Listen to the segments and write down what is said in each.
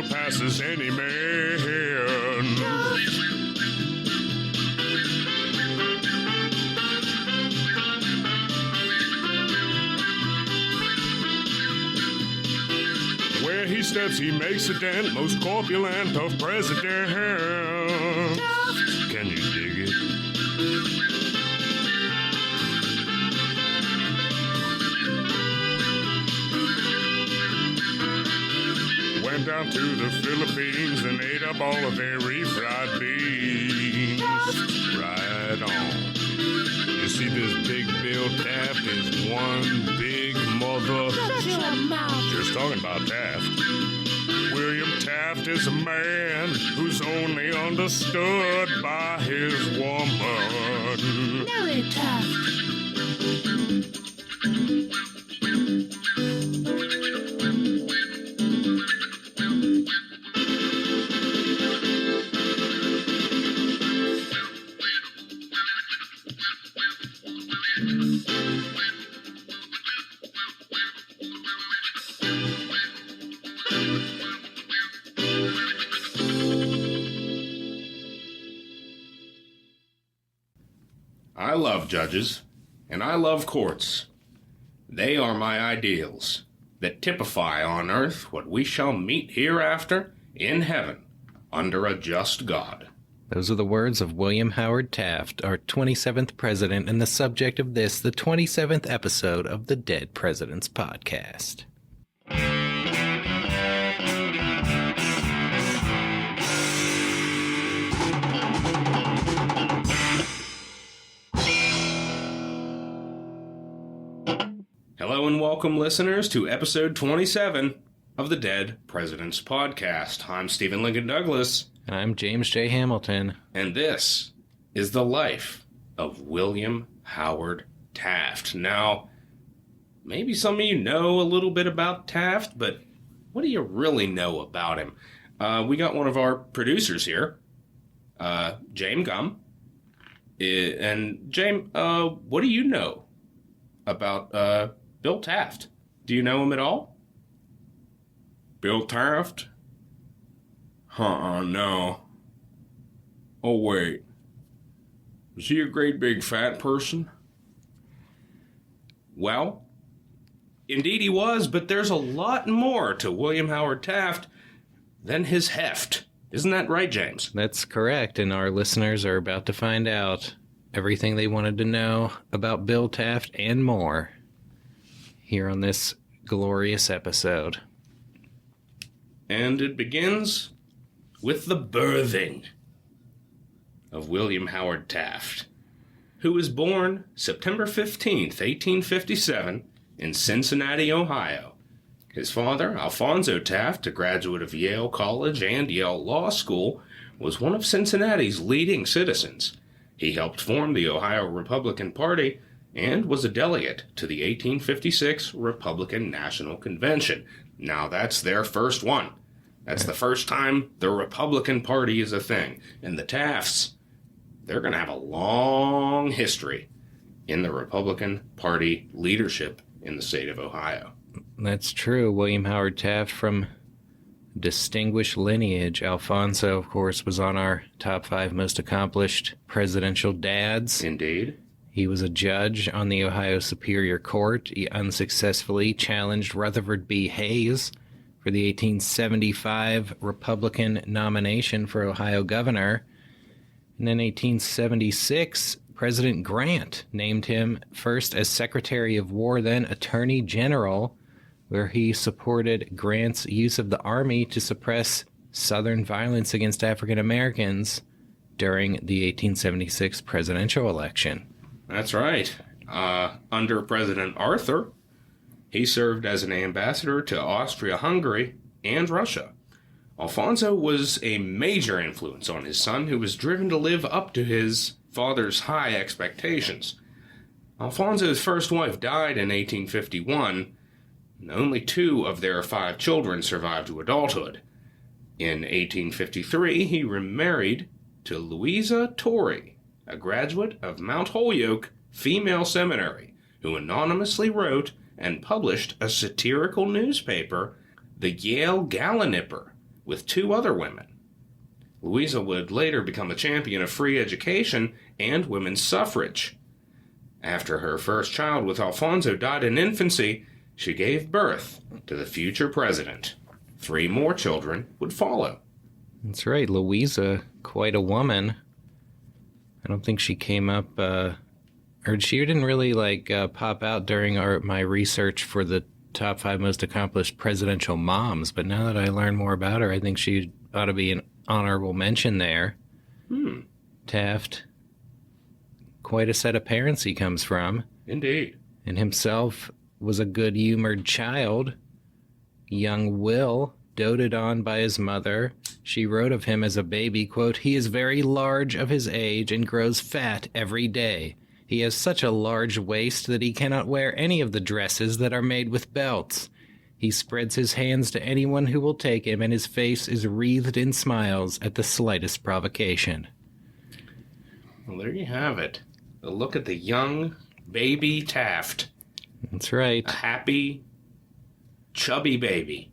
surpasses any man. Where he steps, he makes a dent, most corpulent of presidents. Can you dig it? Went down to the Philippines and ate up all of their refried beans. Right on. You see, this big Bill Taft is one big mother. Shut your mouth. Just talking about Taft. William Taft is a man who's only understood by his woman. Nellie Taft. I love judges, and I love courts. They are my ideals, that typify on earth what we shall meet hereafter in heaven, under a just God. Those are the words of William Howard Taft, our 27th president, and the subject of this, the 27th episode of the Dead Presidents Podcast. Hello and welcome, listeners, to episode 27 of the Dead Presidents Podcast. I'm Stephen Lincoln Douglas. And I'm James J. Hamilton. And this is the life of William Howard Taft. Now, maybe some of you know a little bit about Taft, but what do you really know about him? We got one of our producers here, James Gum. And James, what do you know about Bill Taft? Do you know him at all? Bill Taft? No. Oh, wait. Was he a great big fat person? Well, indeed he was, but there's a lot more to William Howard Taft than his heft. Isn't that right, James? That's correct, and our listeners are about to find out everything they wanted to know about Bill Taft and more here on this glorious episode. And it begins with the birthing of William Howard Taft, who was born September 15th, 1857, in Cincinnati, Ohio. His father, Alphonso Taft, a graduate of Yale College and Yale Law School, was one of Cincinnati's leading citizens. He helped form the Ohio Republican Party and was a delegate to the 1856 Republican National Convention. Now, that's their first one. That's the first time the Republican Party is a thing. And the Tafts, they're going to have a long history in the Republican Party leadership in the state of Ohio. That's true. William Howard Taft from distinguished lineage. Alfonso, of course, was on our top 5 most accomplished presidential dads. Indeed. He was a judge on the Ohio Superior Court. He unsuccessfully challenged Rutherford B. Hayes for the 1875 Republican nomination for Ohio governor. And in 1876, President Grant named him first as Secretary of War, then Attorney General, where he supported Grant's use of the Army to suppress Southern violence against African Americans during the 1876 presidential election. That's right. Under President Arthur, he served as an ambassador to Austria-Hungary and Russia. Alfonso was a major influence on his son, who was driven to live up to his father's high expectations. Alfonso's first wife died in 1851, and only 2 of their 5 children survived to adulthood. In 1853, he remarried to Louisa Torrey, a graduate of Mount Holyoke Female Seminary, who anonymously wrote and published a satirical newspaper, the Yale Gallinipper, with 2 other women. Louisa would later become a champion of free education and women's suffrage. After her first child with Alfonso died in infancy, she gave birth to the future president. 3 more children would follow. That's right, Louisa, quite a woman. I don't think she came up, or she didn't really pop out during my research for the top 5 most accomplished presidential moms. But now that I learn more about her, I think she ought to be an honorable mention there. Taft, quite a set of parents he comes from. Indeed. And himself was a good-humored child. Young Will, doted on by his mother. She wrote of him as a baby, quote, "He is very large of his age and grows fat every day. He has such a large waist that he cannot wear any of the dresses that are made with belts. He spreads his hands to anyone who will take him, and his face is wreathed in smiles at the slightest provocation." Well, there you have it. A look at the young baby Taft. That's right. A happy, chubby baby.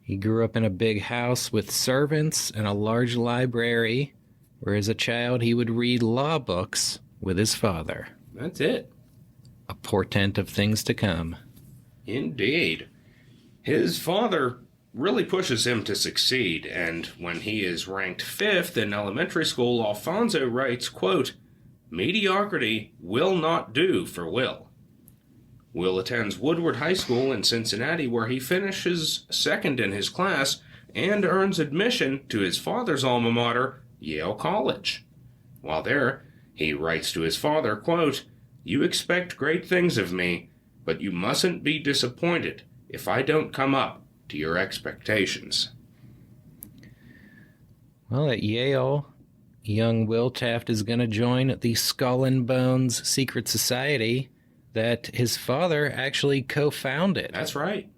He grew up in a big house with servants and a large library, where as a child he would read law books with his father. That's it. A portent of things to come. Indeed. His father really pushes him to succeed, and when he is ranked 5th in elementary school, Alfonso writes, quote, "Mediocrity will not do for Will." Will attends Woodward High School in Cincinnati, where he finishes 2nd in his class and earns admission to his father's alma mater, Yale College. While there, he writes to his father, quote, "You expect great things of me, but you mustn't be disappointed if I don't come up to your expectations." Well, at Yale, young Will Taft is going to join the Skull and Bones secret society that his father actually co-founded. That's right.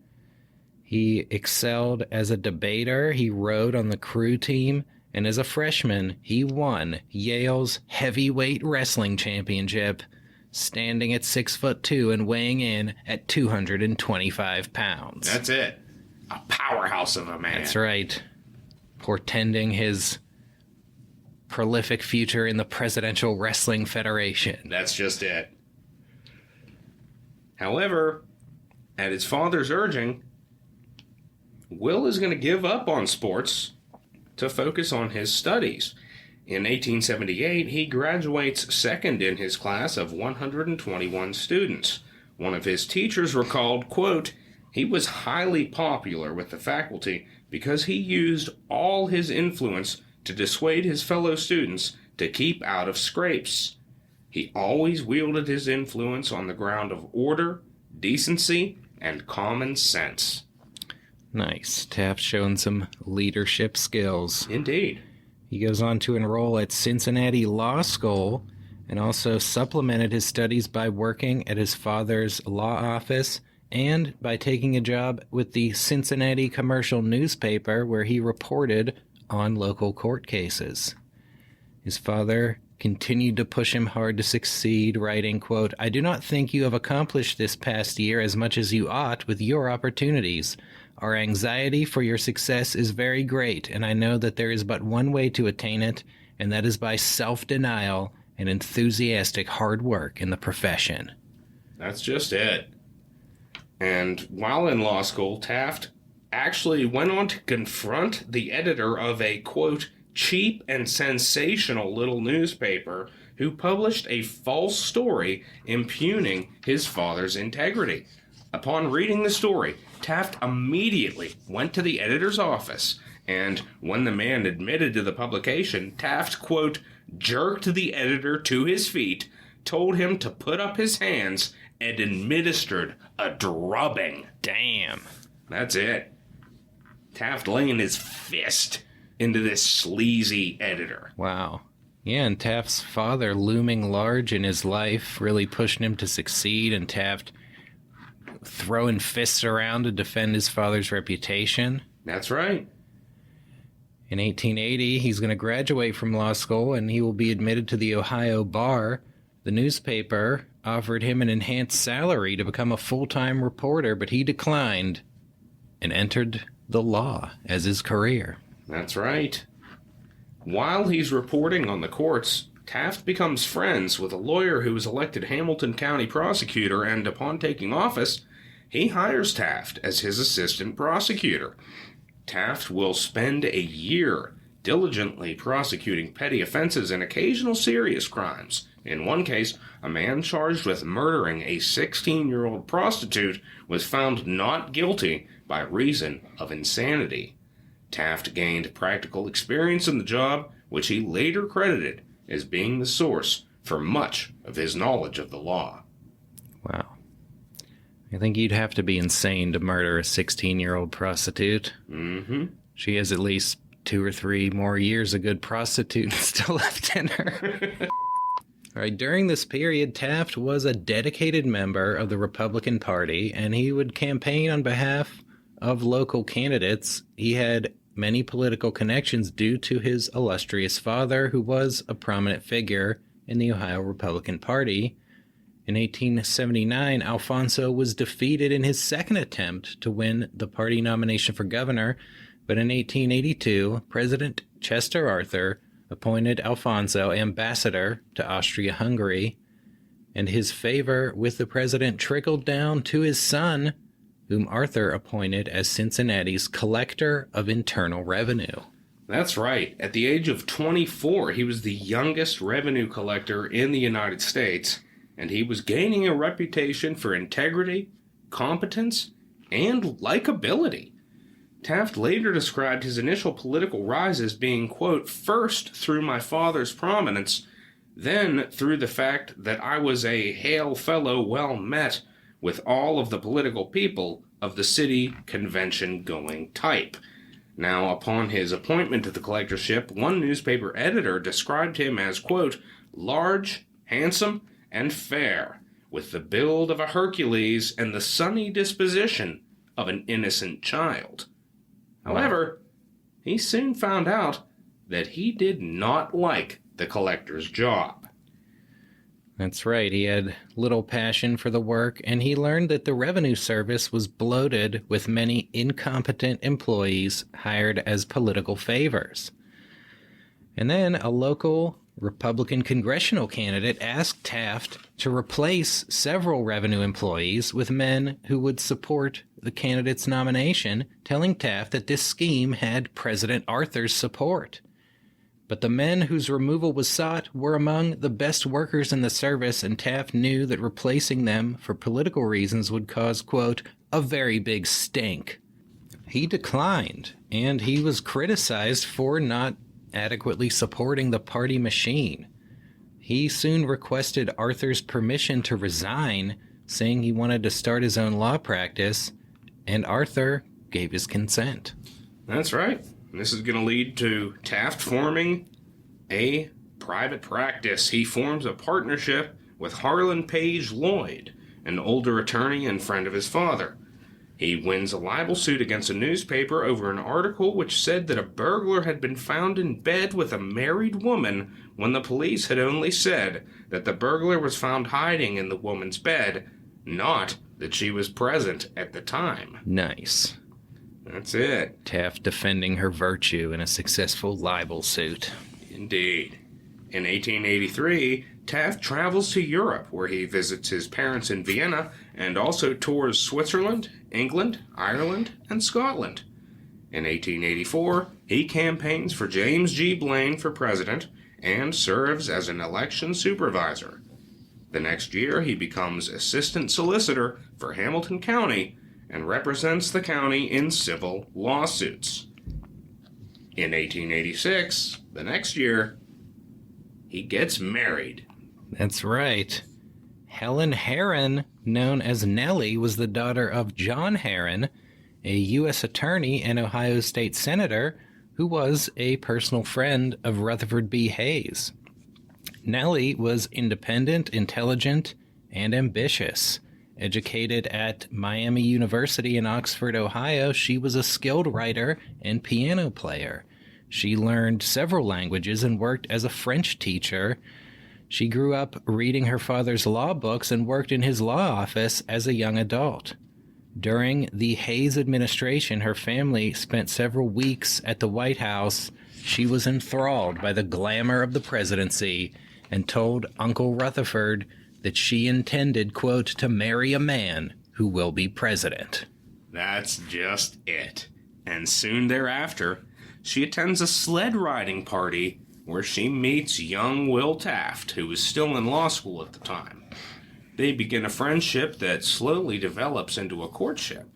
He excelled as a debater, he rode on the crew team, and as a freshman, he won Yale's heavyweight wrestling championship, standing at 6'2" and weighing in at 225 pounds. That's it. A powerhouse of a man. That's right. Portending his prolific future in the Presidential Wrestling Federation. That's just it. However, at his father's urging, Will is going to give up on sports to focus on his studies. In 1878, he graduates 2nd in his class of 121 students. One of his teachers recalled, quote, "He was highly popular with the faculty because he used all his influence to dissuade his fellow students to keep out of scrapes. He always wielded his influence on the ground of order, decency, and common sense." Nice. Taft showing some leadership skills. Indeed. He goes on to enroll at Cincinnati Law School and also supplemented his studies by working at his father's law office and by taking a job with the Cincinnati Commercial newspaper, where he reported on local court cases. His father continued to push him hard to succeed, writing, quote, "I do not think you have accomplished this past year as much as you ought with your opportunities. Our anxiety for your success is very great, and I know that there is but one way to attain it, and that is by self-denial and enthusiastic hard work in the profession." That's just it. And while in law school, Taft actually went on to confront the editor of a, quote, "cheap and sensational little newspaper who published a false story impugning his father's integrity. Upon reading the story, Taft immediately went to the editor's office, and when the man admitted to the publication, Taft, quote, "jerked the editor to his feet, told him to put up his hands, and administered a drubbing." Damn. That's it. Taft laying his fist into this sleazy editor. Wow. Yeah, and Taft's father looming large in his life, really pushing him to succeed, and Taft throwing fists around to defend his father's reputation. That's right. In 1880, he's going to graduate from law school, and he will be admitted to the Ohio bar. The newspaper offered him an enhanced salary to become a full-time reporter, but he declined and entered the law as his career. That's right. While he's reporting on the courts, Taft becomes friends with a lawyer who was elected Hamilton County prosecutor, and upon taking office, he hires Taft as his assistant prosecutor. Taft will spend a year diligently prosecuting petty offenses and occasional serious crimes. In one case, a man charged with murdering a 16-year-old prostitute was found not guilty by reason of insanity. Taft gained practical experience in the job, which he later credited as being the source for much of his knowledge of the law. Wow. I think you'd have to be insane to murder a 16-year-old prostitute. Mm-hmm. She has at least 2 or 3 more years of good prostitute still left in her. All right, during this period, Taft was a dedicated member of the Republican Party, and he would campaign on behalf of local candidates. He had many political connections due to his illustrious father, who was a prominent figure in the Ohio Republican Party. In 1879, Alfonso was defeated in his second attempt to win the party nomination for governor, but in 1882, President Chester Arthur appointed Alfonso ambassador to Austria-Hungary, and his favor with the president trickled down to his son, whom Arthur appointed as Cincinnati's collector of internal revenue. That's right. At the age of 24, he was the youngest revenue collector in the United States, and he was gaining a reputation for integrity, competence, and likability. Taft later described his initial political rise as being, quote, first through my father's prominence, then through the fact that I was a hail fellow well met with all of the political people of the city convention-going type. Now, upon his appointment to the collectorship, one newspaper editor described him as, quote, large, handsome, and fair, with the build of a Hercules and the sunny disposition of an innocent child. However, he soon found out that he did not like the collector's job. That's right, he had little passion for the work, and he learned that the Revenue Service was bloated with many incompetent employees hired as political favors. And then a local Republican congressional candidate asked Taft to replace several revenue employees with men who would support the candidate's nomination, telling Taft that this scheme had President Arthur's support. But the men whose removal was sought were among the best workers in the service, and Taft knew that replacing them for political reasons would cause, quote, a very big stink. He declined, and he was criticized for not adequately supporting the party machine. He soon requested Arthur's permission to resign, saying he wanted to start his own law practice, and Arthur gave his consent. That's right. This is going to lead to Taft forming a private practice. He forms a partnership with Harlan Page Lloyd, an older attorney and friend of his father. He wins a libel suit against a newspaper over an article which said that a burglar had been found in bed with a married woman when the police had only said that the burglar was found hiding in the woman's bed, not that she was present at the time. Nice. That's it. Taft defending her virtue in a successful libel suit. Indeed. In 1883, Taft travels to Europe, where he visits his parents in Vienna and also tours Switzerland, England, Ireland, and Scotland. In 1884, he campaigns for James G. Blaine for president and serves as an election supervisor. The next year, he becomes assistant solicitor for Hamilton County and represents the county in civil lawsuits. In 1886, the next year, he gets married. That's right. Helen Herron, known as Nellie, was the daughter of John Herron, a U.S. attorney and Ohio State senator who was a personal friend of Rutherford B. Hayes. Nellie was independent, intelligent, and ambitious. Educated at Miami University in Oxford, Ohio, she was a skilled writer and piano player. She learned several languages and worked as a French teacher. She grew up reading her father's law books and worked in his law office as a young adult. During the Hayes administration, her family spent several weeks at the White House. She was enthralled by the glamour of the presidency and told Uncle Rutherford that she intended, quote, to marry a man who will be president. That's just it. And soon thereafter, she attends a sled riding party where she meets young Will Taft, who was still in law school at the time. They begin a friendship that slowly develops into a courtship.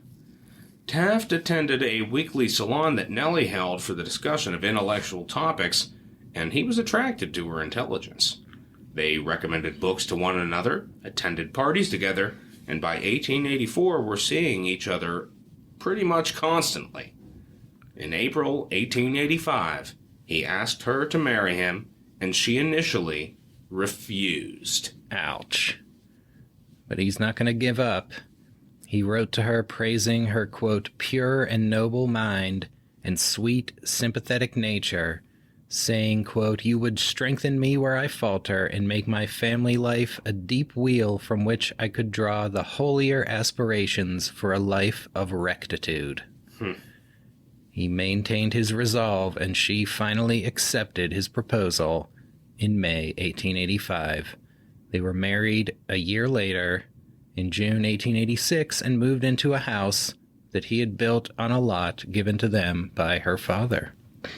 Taft attended a weekly salon that Nellie held for the discussion of intellectual topics, and he was attracted to her intelligence. They recommended books to one another, attended parties together, and by 1884 were seeing each other pretty much constantly. In April 1885, he asked her to marry him, and she initially refused. Ouch. But he's not going to give up. He wrote to her praising her, quote, pure and noble mind and sweet, sympathetic nature, saying, quote, you would strengthen me where I falter and make my family life a deep wheel from which I could draw the holier aspirations for a life of rectitude. He maintained his resolve, and she finally accepted his proposal in May 1885. They were married a year later, in June 1886, and moved into a house that he had built on a lot given to them by her father.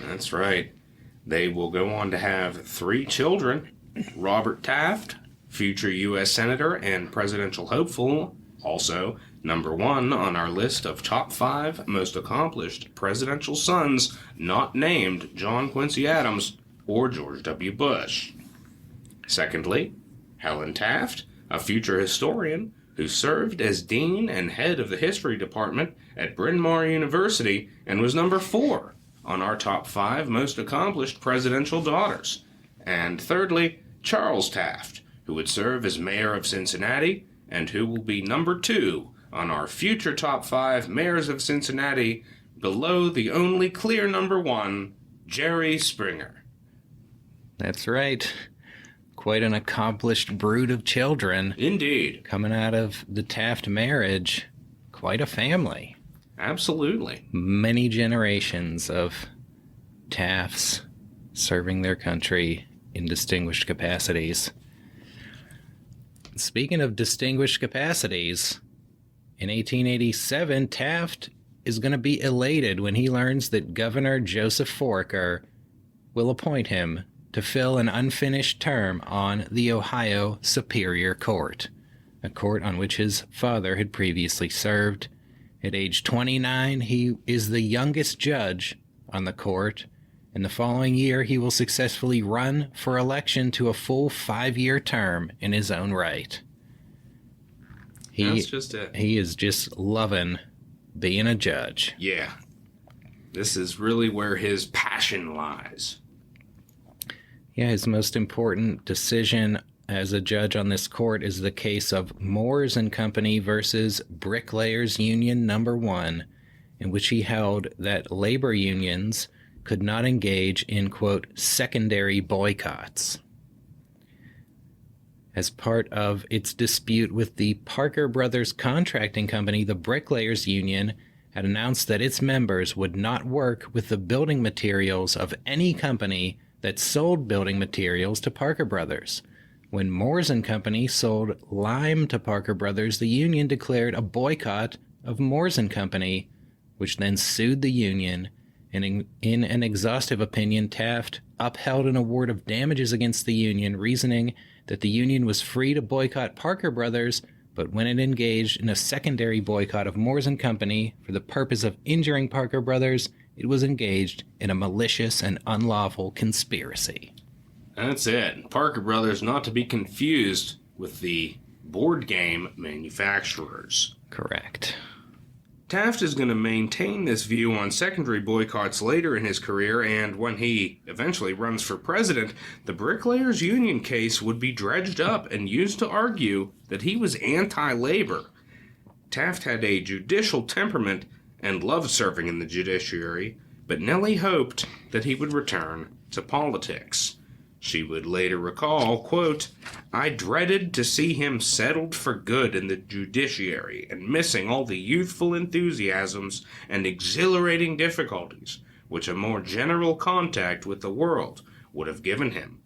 That's right. They will go on to have 3 children. Robert Taft, future U.S. Senator and presidential hopeful, also number 1 on our list of top 5 most accomplished presidential sons not named John Quincy Adams or George W. Bush. Secondly, Helen Taft, a future historian who served as dean and head of the history department at Bryn Mawr University and was number 4 on our top 5 most accomplished presidential daughters. And thirdly, Charles Taft, who would serve as mayor of Cincinnati and who will be number 2 on our future top 5 mayors of Cincinnati, below the only clear number 1, Jerry Springer. That's right. Quite an accomplished brood of children. Indeed. Coming out of the Taft marriage. Quite a family. Absolutely. Many generations of Tafts serving their country in distinguished capacities. Speaking of distinguished capacities, in 1887, Taft is going to be elated when he learns that Governor Joseph Foraker will appoint him to fill an unfinished term on the Ohio Superior Court, a court on which his father had previously served. At age 29, he is the youngest judge on the court, and the following year he will successfully run for election to a full 5-year term in his own right. That's just it. He is just loving being a judge. Yeah. This is really where his passion lies. Yeah, his most important decision as a judge on this court is the case of Moores and Company versus Bricklayers Union Number 1, in which he held that labor unions could not engage in, quote, secondary boycotts. As part of its dispute with the Parker Brothers Contracting Company, the Bricklayers Union had announced that its members would not work with the building materials of any company that sold building materials to Parker Brothers. When Moores and Company sold lime to Parker Brothers, the union declared a boycott of Moores and Company, which then sued the union, and in an exhaustive opinion, Taft upheld an award of damages against the union, reasoning that the union was free to boycott Parker Brothers, but when it engaged in a secondary boycott of Moores and Company for the purpose of injuring Parker Brothers, it was engaged in a malicious and unlawful conspiracy. That's it. Parker Brothers not to be confused with the board game manufacturers. Correct. Taft is going to maintain this view on secondary boycotts later in his career, and when he eventually runs for president, the Bricklayers Union case would be dredged up and used to argue that he was anti-labor. Taft had a judicial temperament and loved serving in the judiciary, but Nellie hoped that he would return to politics. She would later recall, quote, I dreaded to see him settled for good in the judiciary and missing all the youthful enthusiasms and exhilarating difficulties which a more general contact with the world would have given him.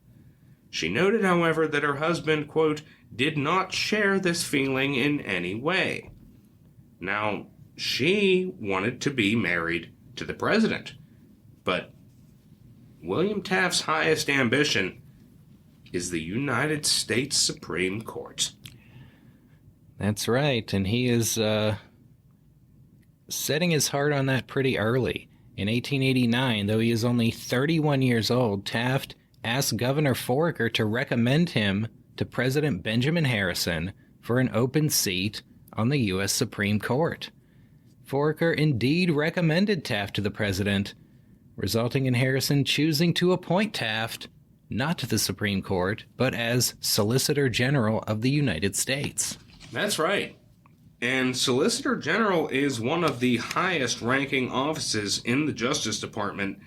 She noted, however, that her husband, quote, did not share this feeling in any way. Now, she wanted to be married to the president, but William Taft's highest ambition is the United States Supreme Court. That's right, and he is setting his heart on that pretty early. In 1889, though he is only 31 years old, Taft asked Governor Foraker to recommend him to President Benjamin Harrison for an open seat on the U.S. Supreme Court. Foraker indeed recommended Taft to the president, resulting in Harrison choosing to appoint Taft not to the Supreme Court, but as Solicitor General of the United States. That's right. And Solicitor General is one of the highest-ranking offices in the Justice Department,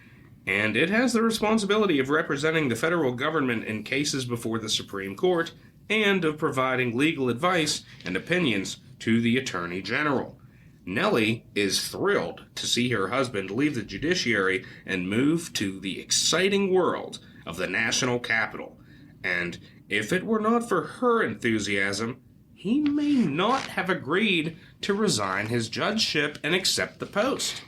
and it has the responsibility of representing the federal government in cases before the Supreme Court and of providing legal advice and opinions to the Attorney General. Nellie is thrilled to see her husband leave the judiciary and move to the exciting world of the national capital, and if it were not for her enthusiasm, he may not have agreed to resign his judgeship and accept the post.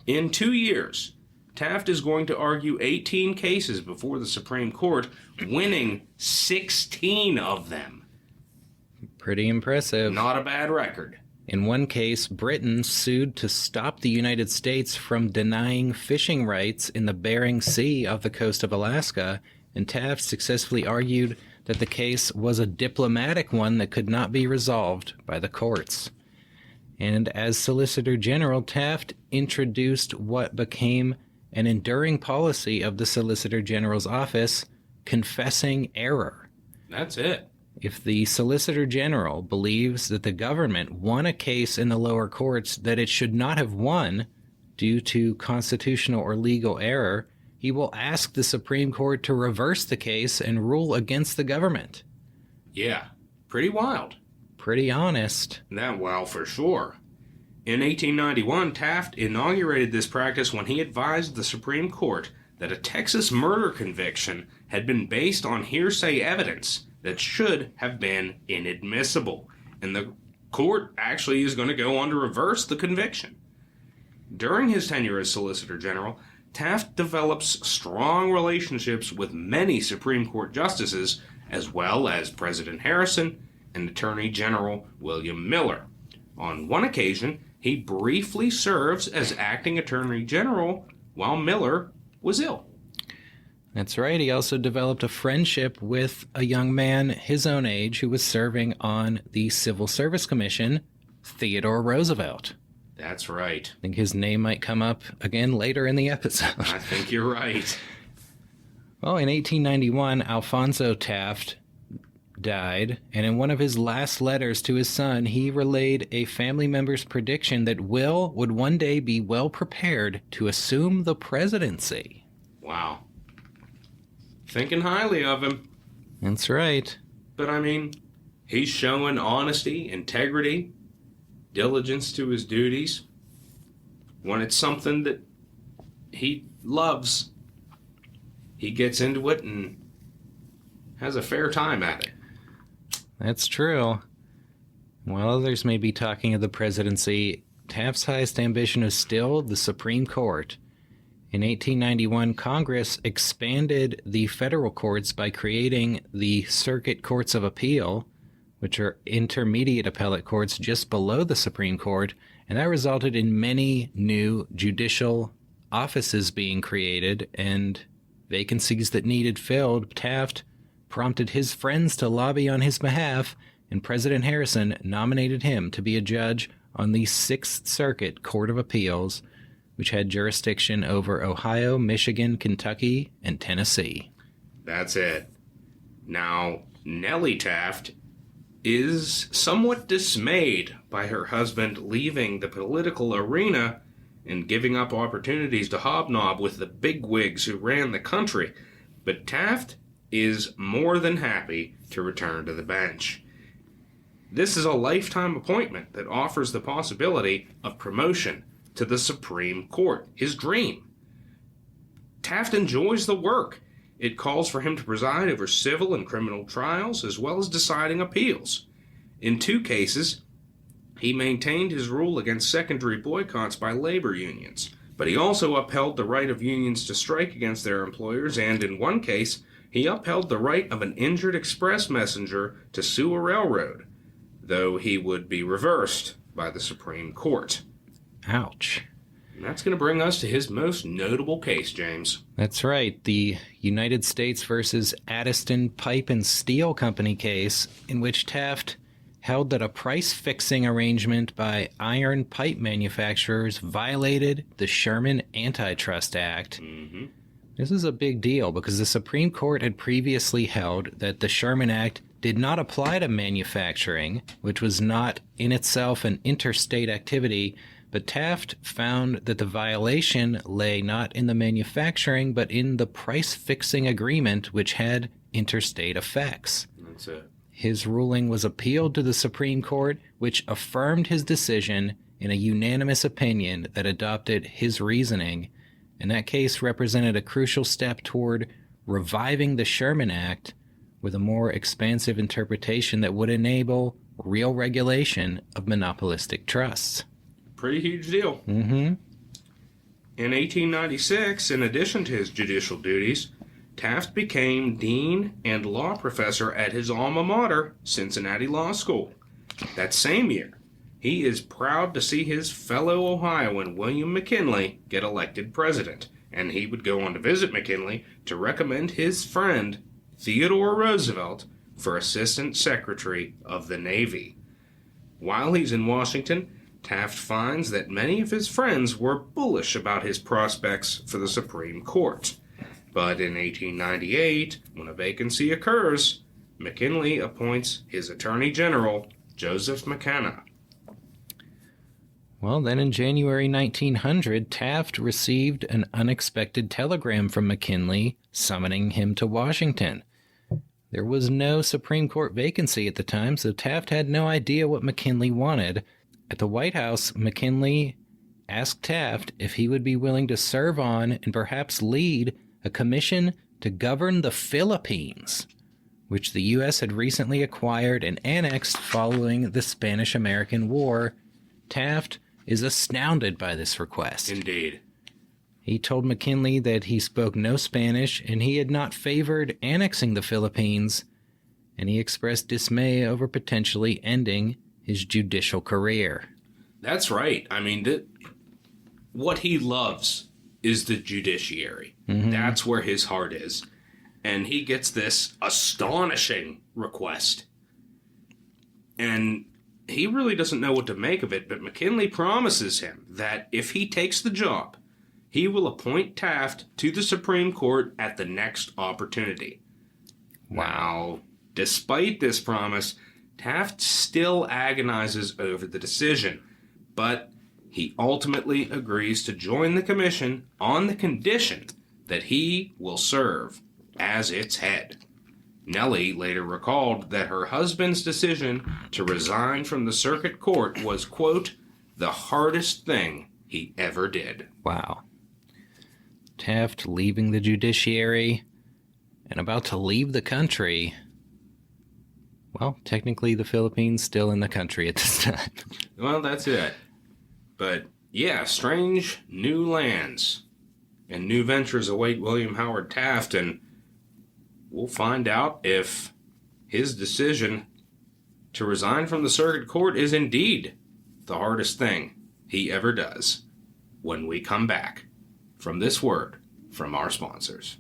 In 2 years, Taft is going to argue 18 cases before the Supreme Court, winning 16 of them. Pretty impressive. Not a bad record. In one case, Britain sued to stop the United States from denying fishing rights in the Bering Sea off the coast of Alaska, and Taft successfully argued that the case was a diplomatic one that could not be resolved by the courts. And as Solicitor General, Taft introduced what became an enduring policy of the Solicitor General's office, confessing error. That's it. If the Solicitor General believes that the government won a case in the lower courts that it should not have won due to constitutional or legal error, he will ask the Supreme Court to reverse the case and rule against the government. Yeah, pretty wild. Pretty honest. That well, for sure. In 1891, Taft inaugurated this practice when he advised the Supreme Court that a Texas murder conviction had been based on hearsay evidence that should have been inadmissible, and the court actually is going to go on to reverse the conviction. During his tenure as Solicitor General, Taft develops strong relationships with many Supreme Court justices, as well as President Harrison and Attorney General William Miller. On one occasion, he briefly serves as acting Attorney General while Miller was ill. That's right. He also developed a friendship with a young man his own age who was serving on the Civil Service Commission, Theodore Roosevelt. That's right. I think his name might come up again later in the episode. I think you're right. Well, in 1891, Alphonso Taft died, and in one of his last letters to his son, he relayed a family member's prediction that Will would one day be well prepared to assume the presidency. Wow. Thinking highly of him. That's right. But I mean, he's showing honesty, integrity, diligence to his duties. When it's something that he loves, he gets into it and has a fair time at it. That's true. While others may be talking of the presidency, Taft's highest ambition is still the Supreme Court. In 1891, Congress expanded the federal courts by creating the Circuit Courts of Appeal, which are intermediate appellate courts just below the Supreme Court, and that resulted in many new judicial offices being created and vacancies that needed filled. Taft prompted his friends to lobby on his behalf, and President Harrison nominated him to be a judge on the Sixth Circuit Court of Appeals, which had jurisdiction over Ohio, Michigan, Kentucky, and Tennessee. That's it. Now, Nellie Taft is somewhat dismayed by her husband leaving the political arena and giving up opportunities to hobnob with the bigwigs who ran the country. But Taft is more than happy to return to the bench. This is a lifetime appointment that offers the possibility of promotion to the Supreme Court, his dream. Taft enjoys the work. It calls for him to preside over civil and criminal trials as well as deciding appeals. In 2 cases, he maintained his rule against secondary boycotts by labor unions, but he also upheld the right of unions to strike against their employers, and in 1 case, he upheld the right of an injured express messenger to sue a railroad, though he would be reversed by the Supreme Court. Ouch. And that's going to bring us to his most notable case, James. That's right, the United States versus Addiston Pipe and Steel Company case, in which Taft held that a price-fixing arrangement by iron pipe manufacturers violated the Sherman Antitrust Act. Mm-hmm. This is a big deal because the Supreme Court had previously held that the Sherman Act did not apply to manufacturing, which was not in itself an interstate activity, but Taft found that the violation lay not in the manufacturing, but in the price-fixing agreement, which had interstate effects. That's it. His ruling was appealed to the Supreme Court, which affirmed his decision in a unanimous opinion that adopted his reasoning, and that case represented a crucial step toward reviving the Sherman Act with a more expansive interpretation that would enable real regulation of monopolistic trusts. Pretty huge deal. Mm-hmm. In 1896, in addition to his judicial duties, Taft became dean and law professor at his alma mater, Cincinnati Law School. That same year, he is proud to see his fellow Ohioan William McKinley get elected president, and he would go on to visit McKinley to recommend his friend Theodore Roosevelt for Assistant Secretary of the Navy. While he's in Washington, Taft finds that many of his friends were bullish about his prospects for the Supreme Court. But in 1898, when a vacancy occurs, McKinley appoints his Attorney General, Joseph McKenna. Well, then in January 1900, Taft received an unexpected telegram from McKinley summoning him to Washington. There was no Supreme Court vacancy at the time, so Taft had no idea what McKinley wanted. At the White House, McKinley asked Taft if he would be willing to serve on and perhaps lead a commission to govern the Philippines, which the U.S. had recently acquired and annexed following the Spanish-American War. Taft is astounded by this request. Indeed. He told McKinley that he spoke no Spanish and he had not favored annexing the Philippines, and he expressed dismay over potentially ending his judicial career. That's right. I mean, what he loves is the judiciary. Mm-hmm. That's where his heart is. And he gets this astonishing request. And he really doesn't know what to make of it, but McKinley promises him that if he takes the job, he will appoint Taft to the Supreme Court at the next opportunity. Wow. Despite this promise, Taft still agonizes over the decision, but he ultimately agrees to join the commission on the condition that he will serve as its head. Nellie later recalled that her husband's decision to resign from the circuit court was, quote, the hardest thing he ever did. Wow. Taft leaving the judiciary and about to leave the country. Well, technically the Philippines still in the country at this time. Well, that's it. But, yeah, strange new lands and new ventures await William Howard Taft, and we'll find out if his decision to resign from the circuit court is indeed the hardest thing he ever does when we come back from this word from our sponsors.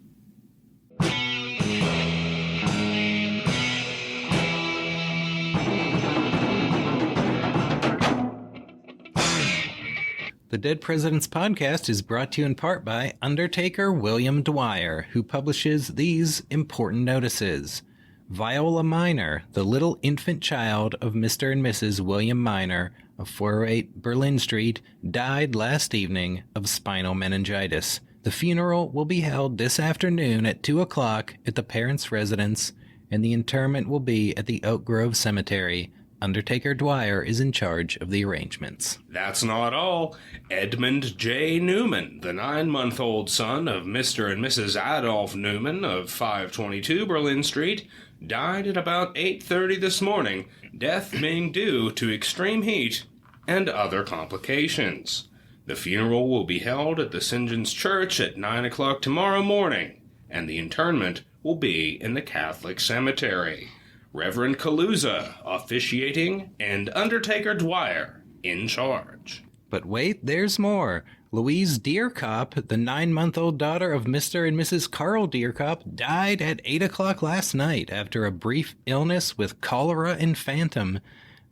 The Dead Presidents Podcast is brought to you in part by Undertaker William Dwyer, who publishes these important notices. Viola Minor, the little infant child of Mr. and Mrs. William Minor of 408 Berlin Street, died last evening of spinal meningitis. The funeral will be held this afternoon at 2 o'clock at the parents' residence, and the interment will be at the Oak Grove Cemetery. Undertaker Dwyer is in charge of the arrangements. That's not all. Edmund J. Newman, the 9-month-old son of Mr. and Mrs. Adolph Newman of 522 Berlin Street, died at about 8:30 this morning, death being due to extreme heat and other complications. The funeral will be held at the St. John's Church at 9 o'clock tomorrow morning, and the interment will be in the Catholic cemetery. Reverend Kaluza officiating, and Undertaker Dwyer in charge. But wait, there's more. Louise Deerkop, the 9-month-old daughter of Mr. and Mrs. Carl Deerkop, died at 8 o'clock last night after a brief illness with cholera infantum.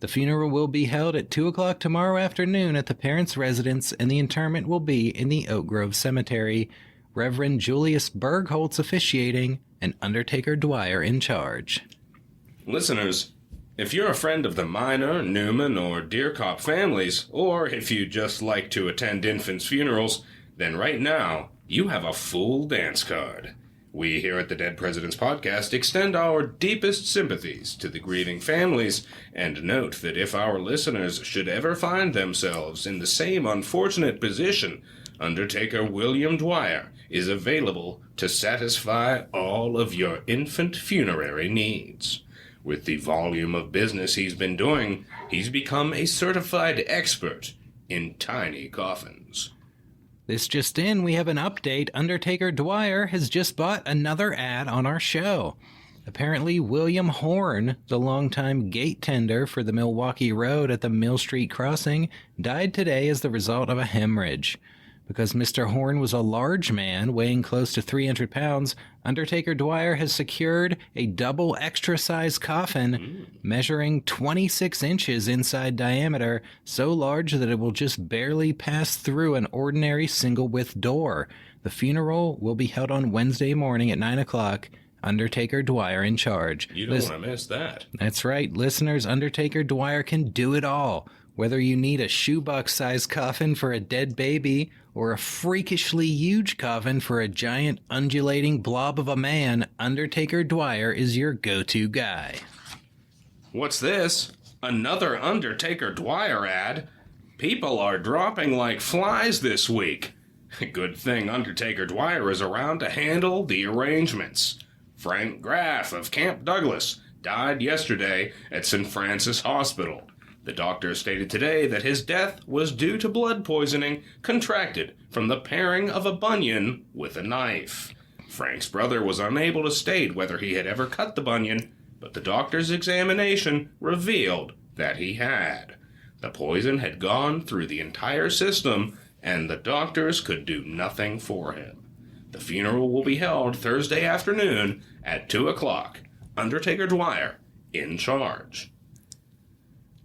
The funeral will be held at 2 o'clock tomorrow afternoon at the parents' residence, and the interment will be in the Oak Grove Cemetery. Reverend Julius Bergholtz officiating, and Undertaker Dwyer in charge. Listeners, if you're a friend of the Minor, Newman, or Deerkop families, or if you just like to attend infants' funerals, then right now you have a full dance card. We here at the Dead Presidents Podcast extend our deepest sympathies to the grieving families, and note that if our listeners should ever find themselves in the same unfortunate position, Undertaker William Dwyer is available to satisfy all of your infant funerary needs. With the volume of business he's been doing, he's become a certified expert in tiny coffins. This just in, we have an update. Undertaker Dwyer has just bought another ad on our show. Apparently, William Horn, the longtime gate tender for the Milwaukee Road at the Mill Street Crossing, died today as the result of a hemorrhage. Because Mr. Horn was a large man, weighing close to 300 pounds, Undertaker Dwyer has secured a double extra-size coffin measuring 26 inches inside diameter, so large that it will just barely pass through an ordinary single-width door. The funeral will be held on Wednesday morning at 9 o'clock. Undertaker Dwyer in charge. You don't want to miss that. That's right, listeners. Undertaker Dwyer can do it all. Whether you need a shoebox-sized coffin for a dead baby or a freakishly huge coffin for a giant undulating blob of a man, Undertaker Dwyer is your go-to guy. What's this? Another Undertaker Dwyer ad? People are dropping like flies this week. Good thing Undertaker Dwyer is around to handle the arrangements. Frank Graff of Camp Douglas died yesterday at St. Francis Hospital. The doctor stated today that his death was due to blood poisoning contracted from the paring of a bunion with a knife. Frank's brother was unable to state whether he had ever cut the bunion, but the doctor's examination revealed that he had. The poison had gone through the entire system, and the doctors could do nothing for him. The funeral will be held Thursday afternoon at 2 o'clock. Undertaker Dwyer in charge.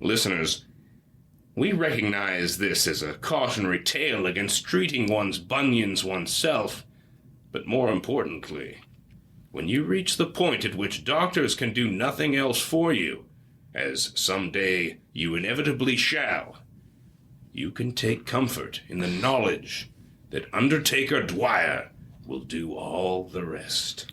Listeners, we recognize this as a cautionary tale against treating one's bunions oneself, but more importantly, when you reach the point at which doctors can do nothing else for you, as someday you inevitably shall, you can take comfort in the knowledge that Undertaker Dwyer will do all the rest.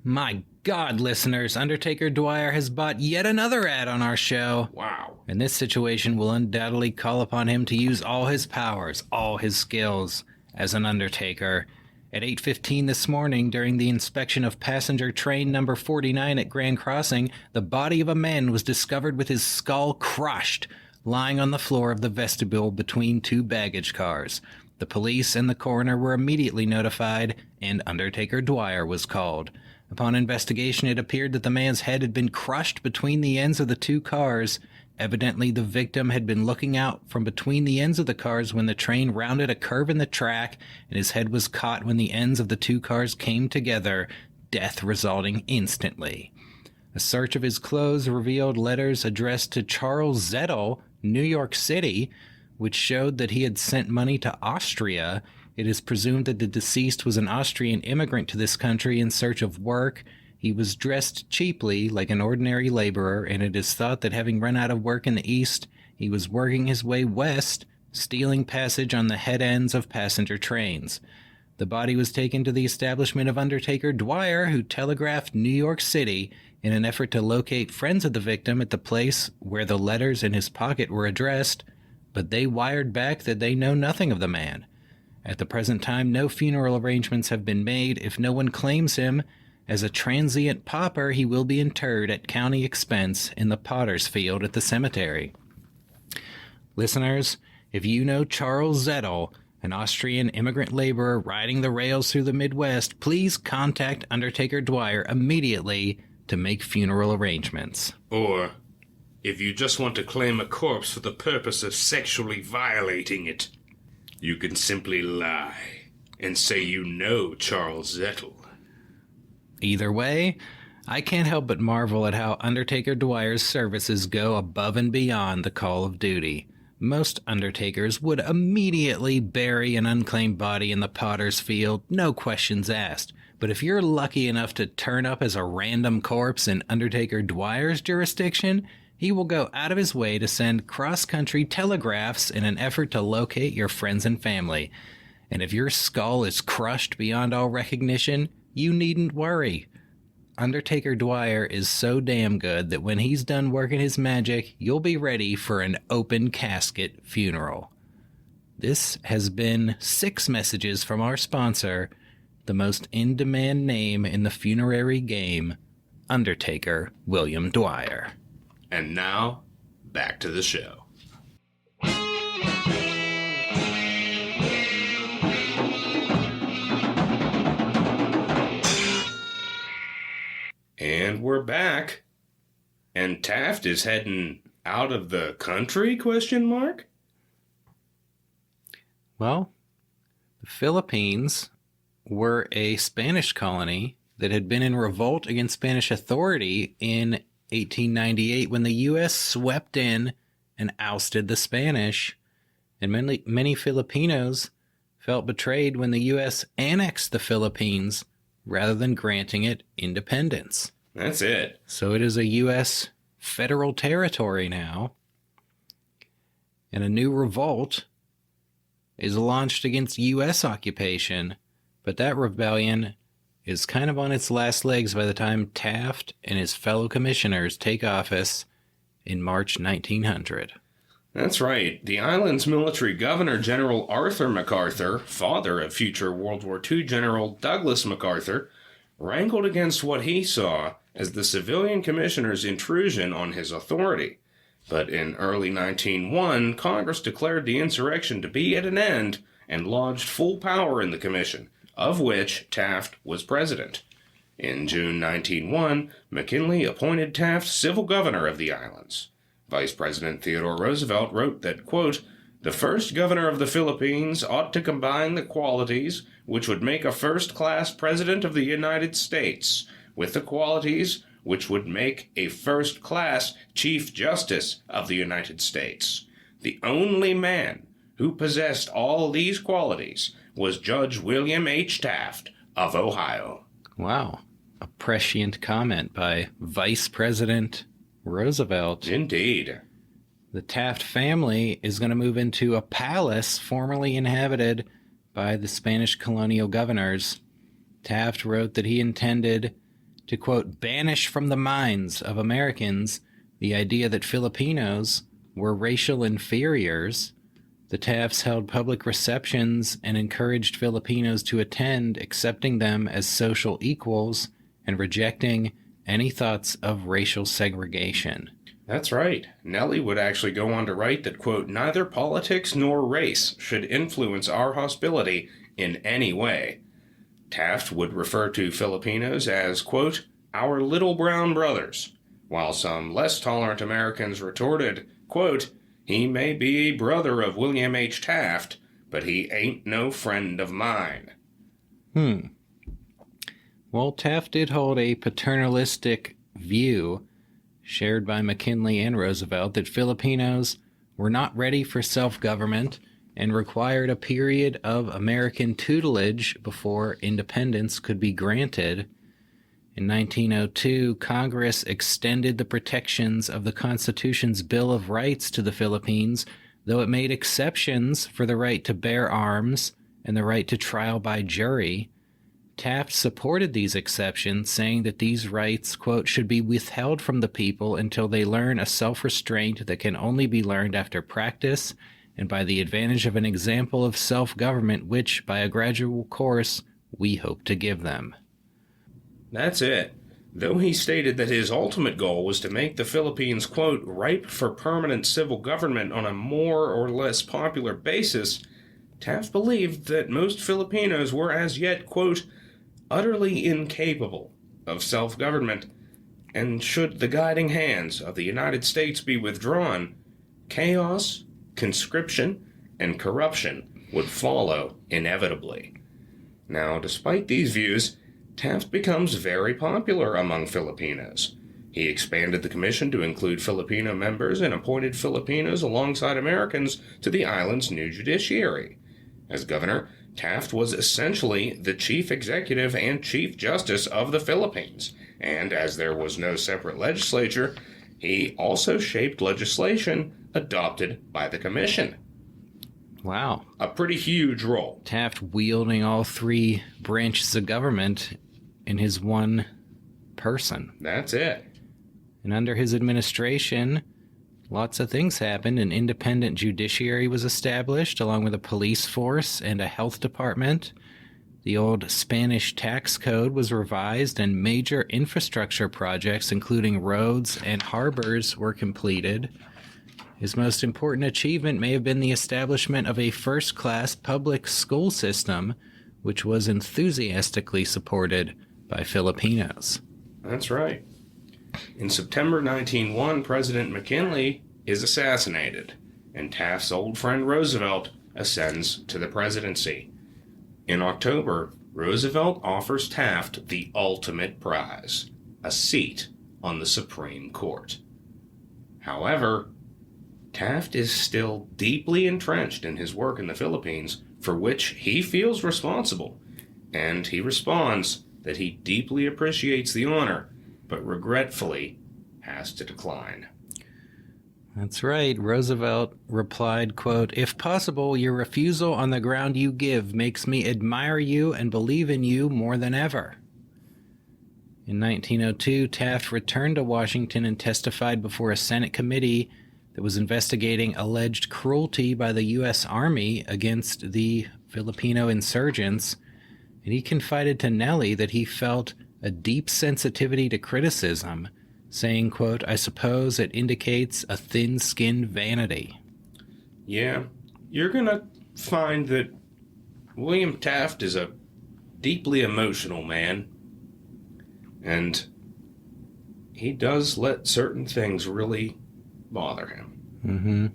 My God, listeners, Undertaker Dwyer has bought yet another ad on our show. Wow. And this situation will undoubtedly call upon him to use all his powers, all his skills, as an Undertaker. At 8:15 this morning, during the inspection of passenger train number 49 at Grand Crossing, the body of a man was discovered with his skull crushed, lying on the floor of the vestibule between two baggage cars. The police and the coroner were immediately notified, and Undertaker Dwyer was called. Upon investigation, it appeared that the man's head had been crushed between the ends of the two cars. Evidently, the victim had been looking out from between the ends of the cars when the train rounded a curve in the track, and his head was caught when the ends of the two cars came together, death resulting instantly. A search of his clothes revealed letters addressed to Charles Zettel, New York City, which showed that he had sent money to Austria. It is presumed that the deceased was an Austrian immigrant to this country in search of work. He was dressed cheaply, like an ordinary laborer, and it is thought that having run out of work in the East, he was working his way west, stealing passage on the head ends of passenger trains. The body was taken to the establishment of Undertaker Dwyer, who telegraphed New York City in an effort to locate friends of the victim at the place where the letters in his pocket were addressed, but they wired back that they know nothing of the man. At the present time, no funeral arrangements have been made. If no one claims him as a transient pauper, he will be interred at county expense in the Potter's Field at the cemetery. Listeners, if you know Charles Zettel, an Austrian immigrant laborer riding the rails through the Midwest, please contact Undertaker Dwyer immediately to make funeral arrangements. Or, if you just want to claim a corpse for the purpose of sexually violating it, you can simply lie and say you know Charles Zettel. Either way, I can't help but marvel at how Undertaker Dwyer's services go above and beyond the call of duty. Most undertakers would immediately bury an unclaimed body in the Potter's Field, no questions asked. But if you're lucky enough to turn up as a random corpse in Undertaker Dwyer's jurisdiction, he will go out of his way to send cross-country telegraphs in an effort to locate your friends and family. And if your skull is crushed beyond all recognition, you needn't worry. Undertaker Dwyer is so damn good that when he's done working his magic, you'll be ready for an open casket funeral. This has been 6 messages from our sponsor, the most in-demand name in the funerary game, Undertaker William Dwyer. And now, back to the show. And we're back. And Taft is heading out of the country, ? Well, the Philippines were a Spanish colony that had been in revolt against Spanish authority in 1898 when the U.S. swept in and ousted the Spanish. And many Filipinos felt betrayed when the U.S. annexed the Philippines rather than granting it independence. That's it. So it is a U.S. federal territory now. And a new revolt is launched against U.S. occupation. But that rebellion is kind of on its last legs by the time Taft and his fellow commissioners take office in March 1900. That's right. The island's military governor, General Arthur MacArthur, father of future World War II General Douglas MacArthur, wrangled against what he saw as the civilian commissioner's intrusion on his authority. But in early 1901, Congress declared the insurrection to be at an end and lodged full power in the commission, of which Taft was president. In June 1901, McKinley appointed Taft civil governor of the islands. Vice President Theodore Roosevelt wrote that, quote, "The first governor of the Philippines ought to combine the qualities which would make a first-class president of the United States with the qualities which would make a first-class Chief Justice of the United States. The only man who possessed all these qualities was Judge William H. Taft of Ohio." Wow. A prescient comment by Vice President Roosevelt. Indeed. The Taft family is going to move into a palace formerly inhabited by the Spanish colonial governors. Taft wrote that he intended to, quote, banish from the minds of Americans the idea that Filipinos were racial inferiors. The Tafts held public receptions and encouraged Filipinos to attend, accepting them as social equals and rejecting any thoughts of racial segregation. That's right. Nellie would actually go on to write that, quote, "Neither politics nor race should influence our hostility in any way." Taft would refer to Filipinos as, quote, "our little brown brothers," while some less tolerant Americans retorted, quote, "He may be a brother of William H. Taft, but he ain't no friend of mine." Well, Taft did hold a paternalistic view, shared by McKinley and Roosevelt, that Filipinos were not ready for self-government and required a period of American tutelage before independence could be granted. In 1902, Congress extended the protections of the Constitution's Bill of Rights to the Philippines, though it made exceptions for the right to bear arms and the right to trial by jury, Taft supported these exceptions, saying that these rights, quote, should be withheld from the people until they learn a self-restraint that can only be learned after practice and by the advantage of an example of self-government which, by a gradual course, we hope to give them. That's it. Though he stated that his ultimate goal was to make the Philippines, quote, ripe for permanent civil government on a more or less popular basis, Taft believed that most Filipinos were as yet, quote, utterly incapable of self-government, and should the guiding hands of the United States be withdrawn, chaos, conscription, and corruption would follow inevitably. Now, despite these views, Taft becomes very popular among Filipinos. He expanded the commission to include Filipino members and appointed Filipinos alongside Americans to the island's new judiciary. As governor, Taft was essentially the chief executive and chief justice of the Philippines, and as there was no separate legislature, he also shaped legislation adopted by the commission. Wow. A pretty huge role. Taft wielding all three branches of government in his one person. That's it. And under his administration, lots of things happened. An independent judiciary was established, along with a police force and a health department. The old Spanish tax code was revised, and major infrastructure projects, including roads and harbors, were completed. His most important achievement may have been the establishment of a first-class public school system, which was enthusiastically supported by Filipinos. That's right. In September 1901, President McKinley is assassinated, and Taft's old friend Roosevelt ascends to the presidency. In October, Roosevelt offers Taft the ultimate prize, a seat on the Supreme Court. However, Taft is still deeply entrenched in his work in the Philippines, for which he feels responsible, and he responds that he deeply appreciates the honor, but regretfully has to decline. That's right. Roosevelt replied, quote, if possible, your refusal on the ground you give makes me admire you and believe in you more than ever. In 1902, Taft returned to Washington and testified before a Senate committee that was investigating alleged cruelty by the U.S. Army against the Filipino insurgents, and he confided to Nellie that he felt a deep sensitivity to criticism, saying, quote, I suppose it indicates a thin-skinned vanity. Yeah, you're going to find that William Taft is a deeply emotional man, and he does let certain things really bother him. Mm-hmm.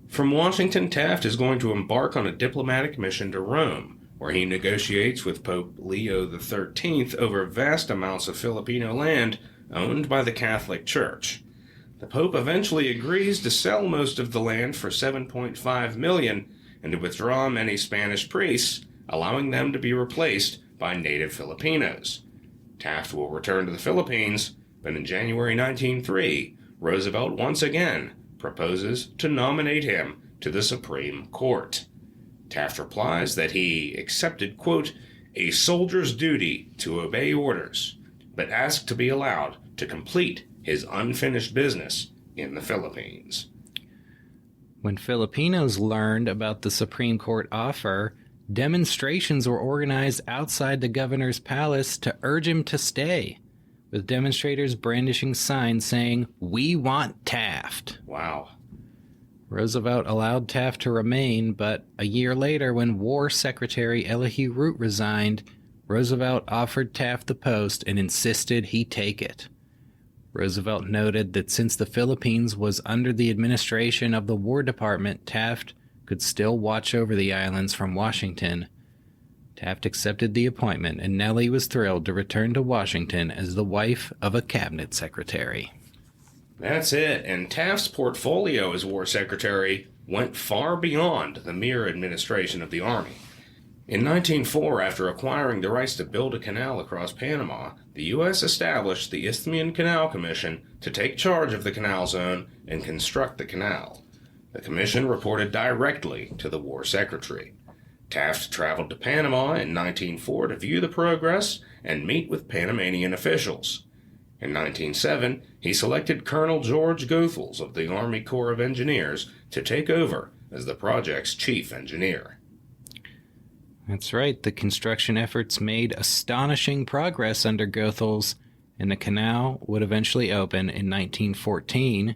From Washington, Taft is going to embark on a diplomatic mission to Rome, where he negotiates with Pope Leo XIII over vast amounts of Filipino land owned by the Catholic Church. The Pope eventually agrees to sell most of the land for $7.5 million and to withdraw many Spanish priests, allowing them to be replaced by native Filipinos. Taft will return to the Philippines, but in January 1903, Roosevelt once again proposes to nominate him to the Supreme Court. Taft replies that he accepted, quote, a soldier's duty to obey orders, but asked to be allowed to complete his unfinished business in the Philippines. When Filipinos learned about the Supreme Court offer, demonstrations were organized outside the governor's palace to urge him to stay, with demonstrators brandishing signs saying, we want Taft. Wow. Roosevelt allowed Taft to remain, but a year later, when War Secretary Elihu Root resigned, Roosevelt offered Taft the post and insisted he take it. Roosevelt noted that since the Philippines was under the administration of the War Department, Taft could still watch over the islands from Washington. Taft accepted the appointment, and Nellie was thrilled to return to Washington as the wife of a cabinet secretary. That's it, and Taft's portfolio as War Secretary went far beyond the mere administration of the Army. In 1904, after acquiring the rights to build a canal across Panama, the U.S. established the Isthmian Canal Commission to take charge of the canal zone and construct the canal. The commission reported directly to the War Secretary. Taft traveled to Panama in 1904 to view the progress and meet with Panamanian officials. In 1907, he selected Colonel George Goethals of the Army Corps of Engineers to take over as the project's chief engineer. That's right. The construction efforts made astonishing progress under Goethals, and the canal would eventually open in 1914.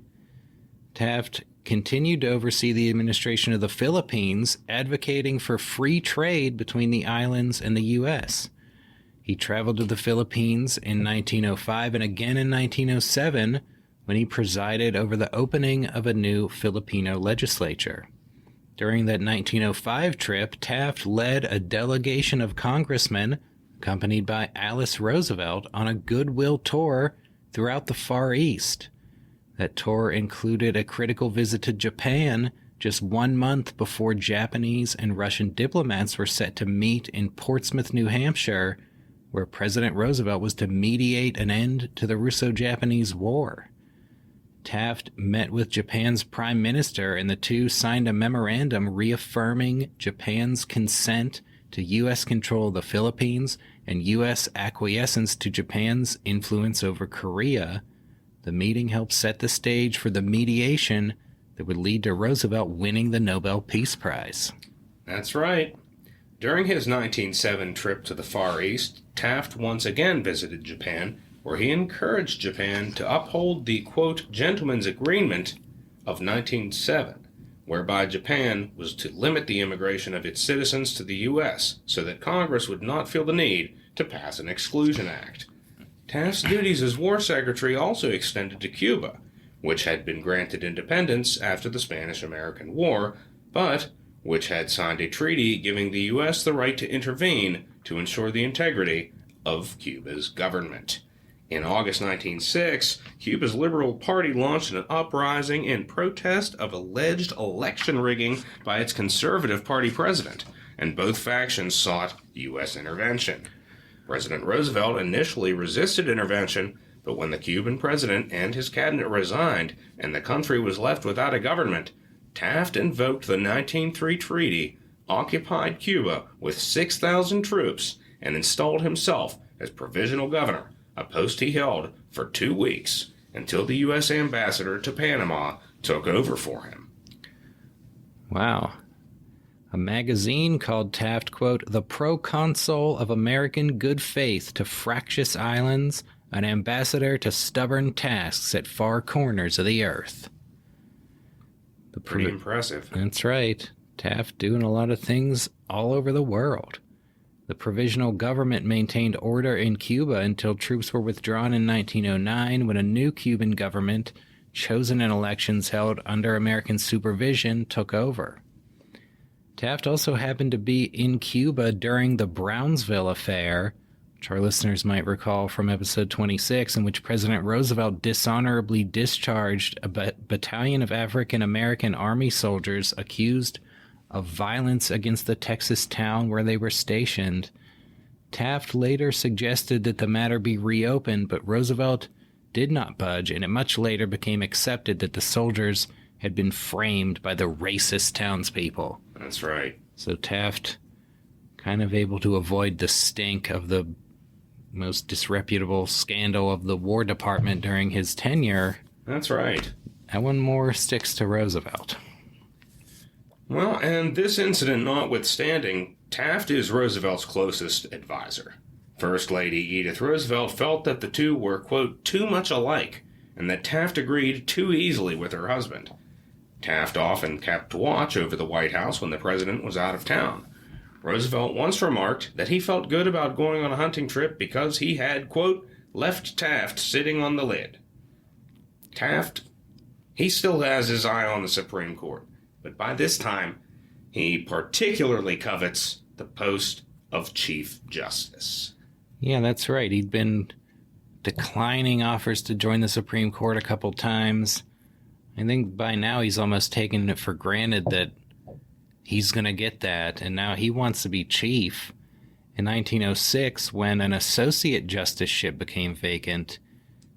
Taft continued to oversee the administration of the Philippines, advocating for free trade between the islands and the U.S. He traveled to the Philippines in 1905 and again in 1907 when he presided over the opening of a new Filipino legislature. During that 1905 trip, Taft led a delegation of congressmen, accompanied by Alice Roosevelt, on a goodwill tour throughout the Far East. That tour included a critical visit to Japan just 1 month before Japanese and Russian diplomats were set to meet in Portsmouth, New Hampshire, where President Roosevelt was to mediate an end to the Russo-Japanese War. Taft met with Japan's prime minister, and the two signed a memorandum reaffirming Japan's consent to U.S. control of the Philippines and U.S. acquiescence to Japan's influence over Korea. The meeting helped set the stage for the mediation that would lead to Roosevelt winning the Nobel Peace Prize. That's right. During his 1907 trip to the Far East, Taft once again visited Japan, where he encouraged Japan to uphold the, quote, gentleman's agreement of 1907, whereby Japan was to limit the immigration of its citizens to the U.S. so that Congress would not feel the need to pass an exclusion act. Taft's duties as war secretary also extended to Cuba, which had been granted independence after the Spanish-American War, but which had signed a treaty giving the U.S. the right to intervene to ensure the integrity of Cuba's government. In August 1906, Cuba's Liberal Party launched an uprising in protest of alleged election rigging by its Conservative Party president, and both factions sought U.S. intervention. President Roosevelt initially resisted intervention, but when the Cuban president and his cabinet resigned and the country was left without a government, Taft invoked the 1903 treaty, occupied Cuba with 6,000 troops, and installed himself as provisional governor, a post he held for 2 weeks until the U.S. ambassador to Panama took over for him. Wow. A magazine called Taft, quote, the proconsul of American good faith to fractious islands, an ambassador to stubborn tasks at far corners of the earth. Pretty impressive. That's right. Taft doing a lot of things all over the world. The provisional government maintained order in Cuba until troops were withdrawn in 1909 when a new Cuban government, chosen in elections held under American supervision, took over. Taft also happened to be in Cuba during the Brownsville Affair, which our listeners might recall from episode 26, in which President Roosevelt dishonorably discharged a battalion of African-American Army soldiers accused of violence against the Texas town where they were stationed. Taft later suggested that the matter be reopened, but Roosevelt did not budge, and it much later became accepted that the soldiers had been framed by the racist townspeople. That's right. So Taft kind of able to avoid the stink of the most disreputable scandal of the War Department during his tenure. That's right. That one more sticks to Roosevelt. Well, and this incident notwithstanding, Taft is Roosevelt's closest advisor. First Lady Edith Roosevelt felt that the two were, quote, too much alike, and that Taft agreed too easily with her husband. Taft often kept watch over the White House when the president was out of town. Roosevelt once remarked that he felt good about going on a hunting trip because he had, quote, left Taft sitting on the lid. Taft, he still has his eye on the Supreme Court, but by this time, he particularly covets the post of Chief Justice. Yeah, that's right. He'd been declining offers to join the Supreme Court a couple times. I think by now he's almost taken it for granted that he's going to get that, and now he wants to be chief. In 1906, when an associate justiceship became vacant,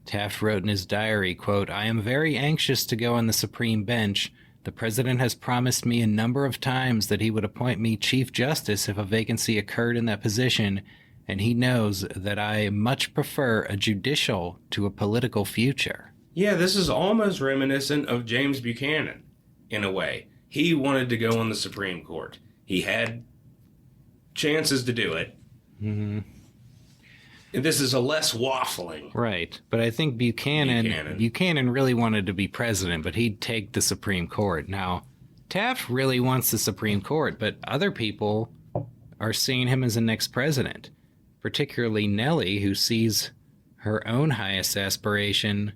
Taft wrote in his diary, quote, I am very anxious to go on the Supreme Bench, The president has promised me a number of times that he would appoint me Chief Justice if a vacancy occurred in that position, and he knows that I much prefer a judicial to a political future. Yeah, this is almost reminiscent of James Buchanan, in a way. He wanted to go on the Supreme Court. He had chances to do it. Mm-hmm. This is a less waffling. Right, but I think Buchanan really wanted to be president, but he'd take the Supreme Court. Now, Taft really wants the Supreme Court, but other people are seeing him as the next president, particularly Nellie, who sees her own highest aspiration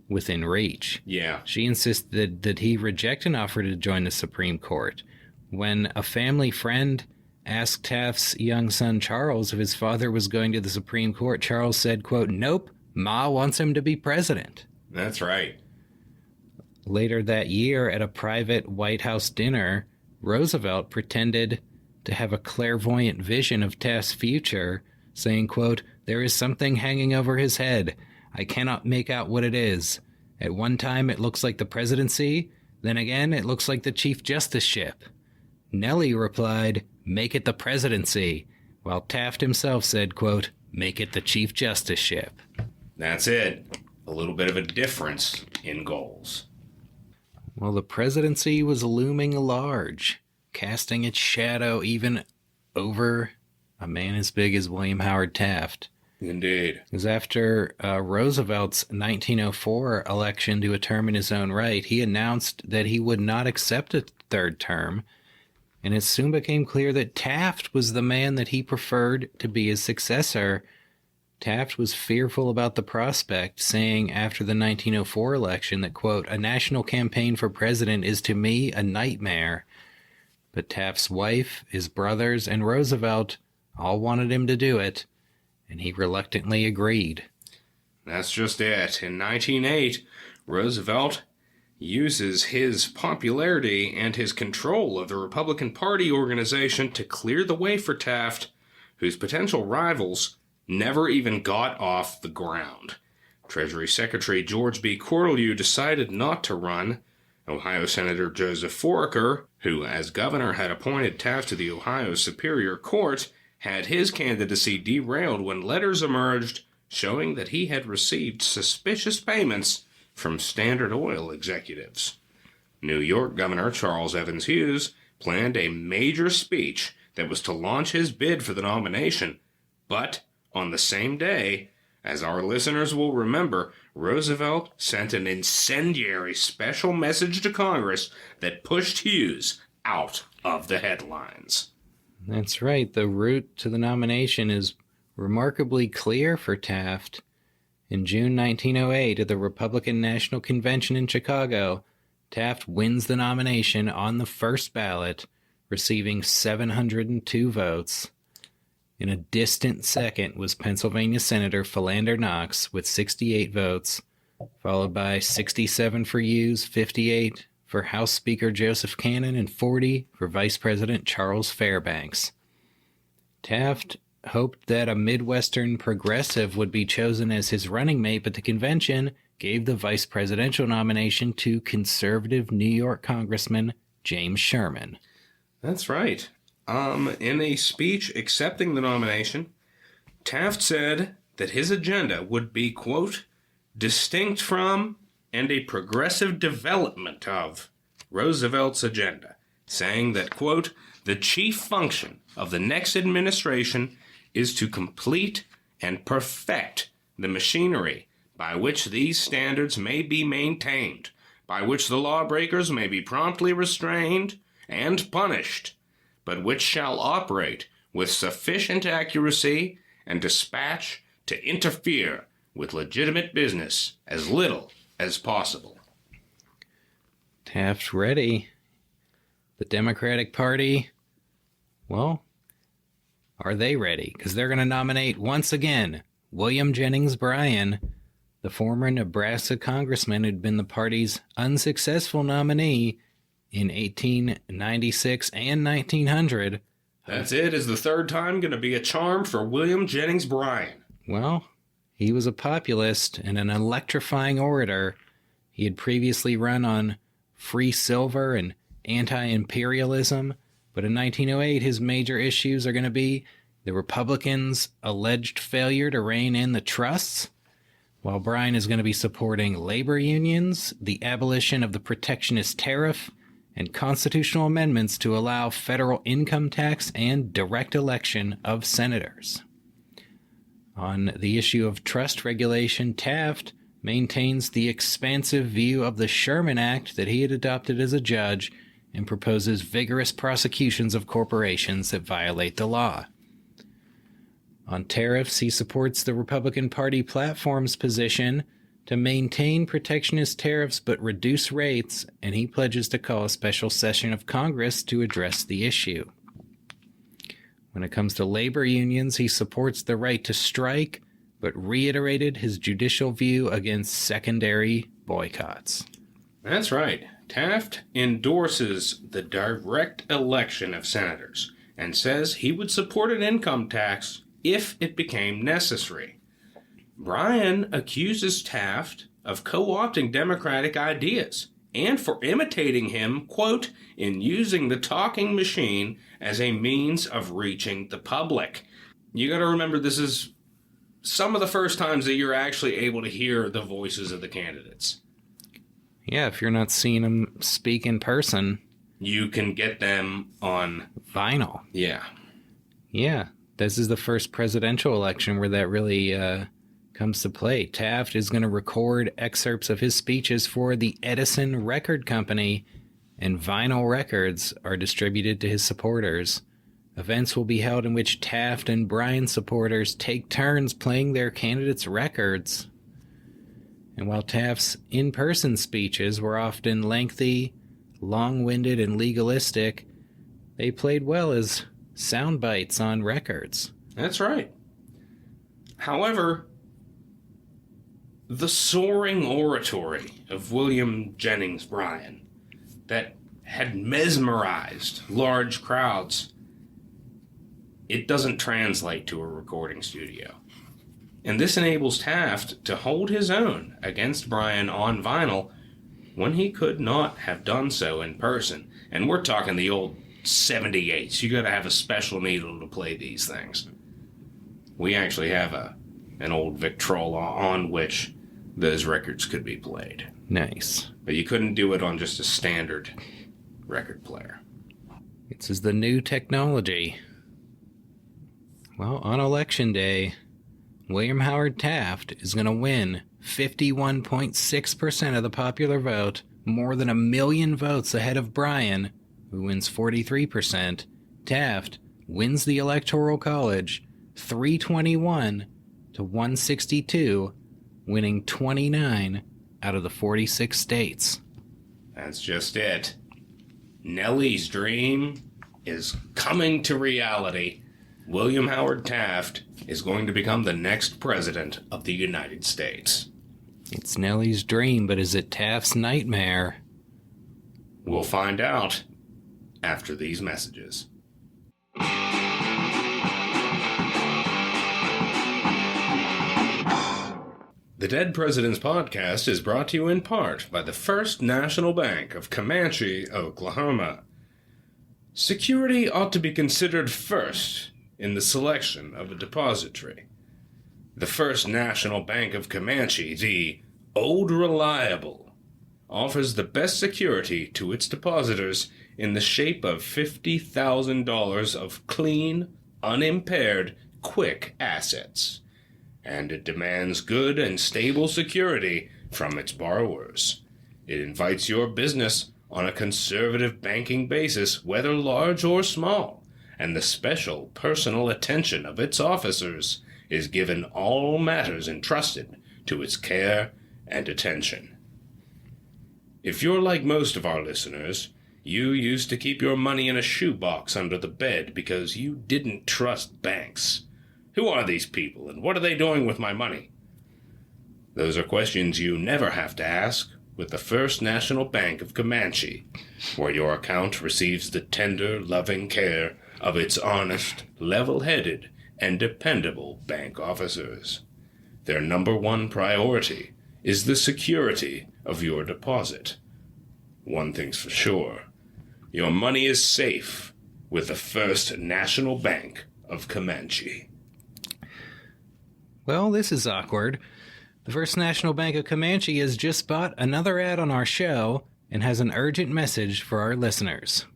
within reach. Yeah. She insisted that he reject an offer to join the Supreme Court. When a family friend asked Taft's young son Charles if his father was going to the Supreme Court, Charles said, quote, "Nope, Ma wants him to be president." That's right. Later that year, at a private White House dinner, Roosevelt pretended to have a clairvoyant vision of Taft's future, saying, quote, "There is something hanging over his head. I cannot make out what it is. At one time it looks like the presidency, then again it looks like the Chief Justiceship." Nellie replied, "Make it the presidency," while Taft himself said, quote, "Make it the Chief Justiceship." That's it. A little bit of a difference in goals. Well, the presidency was looming large, casting its shadow even over a man as big as William Howard Taft. Indeed. Because after Roosevelt's 1904 election to a term in his own right, he announced that he would not accept a third term, and it soon became clear that Taft was the man that he preferred to be his successor. Taft was fearful about the prospect, saying after the 1904 election that, quote, "A national campaign for president is to me a nightmare." But Taft's wife, his brothers, and Roosevelt all wanted him to do it, and he reluctantly agreed. That's just it. In 1908, Roosevelt uses his popularity and his control of the Republican Party organization to clear the way for Taft, whose potential rivals never even got off the ground. Treasury Secretary George B. Cortelyou decided not to run. Ohio Senator Joseph Foraker, who as governor had appointed Taft to the Ohio Superior Court, had his candidacy derailed when letters emerged showing that he had received suspicious payments from Standard Oil executives. New York Governor Charles Evans Hughes planned a major speech that was to launch his bid for the nomination, but on the same day, as our listeners will remember, Roosevelt sent an incendiary special message to Congress that pushed Hughes out of the headlines. That's right. The route to the nomination is remarkably clear for Taft. In June 1908, at the Republican National Convention in Chicago, Taft wins the nomination on the first ballot, receiving 702 votes. In a distant second was Pennsylvania Senator Philander Knox with 68 votes, followed by 67 for Hughes, 58 for House Speaker Joseph Cannon, and 40 for Vice President Charles Fairbanks. Taft hoped that a Midwestern progressive would be chosen as his running mate, but the convention gave the vice presidential nomination to conservative New York Congressman James Sherman. That's right. In a speech accepting the nomination, Taft said that his agenda would be, quote, "distinct from and a progressive development of Roosevelt's agenda," saying that, quote, "the chief function of the next administration is to complete and perfect the machinery by which these standards may be maintained, by which the lawbreakers may be promptly restrained and punished, but which shall operate with sufficient accuracy and dispatch to interfere with legitimate business as little as possible." Taft ready. The Democratic Party, well, are they ready? Because they're going to nominate once again William Jennings Bryan, the former Nebraska congressman who'd been the party's unsuccessful nominee in 1896 and 1900. That's it. Is the third time going to be a charm for William Jennings Bryan? Well, he was a populist and an electrifying orator. He had previously run on free silver and anti-imperialism. But in 1908, his major issues are going to be the Republicans' alleged failure to rein in the trusts, while Bryan is going to be supporting labor unions, the abolition of the protectionist tariff, and constitutional amendments to allow federal income tax and direct election of senators. On the issue of trust regulation, Taft maintains the expansive view of the Sherman Act that he had adopted as a judge and proposes vigorous prosecutions of corporations that violate the law. On tariffs, he supports the Republican Party platform's position to maintain protectionist tariffs but reduce rates, and he pledges to call a special session of Congress to address the issue. When it comes to labor unions, he supports the right to strike, but reiterated his judicial view against secondary boycotts. That's right. Taft endorses the direct election of senators and says he would support an income tax if it became necessary. Bryan accuses Taft of co-opting Democratic ideas and for imitating him, quote, in using the talking machine as a means of reaching the public. You got to remember, this is some of the first times that you're actually able to hear the voices of the candidates. Yeah, if you're not seeing them speak in person, you can get them on vinyl. Yeah. Yeah, this is the first presidential election where that really comes to play. Taft is going to record excerpts of his speeches for the Edison Record Company, and vinyl records are distributed to his supporters. Events will be held in which Taft and Bryan supporters take turns playing their candidates' records. And while Taft's in-person speeches were often lengthy, long-winded, and legalistic, they played well as sound bites on records. That's right. However, the soaring oratory of William Jennings Bryan that had mesmerized large crowds, it doesn't translate to a recording studio. And this enables Taft to hold his own against Bryan on vinyl when he could not have done so in person. And we're talking the old 78s. You got to have a special needle to play these things. We actually have an old Victrola on which those records could be played. Nice. But you couldn't do it on just a standard record player. This is the new technology. Well, on Election Day, William Howard Taft is going to win 51.6% of the popular vote, more than 1 million votes ahead of Bryan, who wins 43%. Taft wins the Electoral College 321 to 162, winning 29 out of the 46 states. That's just it. Nellie's dream is coming to reality. William Howard Taft is going to become the next president of the United States. It's Nellie's dream, but is it Taft's nightmare? We'll find out after these messages. The Dead Presidents Podcast is brought to you in part by the First National Bank of Comanche, Oklahoma. Security ought to be considered first in the selection of a depository. The First National Bank of Comanche, the Old Reliable, offers the best security to its depositors in the shape of $50,000 of clean, unimpaired, quick assets. And it demands good and stable security from its borrowers. It invites your business on a conservative banking basis, whether large or small, and the special personal attention of its officers is given all matters entrusted to its care and attention. If you're like most of our listeners, you used to keep your money in a shoebox under the bed because you didn't trust banks. Who are these people, and what are they doing with my money? Those are questions you never have to ask with the First National Bank of Comanche, where your account receives the tender, loving care of its honest, level-headed, and dependable bank officers. Their number one priority is the security of your deposit. one thing's for sure. Your money is safe with the First National Bank of Comanche. Well, this is awkward. The First National Bank of Comanche has just bought another ad on our show and has an urgent message for our listeners.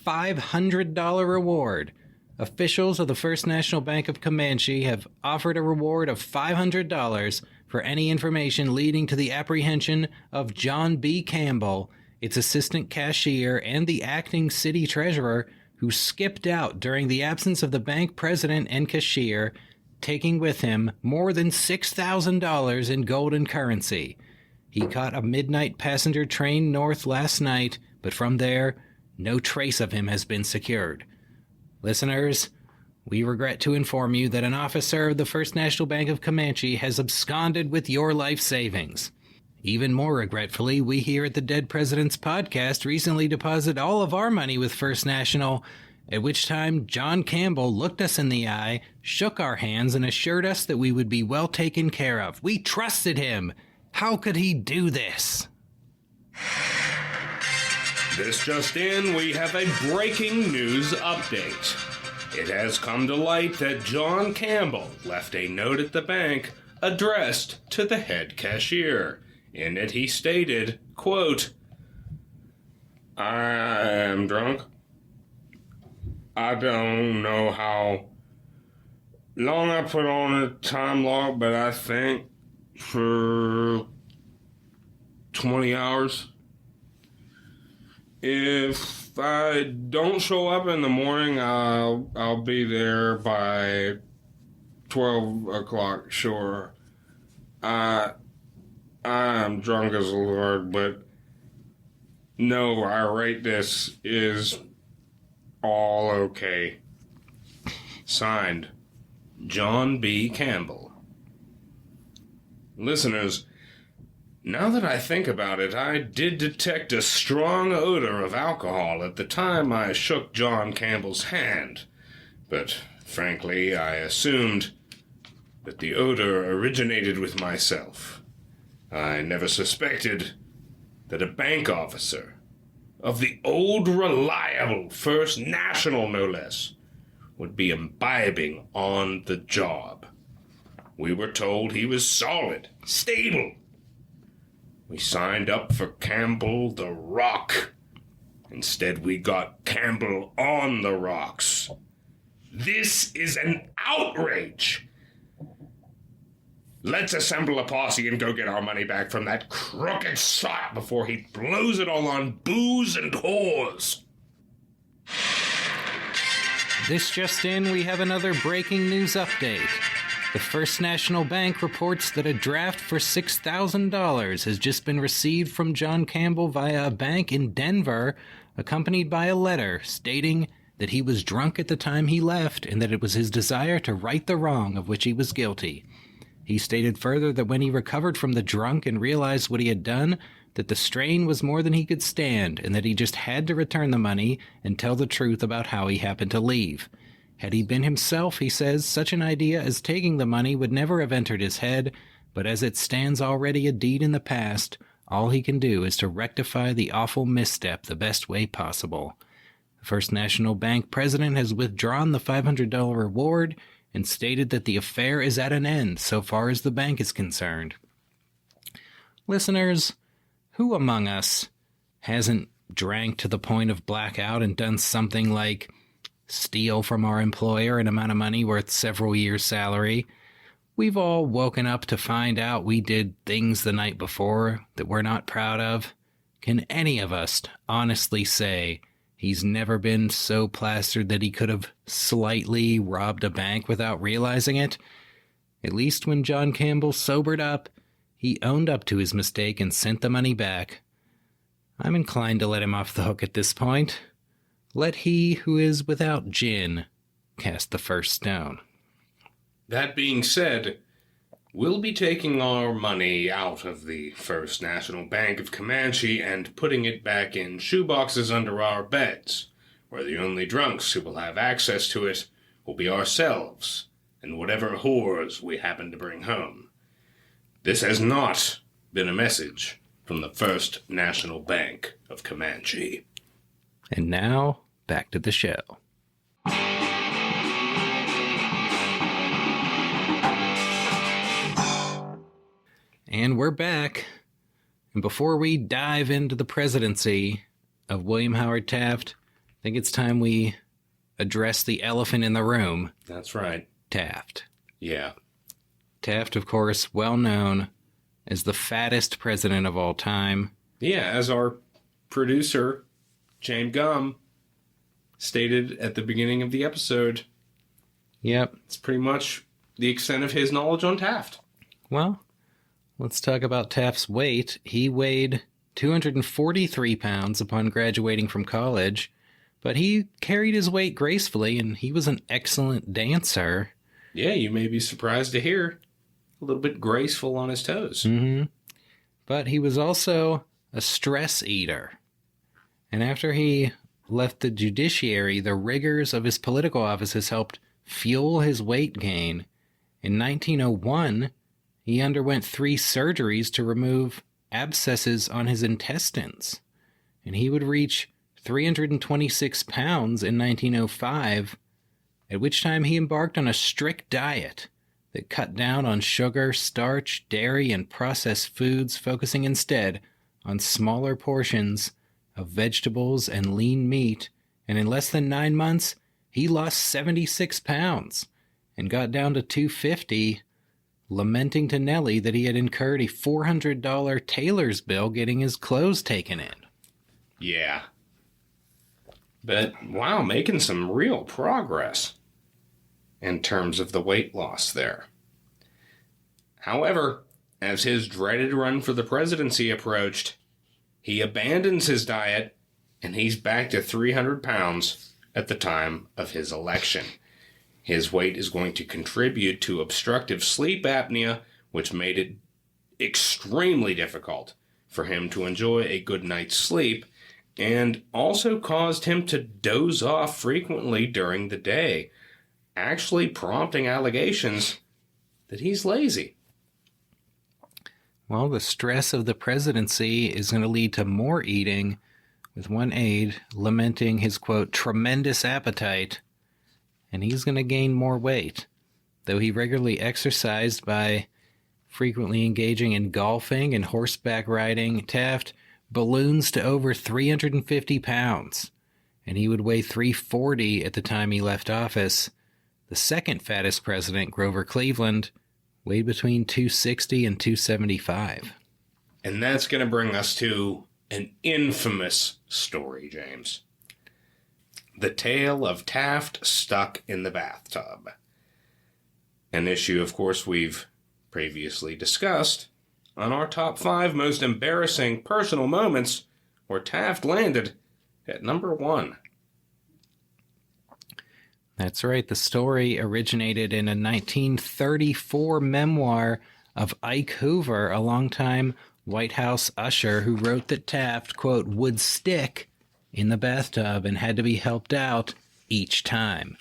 $500 reward. Officials of the First National Bank of Comanche have offered a reward of $500 for any information leading to the apprehension of John B. Campbell, its assistant cashier and the acting city treasurer, who skipped out during the absence of the bank president and cashier, taking with him more than $6,000 in gold and currency. He caught a midnight passenger train north last night, but from there, no trace of him has been secured. Listeners, we regret to inform you that an officer of the First National Bank of Comanche has absconded with your life savings. Even more regretfully, we here at the Dead Presidents Podcast recently deposited all of our money with First National, at which time John Campbell looked us in the eye, shook our hands, and assured us that we would be well taken care of. We trusted him. How could he do this? This just in, we have a breaking news update. It has come to light that John Campbell left a note at the bank addressed to the head cashier. In it he stated, quote, "I am drunk. I don't know how long I put on a time log, but I think for 20 hours. If I don't show up in the morning, I'll be there by 12 o'clock, sure. I'm drunk as a lord, but no, I rate this is all okay." Signed, John B. Campbell. Listeners, now that I think about it, I did detect a strong odor of alcohol at the time I shook John Campbell's hand, but frankly, I assumed that the odor originated with myself. I never suspected that a bank officer of the old reliable First National, no less, would be imbibing on the job. We were told he was solid, stable. We signed up for Campbell the Rock. Instead, we got Campbell on the rocks. This is an outrage. Let's assemble a posse and go get our money back from that crooked sot before he blows it all on booze and whores. This just in, we have another breaking news update. The First National Bank reports that a draft for $6,000 has just been received from John Campbell via a bank in Denver, accompanied by a letter stating that he was drunk at the time he left and that it was his desire to right the wrong of which he was guilty. He stated further that when he recovered from the drunk and realized what he had done, that the strain was more than he could stand and that he just had to return the money and tell the truth about how he happened to leave. Had he been himself, he says, such an idea as taking the money would never have entered his head, but as it stands already a deed in the past, all he can do is to rectify the awful misstep the best way possible. The First National Bank president has withdrawn the $500 reward and stated that the affair is at an end so far as the bank is concerned. Listeners, who among us hasn't drank to the point of blackout and done something like steal from our employer an amount of money worth several years' salary? We've all woken up to find out we did things the night before that we're not proud of. Can any of us honestly say he's never been so plastered that he could have slightly robbed a bank without realizing it? At least when John Campbell sobered up, he owned up to his mistake and sent the money back. I'm inclined to let him off the hook at this point. Let he who is without gin cast the first stone. That being said, we'll be taking our money out of the First National Bank of Comanche and putting it back in shoeboxes under our beds, where the only drunks who will have access to it will be ourselves and whatever whores we happen to bring home. This has not been a message from the First National Bank of Comanche. And now, back to the show. And we're back. And before we dive into the presidency of William Howard Taft, I think it's time we address the elephant in the room. That's right. Taft. Yeah. Taft, of course, well known as the fattest president of all time. Yeah, as our producer, James Gum, stated at the beginning of the episode. Yep. It's pretty much the extent of his knowledge on Taft. Well, let's talk about Taft's weight. He weighed 243 pounds upon graduating from college, but he carried his weight gracefully, and he was an excellent dancer. Yeah, you may be surprised to hear a little bit graceful on his toes. Mm-hmm. But he was also a stress eater. And after he left the judiciary, the rigors of his political offices helped fuel his weight gain. In 1901, he underwent 3 surgeries to remove abscesses on his intestines. And he would reach 326 pounds in 1905, at which time he embarked on a strict diet that cut down on sugar, starch, dairy, and processed foods, focusing instead on smaller portions of vegetables and lean meat, and in less than 9 months, he lost 76 pounds and got down to 250, lamenting to Nellie that he had incurred a $400 tailor's bill getting his clothes taken in. Yeah. But, wow, making some real progress in terms of the weight loss there. However, as his dreaded run for the presidency approached, he abandons his diet, and he's back to 300 pounds at the time of his election. His weight is going to contribute to obstructive sleep apnea, which made it extremely difficult for him to enjoy a good night's sleep, and also caused him to doze off frequently during the day, actually prompting allegations that he's lazy. Well, the stress of the presidency is going to lead to more eating, with one aide lamenting his, quote, tremendous appetite, and he's going to gain more weight. Though he regularly exercised by frequently engaging in golfing and horseback riding, Taft balloons to over 350 pounds, and he would weigh 340 at the time he left office. The second fattest president, Grover Cleveland, weighed between 260 and 275. And that's going to bring us to an infamous story, James. The tale of Taft stuck in the bathtub. An issue, of course, we've previously discussed on our top 5 most embarrassing personal moments, where Taft landed at number 1. That's right. The story originated in a 1934 memoir of Ike Hoover, a longtime White House usher, who wrote that Taft, quote, would stick in the bathtub and had to be helped out each time.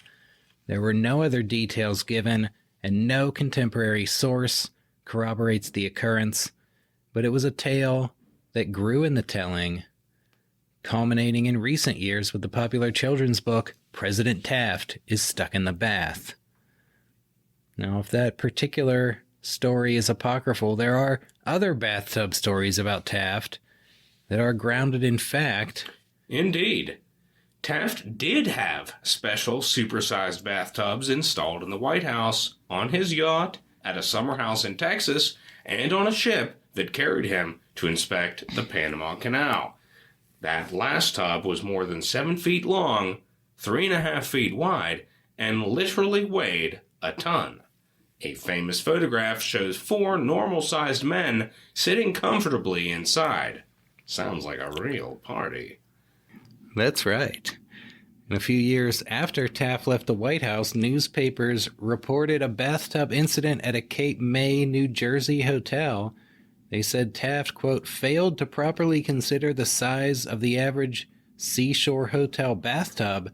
There were no other details given, and no contemporary source corroborates the occurrence, but it was a tale that grew in the telling, culminating in recent years with the popular children's book President Taft is Stuck in the Bath. Now, if that particular story is apocryphal, there are other bathtub stories about Taft that are grounded in fact. Indeed. Taft did have special supersized bathtubs installed in the White House, on his yacht, at a summer house in Texas, and on a ship that carried him to inspect the Panama Canal. That last tub was more than 7 feet long, 3.5 feet wide, and literally weighed a ton. A famous photograph shows 4 normal-sized men sitting comfortably inside. Sounds like a real party. That's right. And a few years after Taft left the White House, newspapers reported a bathtub incident at a Cape May, New Jersey hotel. They said Taft, quote, failed to properly consider the size of the average seashore hotel bathtub,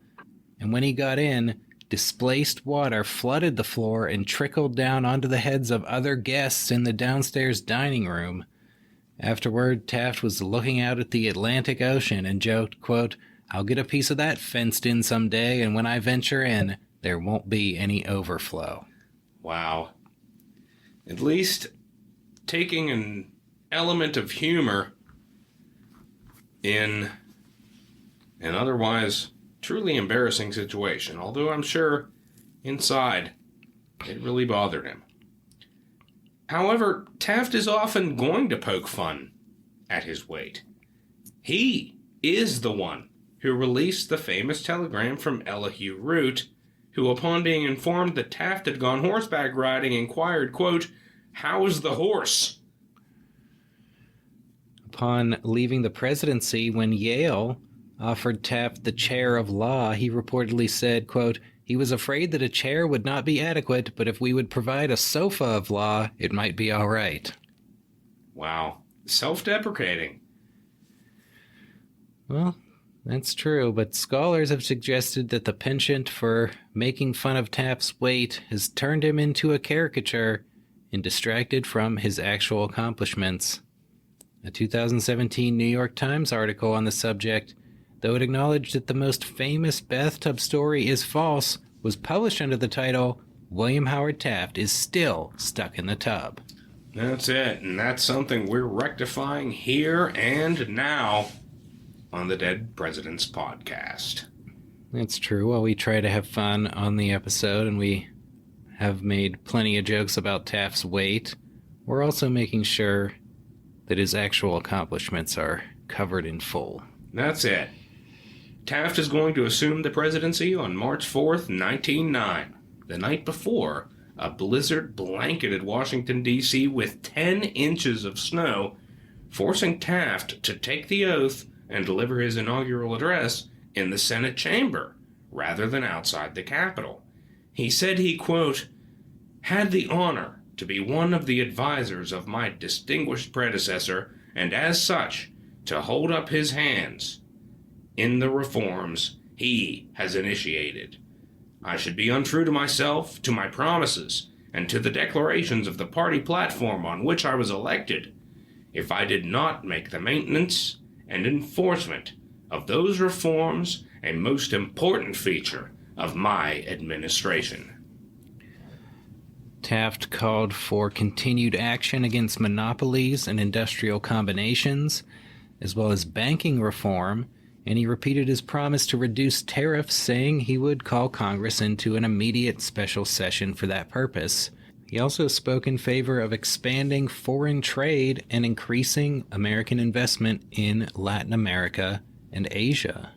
and when he got in, displaced water flooded the floor and trickled down onto the heads of other guests in the downstairs dining room. Afterward, Taft was looking out at the Atlantic Ocean and joked, quote, "I'll get a piece of that fenced in someday, and when I venture in, there won't be any overflow." Wow. At least taking an element of humor in an otherwise truly embarrassing situation, although I'm sure inside it really bothered him. However, Taft is often going to poke fun at his weight. He is the one who released the famous telegram from Elihu Root, who, upon being informed that Taft had gone horseback riding, inquired, quote, "How's the horse?" Upon leaving the presidency, when Yale offered Taft the chair of law, he reportedly said, quote, "He was afraid that a chair would not be adequate, but if we would provide a sofa of law, it might be all right." Wow. Self-deprecating. Well, that's true, but scholars have suggested that the penchant for making fun of Taft's weight has turned him into a caricature and distracted from his actual accomplishments. A 2017 New York Times article on the subject, though it acknowledged that the most famous bathtub story is false, was published under the title, "William Howard Taft is still stuck in the tub." That's it, and that's something we're rectifying here and now on the Dead Presidents Podcast. That's true. While we try to have fun on the episode and we have made plenty of jokes about Taft's weight, we're also making sure that his actual accomplishments are covered in full. That's it. Taft is going to assume the presidency on March 4th, 1909, the night before a blizzard blanketed Washington, D.C. with 10 inches of snow, forcing Taft to take the oath and deliver his inaugural address in the Senate chamber rather than outside the Capitol. He said he, quote, "had the honor to be one of the advisors of my distinguished predecessor, and as such, to hold up his hands in the reforms he has initiated. I should be untrue to myself, to my promises, and to the declarations of the party platform on which I was elected, if I did not make the maintenance and enforcement of those reforms a most important feature of my administration." Taft called for continued action against monopolies and industrial combinations, as well as banking reform, and he repeated his promise to reduce tariffs, saying he would call Congress into an immediate special session for that purpose. He also spoke in favor of expanding foreign trade and increasing American investment in Latin America and Asia.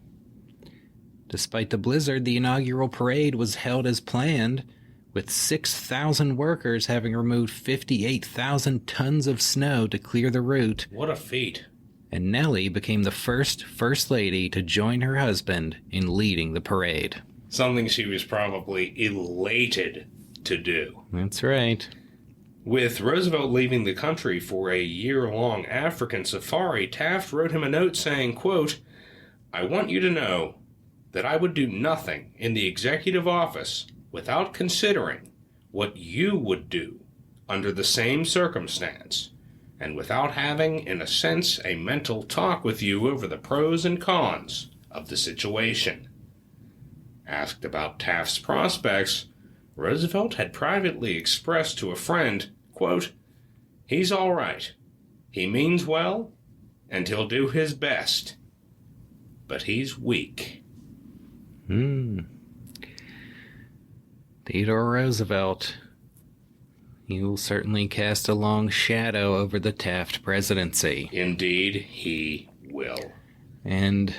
Despite the blizzard, the inaugural parade was held as planned, with 6,000 workers having removed 58,000 tons of snow to clear the route. What a feat. And Nellie became the first Lady to join her husband in leading the parade. Something she was probably elated to do. That's right. With Roosevelt leaving the country for a year-long African safari, Taft wrote him a note saying, quote, "I want you to know that I would do nothing in the executive office without considering what you would do under the same circumstance, and without having, in a sense, a mental talk with you over the pros and cons of the situation." Asked about Taft's prospects, Roosevelt had privately expressed to a friend, quote, "He's all right. He means well, and he'll do his best. But he's weak." Theodore Roosevelt. He will certainly cast a long shadow over the Taft presidency. Indeed, he will. And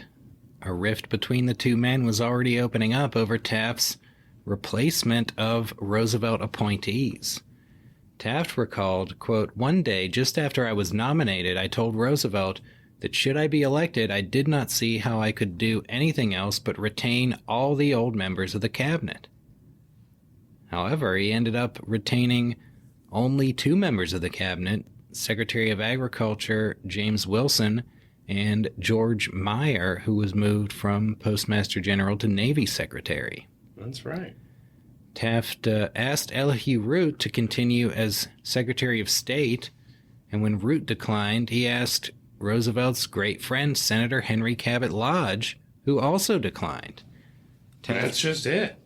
a rift between the two men was already opening up over Taft's replacement of Roosevelt appointees. Taft recalled, quote, "One day, just after I was nominated, I told Roosevelt that should I be elected, I did not see how I could do anything else but retain all the old members of the cabinet." However, he ended up retaining only 2 members of the cabinet, Secretary of Agriculture James Wilson and George Meyer, who was moved from Postmaster General to Navy Secretary. That's right. Taft asked Elihu Root to continue as Secretary of State, And when Root declined, he asked Roosevelt's great friend, Senator Henry Cabot Lodge, who also declined. That's just it.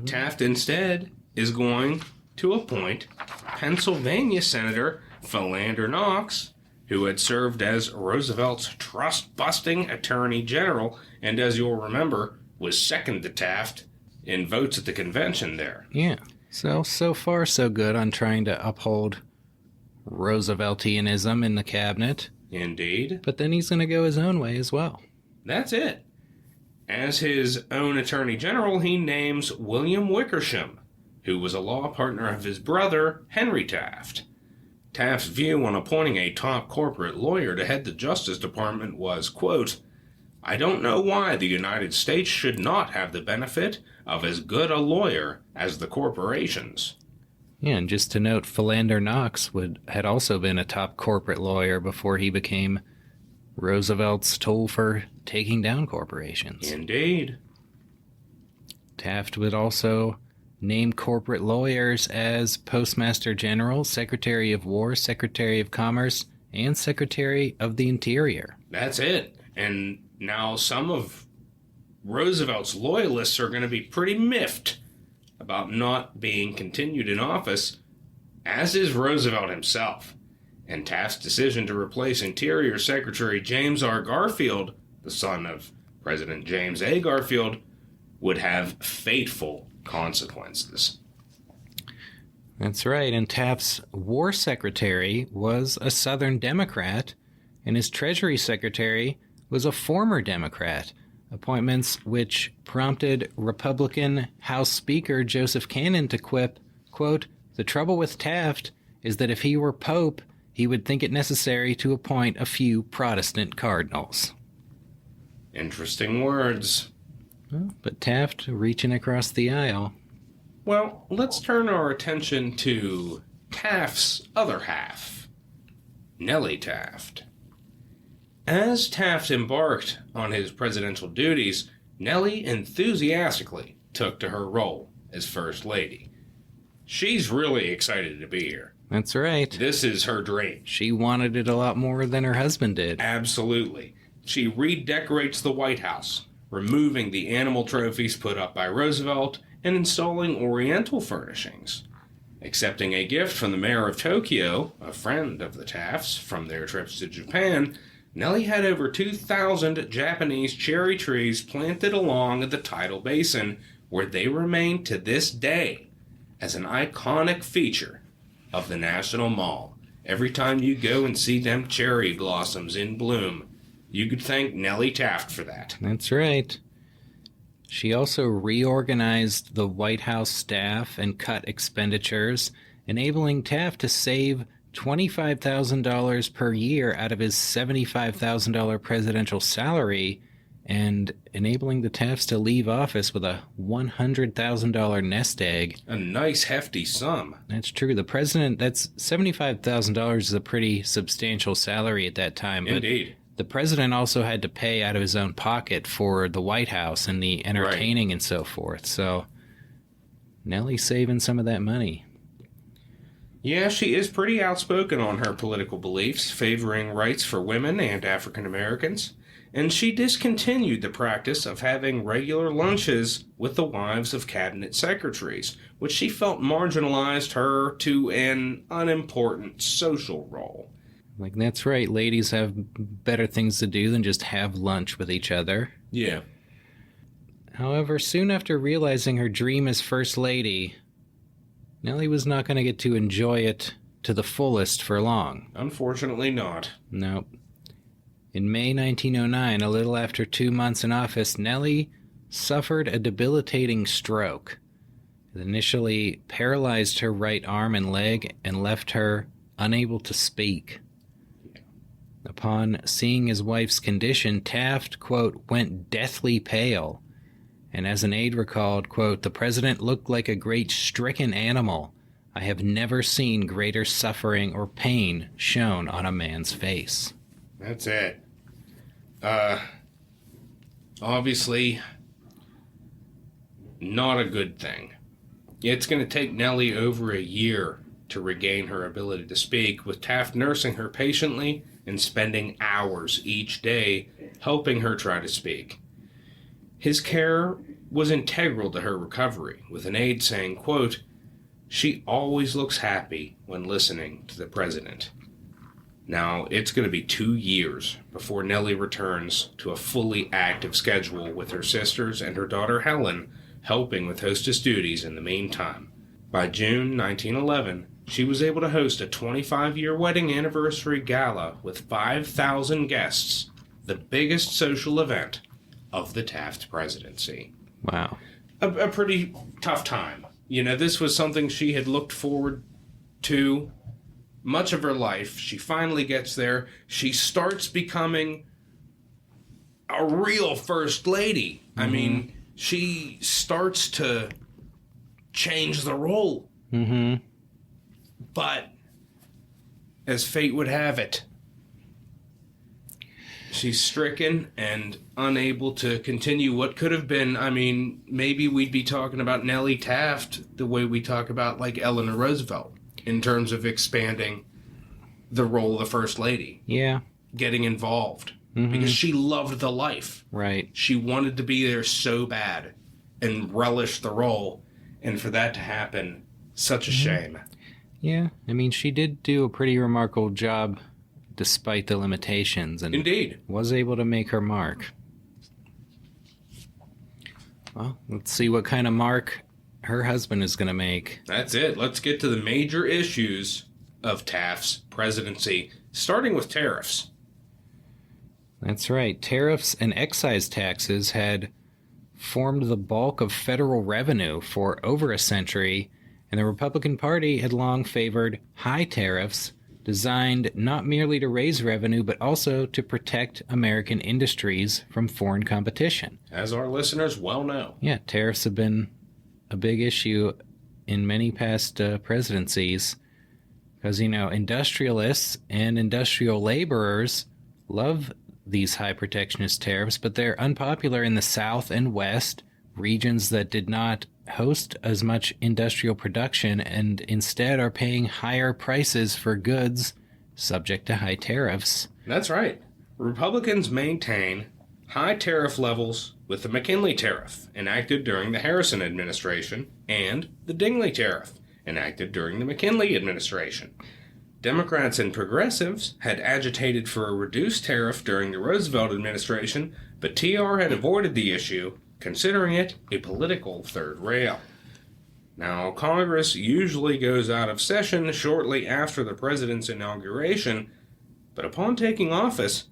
Taft instead is going to appoint Pennsylvania Senator Philander Knox, who had served as Roosevelt's trust-busting attorney general, and as you'll remember, was second to Taft in votes at the convention there. Yeah. So far, so good on trying to uphold Rooseveltianism in the cabinet. Indeed. But then he's going to go his own way as well. That's it. As his own attorney general, he names William Wickersham, who was a law partner of his brother, Henry Taft. Taft's view on appointing a top corporate lawyer to head the Justice Department was, quote, "I don't know why the United States should not have the benefit of as good a lawyer as the corporations." Yeah, and just to note, Philander Knox had also been a top corporate lawyer before he became Roosevelt's tool for taking down corporations. Indeed. Taft would also name corporate lawyers as Postmaster General, Secretary of War, Secretary of Commerce, and Secretary of the Interior. That's it. And now some of Roosevelt's loyalists are going to be pretty miffed about not being continued in office, as is Roosevelt himself. And Taft's decision to replace Interior Secretary James R. Garfield, the son of President James A. Garfield, would have fateful consequences. That's right, and Taft's War Secretary was a Southern Democrat, and his Treasury Secretary was a former Democrat, appointments which prompted Republican House Speaker Joseph Cannon to quip, quote, "The trouble with Taft is that if he were Pope, he would think it necessary to appoint a few Protestant cardinals." Interesting words. But Taft reaching across the aisle. Well, let's turn our attention to Taft's other half, Nellie Taft. As Taft embarked on his presidential duties, Nellie enthusiastically took to her role as First Lady. She's really excited to be here. That's right. This is her dream. She wanted it a lot more than her husband did. Absolutely. She redecorates the White House, removing the animal trophies put up by Roosevelt and installing Oriental furnishings. Accepting a gift from the mayor of Tokyo, a friend of the Tafts, from their trips to Japan, Nellie had over 2,000 Japanese cherry trees planted along the tidal basin, where they remain to this day as an iconic feature of the National Mall. Every time you go and see them cherry blossoms in bloom, you could thank Nellie Taft for that. That's right. She also reorganized the White House staff and cut expenditures, enabling Taft to save $25,000 per year out of his $75,000 presidential salary, and enabling the Tafts to leave office with a $100,000 nest egg. A nice hefty sum. That's true. The president, that's $75,000 is a pretty substantial salary at that time. But Indeed. the president also had to pay out of his own pocket for the White House and the entertaining and so forth. So Nellie's saving some of that money. Yeah, she is pretty outspoken on her political beliefs, favoring rights for women and African Americans, and she discontinued the practice of having regular lunches with the wives of cabinet secretaries, which she felt marginalized her to an unimportant social role. Like, that's right. Ladies have better things to do than just have lunch with each other. Yeah. However, soon after realizing her dream as First Lady, Nellie was not going to get to enjoy it to the fullest for long. Unfortunately not. Nope. In May 1909, a little after 2 months in office, Nellie suffered a debilitating stroke. It initially paralyzed her right arm and leg and left her unable to speak. Upon seeing his wife's condition, Taft, quote, went deathly pale. And as an aide recalled, quote, "The president looked like a great stricken animal. I have never seen greater suffering or pain shown on a man's face." That's it. Obviously, not a good thing. It's going to take Nellie over a year to regain her ability to speak, with Taft nursing her patiently and spending hours each day helping her try to speak. His care was integral to her recovery, with an aide saying, quote, "She always looks happy when listening to the president." Now, it's going to be 2 years before Nellie returns to a fully active schedule, with her sisters and her daughter Helen helping with hostess duties in the meantime. By June 1911, she was able to host a 25-year wedding anniversary gala with 5,000 guests, the biggest social event of the Taft presidency. Wow. A pretty tough time. You know, this was something she had looked forward to much of her life. She finally gets there. She starts becoming a real first lady. Mm-hmm. I mean, she starts to change the role. Mm-hmm. But as fate would have it, she's stricken and unable to continue what could have been. I mean, maybe we'd be talking about Nellie Taft the way we talk about, like, Eleanor Roosevelt, in terms of expanding the role of the First Lady. Yeah. Getting involved. Mm-hmm. Because she loved the life. Right. She wanted to be there so bad and relish the role. And for that to happen, such a shame. Yeah. I mean, she did do a pretty remarkable job despite the limitations. And indeed. Was able to make her mark. Well, let's see what kind of mark her husband is going to make. That's it. Let's get to the major issues of Taft's presidency, starting with tariffs. That's right. Tariffs and excise taxes had formed the bulk of federal revenue for over a century, and the Republican Party had long favored high tariffs designed not merely to raise revenue, but also to protect American industries from foreign competition. As our listeners well know. Yeah, tariffs have been a big issue in many past presidencies because, you know, industrialists and industrial laborers love these high protectionist tariffs, but they're unpopular in the South and West, regions that did not host as much industrial production and instead are paying higher prices for goods subject to high tariffs. That's right. Republicans maintain high tariff levels with the McKinley tariff, enacted during the Harrison administration, and the Dingley tariff, enacted during the McKinley administration. Democrats and progressives had agitated for a reduced tariff during the Roosevelt administration, but TR had avoided the issue, considering it a political third rail. Now, Congress usually goes out of session shortly after the president's inauguration, but upon taking office,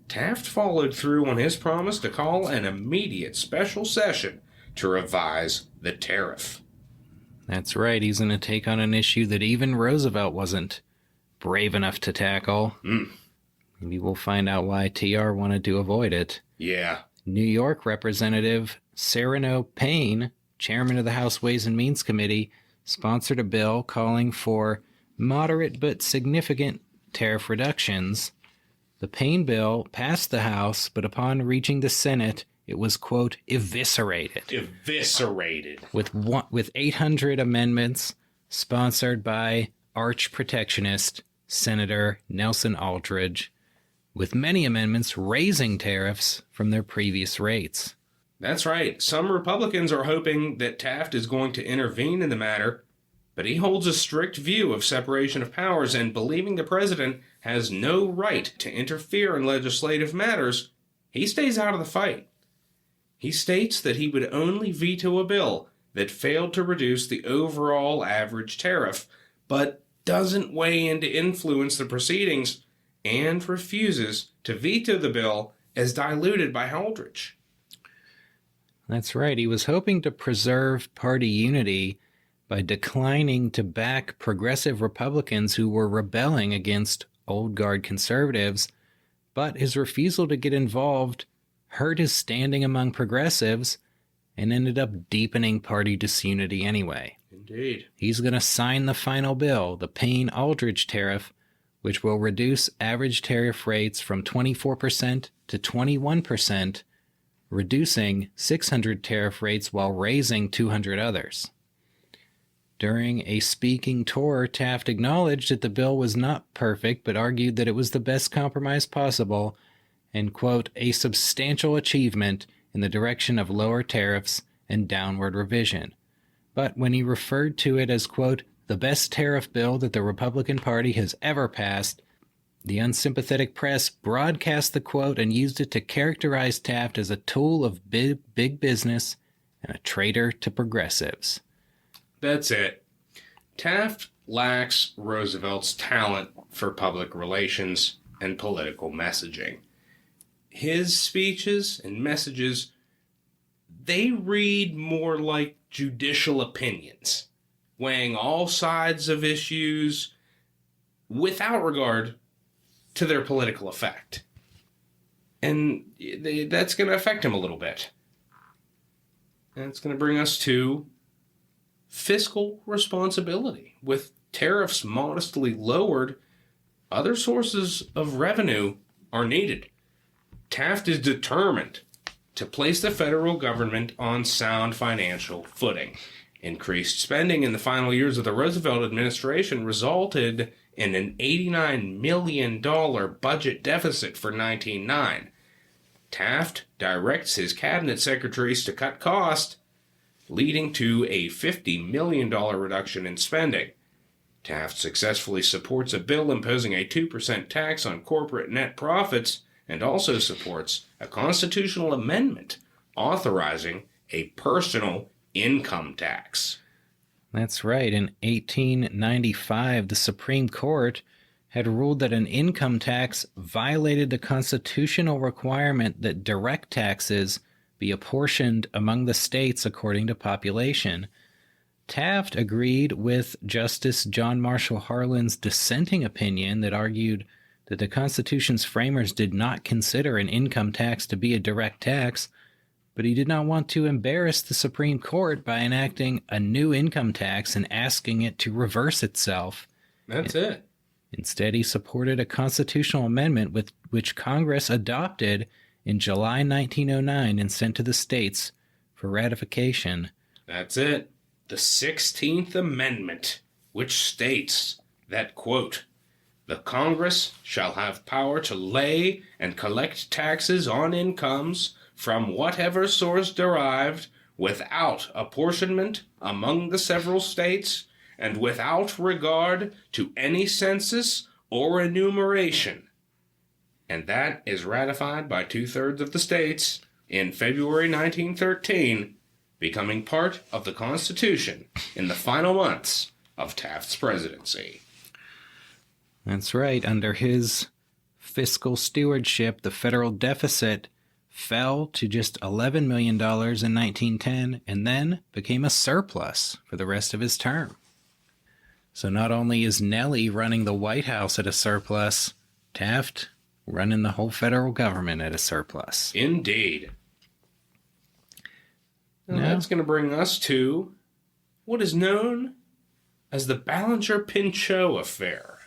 Taft followed through on his promise to call an immediate special session to revise the tariff. That's right. He's going to take on an issue that even Roosevelt wasn't brave enough to tackle. Maybe we'll find out why TR wanted to avoid it. Yeah. New York Representative Sereno Payne, chairman of the House Ways and Means Committee, sponsored a bill calling for moderate but significant tariff reductions. The Payne bill passed the House, but upon reaching the Senate, it was, quote, eviscerated. Eviscerated. With 800 amendments sponsored by arch protectionist Senator Nelson Aldrich, with many amendments raising tariffs from their previous rates. That's right. Some Republicans are hoping that Taft is going to intervene in the matter, but he holds a strict view of separation of powers, and believing the president has no right to interfere in legislative matters, he stays out of the fight. He states that he would only veto a bill that failed to reduce the overall average tariff, but doesn't weigh in to influence the proceedings, and refuses to veto the bill as diluted by Aldrich. That's right. He was hoping to preserve party unity by declining to back progressive Republicans who were rebelling against old guard conservatives, but his refusal to get involved hurt his standing among progressives and ended up deepening party disunity anyway. Indeed. He's going to sign the final bill, the Payne-Aldrich tariff, which will reduce average tariff rates from 24% to 21%, reducing 600 tariff rates while raising 200 others. During a speaking tour, Taft acknowledged that the bill was not perfect, but argued that it was the best compromise possible and, quote, a substantial achievement in the direction of lower tariffs and downward revision. But when he referred to it as, quote, the best tariff bill that the Republican Party has ever passed, the unsympathetic press broadcast the quote and used it to characterize Taft as a tool of big business and a traitor to progressives. That's it. Taft lacks Roosevelt's talent for public relations and political messaging. His speeches and messages, they read more like judicial opinions, weighing all sides of issues without regard to their political effect. And that's going to affect him a little bit. And it's going to bring us to fiscal responsibility. With tariffs modestly lowered, other sources of revenue are needed. Taft is determined to place the federal government on sound financial footing. Increased spending in the final years of the Roosevelt administration resulted in an $89 million budget deficit for 1909. Taft directs his cabinet secretaries to cut costs, leading to a $50 million reduction in spending. Taft successfully supports a bill imposing a 2% tax on corporate net profits and also supports a constitutional amendment authorizing a personal income tax. That's right. In 1895, the Supreme Court had ruled that an income tax violated the constitutional requirement that direct taxes be apportioned among the states according to population. Taft agreed with Justice John Marshall Harlan's dissenting opinion that argued that the Constitution's framers did not consider an income tax to be a direct tax, but he did not want to embarrass the Supreme Court by enacting a new income tax and asking it to reverse itself. That's it. Instead, he supported a constitutional amendment with which Congress adopted in July 1909 and sent to the states for ratification. That's it. The 16th Amendment, which states that, quote, the Congress shall have power to lay and collect taxes on incomes from whatever source derived, without apportionment among the several states, and without regard to any census or enumeration. And that is ratified by 2/3 of the states in February 1913, becoming part of the Constitution in the final months of Taft's presidency. That's right. Under his fiscal stewardship, the federal deficit fell to just $11 million in 1910 and then became a surplus for the rest of his term. So not only is Nellie running the White House at a surplus, Taft running the whole federal government at a surplus. Indeed. Now, Now, that's going to bring us to what is known as the Ballinger-Pinchot affair.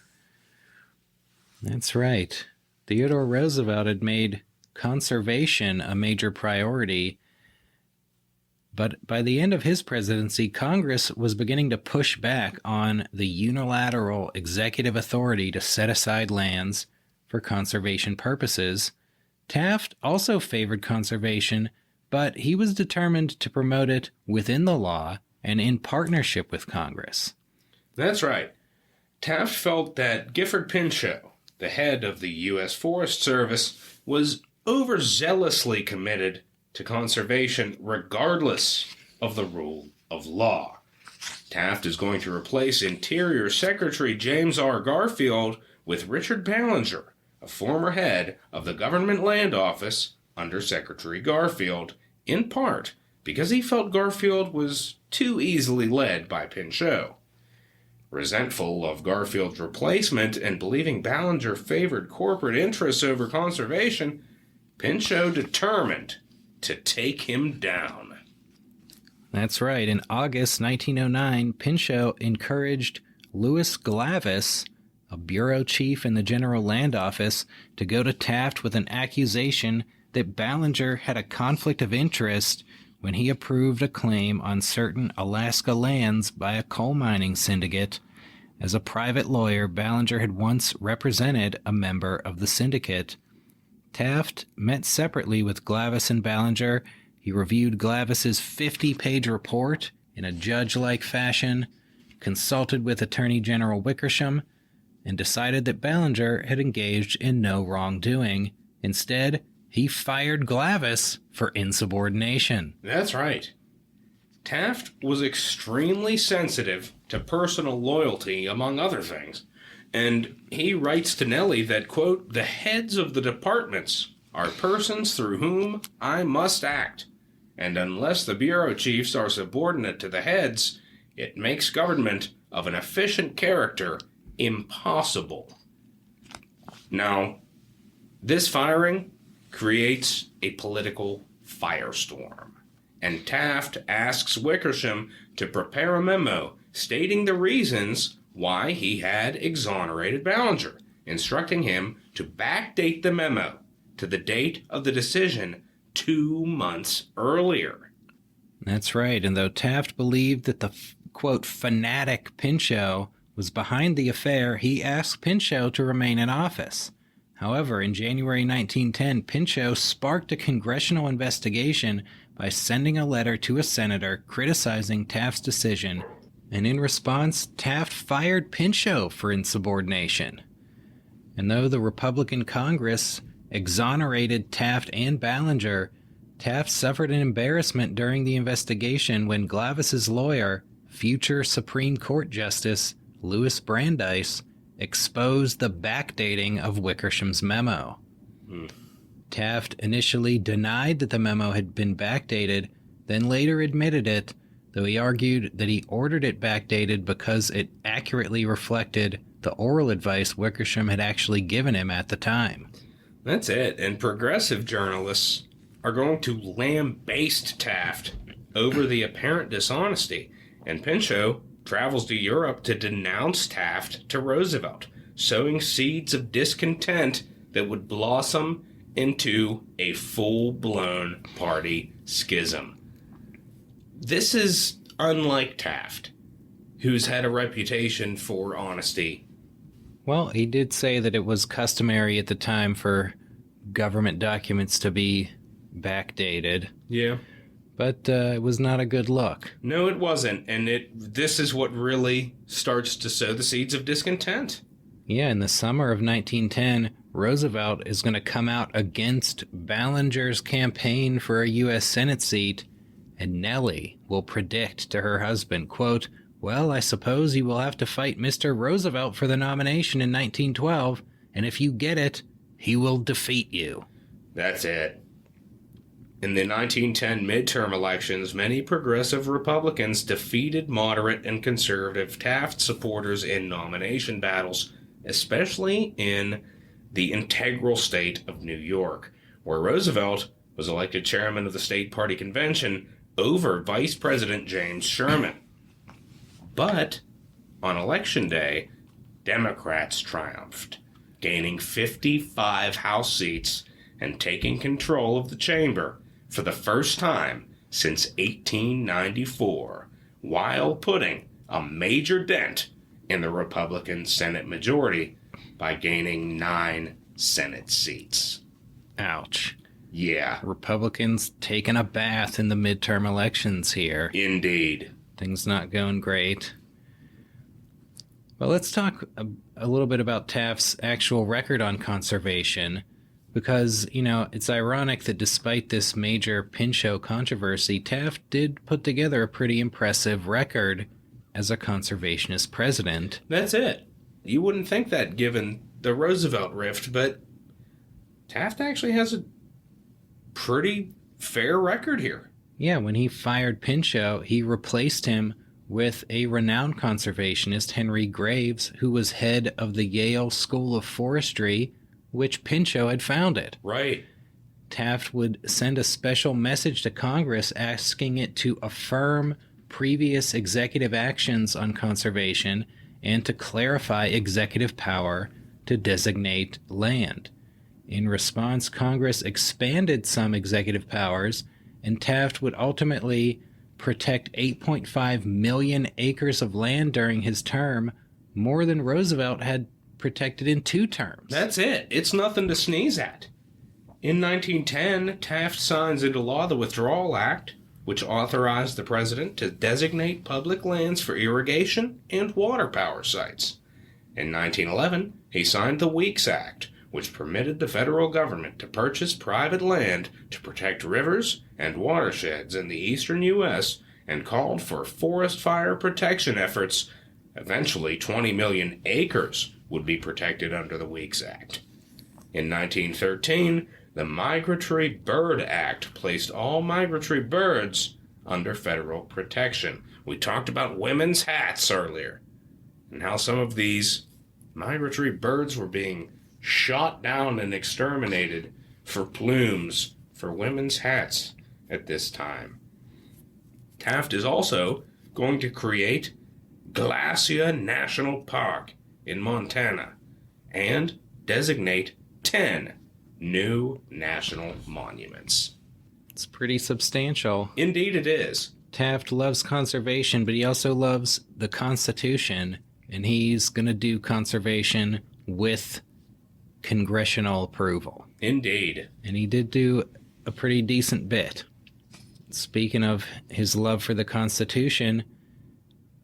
that's right. Theodore Roosevelt had made conservation a major priority, but by the end of his presidency, Congress was beginning to push back on the unilateral executive authority to set aside lands for conservation purposes. Taft also favored conservation, but he was determined to promote it within the law and in partnership with Congress. That's right. Taft felt that Gifford Pinchot, the head of the U.S. Forest Service, was overzealously committed to conservation regardless of the rule of law. Taft is going to replace Interior Secretary James R. Garfield with Richard Ballinger, a former head of the Government Land Office under Secretary Garfield, in part because he felt Garfield was too easily led by Pinchot. Resentful of Garfield's replacement and believing Ballinger favored corporate interests over conservation, Pinchot determined to take him down. That's right. In August 1909, Pinchot encouraged Louis Glavis, a bureau chief in the General Land Office, to go to Taft with an accusation that Ballinger had a conflict of interest when he approved a claim on certain Alaska lands by a coal mining syndicate. As a private lawyer, Ballinger had once represented a member of the syndicate. Taft met separately with Glavis and Ballinger. He reviewed Glavis's 50-page report in a judge-like fashion, consulted with Attorney General Wickersham, and decided that Ballinger had engaged in no wrongdoing. Instead, he fired Glavis for insubordination. That's right. Taft was extremely sensitive to personal loyalty, among other things. And he writes to Nellie that, quote, "The heads of the departments are persons through whom I must act. And unless the bureau chiefs are subordinate to the heads, it makes government of an efficient character impossible." Now, this firing creates a political firestorm, and Taft asks Wickersham to prepare a memo stating the reasons why he had exonerated Ballinger, instructing him to backdate the memo to the date of the decision 2 months earlier. That's right, and though Taft believed that the, quote, fanatic Pinchot was behind the affair, he asked Pinchot to remain in office. However, in January 1910, Pinchot sparked a congressional investigation by sending a letter to a senator criticizing Taft's decision, and in response, Taft fired Pinchot for insubordination. And though the Republican Congress exonerated Taft and Ballinger, Taft suffered an embarrassment during the investigation when Glavis's lawyer, future Supreme Court Justice Louis Brandeis, exposed the backdating of Wickersham's memo. Taft initially denied that the memo had been backdated, then later admitted it, though he argued that he ordered it backdated because it accurately reflected the oral advice Wickersham had actually given him at the time. That's it, and progressive journalists are going to lambaste Taft over the apparent dishonesty, and Pinchot travels to Europe to denounce Taft to Roosevelt, sowing seeds of discontent that would blossom into a full-blown party schism. This is unlike Taft, who's had a reputation for honesty. Well, he did say that it was customary at the time for government documents to be backdated. Yeah. But it was not a good look. No, it wasn't, and this is what really starts to sow the seeds of discontent. Yeah, in the summer of 1910, Roosevelt is going to come out against Ballinger's campaign for a U.S. Senate seat, and Nellie will predict to her husband, quote, "Well, I suppose you will have to fight Mr. Roosevelt for the nomination in 1912, and if you get it, he will defeat you." That's it. In the 1910 midterm elections, many progressive Republicans defeated moderate and conservative Taft supporters in nomination battles, especially in the integral state of New York, where Roosevelt was elected chairman of the state party convention over Vice President James Sherman. But on Election Day, Democrats triumphed, gaining 55 House seats and taking control of the chamber for the first time since 1894, while putting a major dent in the Republican Senate majority by gaining 9 Senate seats. Ouch. Yeah. Republicans taking a bath in the midterm elections here. Indeed. Things not going great. Well, let's talk a little bit about Taft's actual record on conservation, because, it's ironic that despite this major Pinchot controversy, Taft did put together a pretty impressive record as a conservationist president. That's it. You wouldn't think that given the Roosevelt rift, but Taft actually has a pretty fair record here. Yeah, when he fired Pinchot, he replaced him with a renowned conservationist, Henry Graves, who was head of the Yale School of Forestry, which Pinchot had founded. Right. Taft would send a special message to Congress asking it to affirm previous executive actions on conservation and to clarify executive power to designate land. In response, Congress expanded some executive powers and Taft would ultimately protect 8.5 million acres of land during his term, more than Roosevelt had protected in 2 terms. That's it. It's nothing to sneeze at. In 1910, Taft signs into law the Withdrawal Act, which authorized the president to designate public lands for irrigation and water power sites. In 1911, he signed the Weeks Act, which permitted the federal government to purchase private land to protect rivers and watersheds in the eastern U.S. and called for forest fire protection efforts. Eventually, 20 million acres would be protected under the Weeks Act. In 1913, the Migratory Bird Act placed all migratory birds under federal protection. We talked about women's hats earlier, and how some of these migratory birds were being shot down and exterminated for plumes for women's hats at this time. Taft is also going to create Glacier National Park in Montana and designate 10 new national monuments. It's pretty substantial. Indeed it is. Taft loves conservation, but he also loves the Constitution, and he's going to do conservation with congressional approval. Indeed. And he did do a pretty decent bit. Speaking of his love for the Constitution,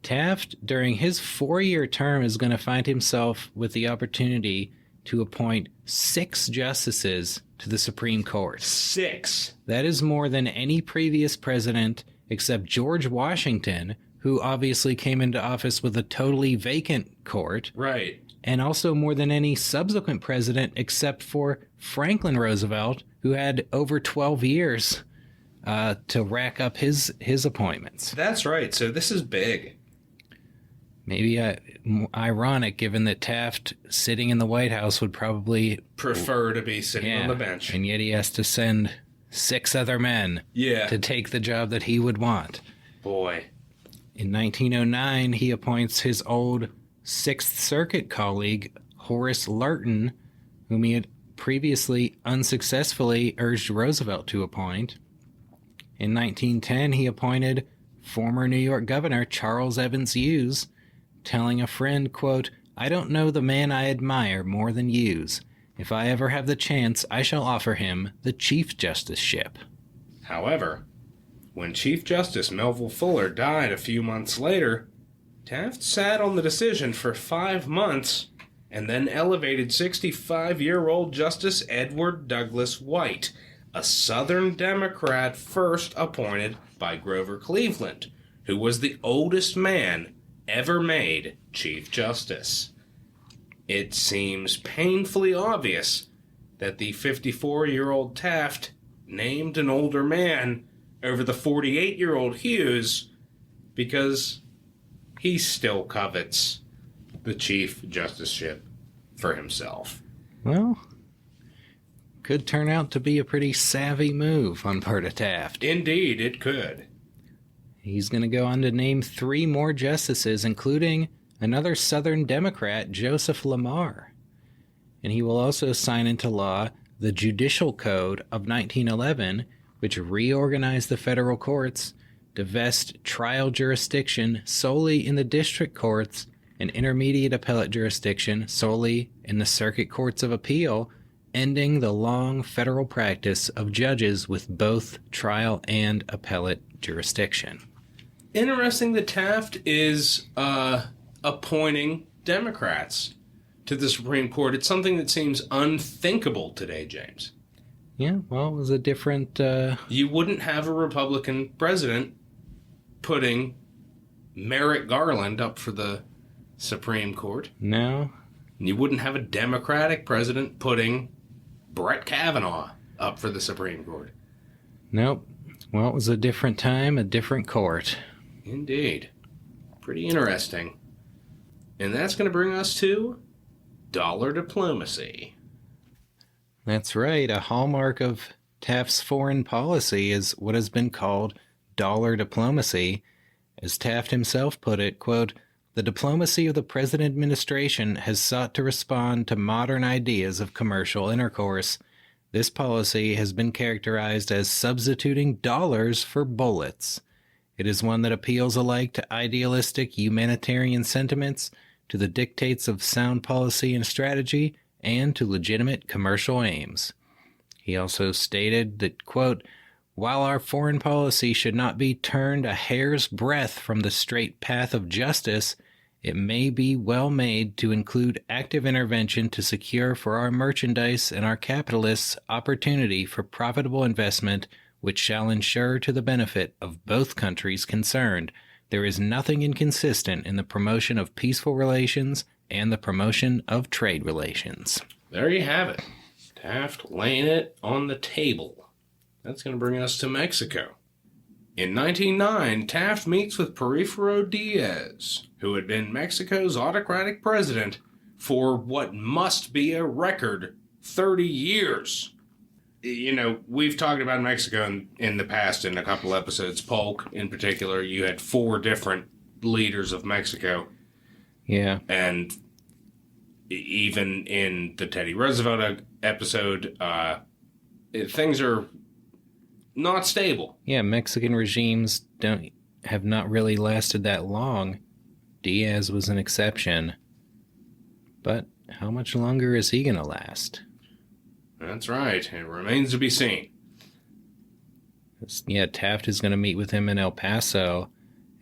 Taft, during his 4-year term, is going to find himself with the opportunity to appoint 6 justices to the Supreme Court. 6. That is more than any previous president except George Washington, who obviously came into office with a totally vacant court. Right. And also more than any subsequent president except for Franklin Roosevelt, who had over 12 years to rack up his appointments. That's right. So this is big. Maybe ironic, given that Taft, sitting in the White House, would probably prefer to be sitting on the bench. And yet he has to send 6 other men to take the job that he would want. Boy. In 1909, he appoints his old Sixth Circuit colleague, Horace Lurton, whom he had previously unsuccessfully urged Roosevelt to appoint. In 1910, he appointed former New York Governor Charles Evans Hughes, telling a friend, quote, "I don't know the man I admire more than Hughes. If I ever have the chance, I shall offer him the Chief Justiceship." However, when Chief Justice Melville Fuller died a few months later, Taft sat on the decision for 5 months and then elevated 65-year-old Justice Edward Douglas White, a Southern Democrat first appointed by Grover Cleveland, who was the oldest man ever made Chief Justice. It seems painfully obvious that the 54-year-old Taft named an older man over the 48-year-old Hughes because he still covets the Chief Justiceship for himself. Well, could turn out to be a pretty savvy move on part of Taft. Indeed, it could. He's going to go on to name 3 more justices, including another Southern Democrat, Joseph Lamar. And he will also sign into law the Judicial Code of 1911, which reorganized the federal courts to vest trial jurisdiction solely in the district courts and intermediate appellate jurisdiction solely in the circuit courts of appeal, ending the long federal practice of judges with both trial and appellate jurisdiction. Interesting that Taft is appointing Democrats to the Supreme Court. It's something that seems unthinkable today, James. Yeah, well, it was a different... You wouldn't have a Republican president putting Merrick Garland up for the Supreme Court. No. And you wouldn't have a Democratic president putting Brett Kavanaugh up for the Supreme Court. Nope. Well, it was a different time, a different court. Indeed. Pretty interesting. And that's going to bring us to dollar diplomacy. That's right. A hallmark of Taft's foreign policy is what has been called dollar diplomacy. As Taft himself put it, quote, "The diplomacy of the present administration has sought to respond to modern ideas of commercial intercourse. This policy has been characterized as substituting dollars for bullets. It is one that appeals alike to idealistic humanitarian sentiments, to the dictates of sound policy and strategy, and to legitimate commercial aims. He also stated that, quote, while our foreign policy should not be turned a hair's breadth from the straight path of justice, it may be well made to include active intervention to secure for our merchandise and our capitalists opportunity for profitable investment which shall ensure to the benefit of both countries concerned. There is nothing inconsistent in the promotion of peaceful relations and the promotion of trade relations. There you have it. Taft laying it on the table. That's going to bring us to Mexico. In 1909, Taft meets with Porfirio Diaz, who had been Mexico's autocratic president for what must be a record 30 years. You know, we've talked about Mexico in the past in a couple episodes. Polk, in particular, you had 4 different leaders of Mexico. Yeah. And even in the Teddy Roosevelt episode, things are not stable. Yeah, Mexican regimes have not really lasted that long. Diaz was an exception. But how much longer is he going to last? That's right. It remains to be seen. Yeah, Taft is going to meet with him in El Paso,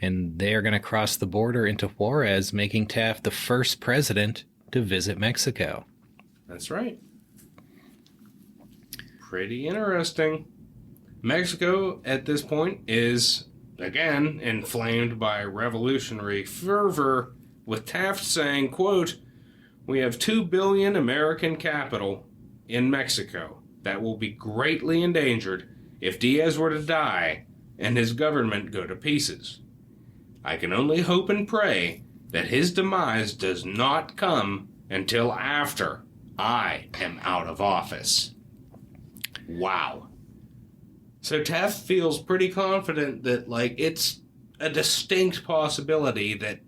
and they are going to cross the border into Juarez, making Taft the first president to visit Mexico. That's right. Pretty interesting. Mexico, at this point, is, again, inflamed by revolutionary fervor, with Taft saying, quote, we have 2 billion American capital in Mexico that will be greatly endangered if Diaz were to die and his government go to pieces. I can only hope and pray that his demise does not come until after I am out of office. Wow. So Taft feels pretty confident that, like, it's a distinct possibility that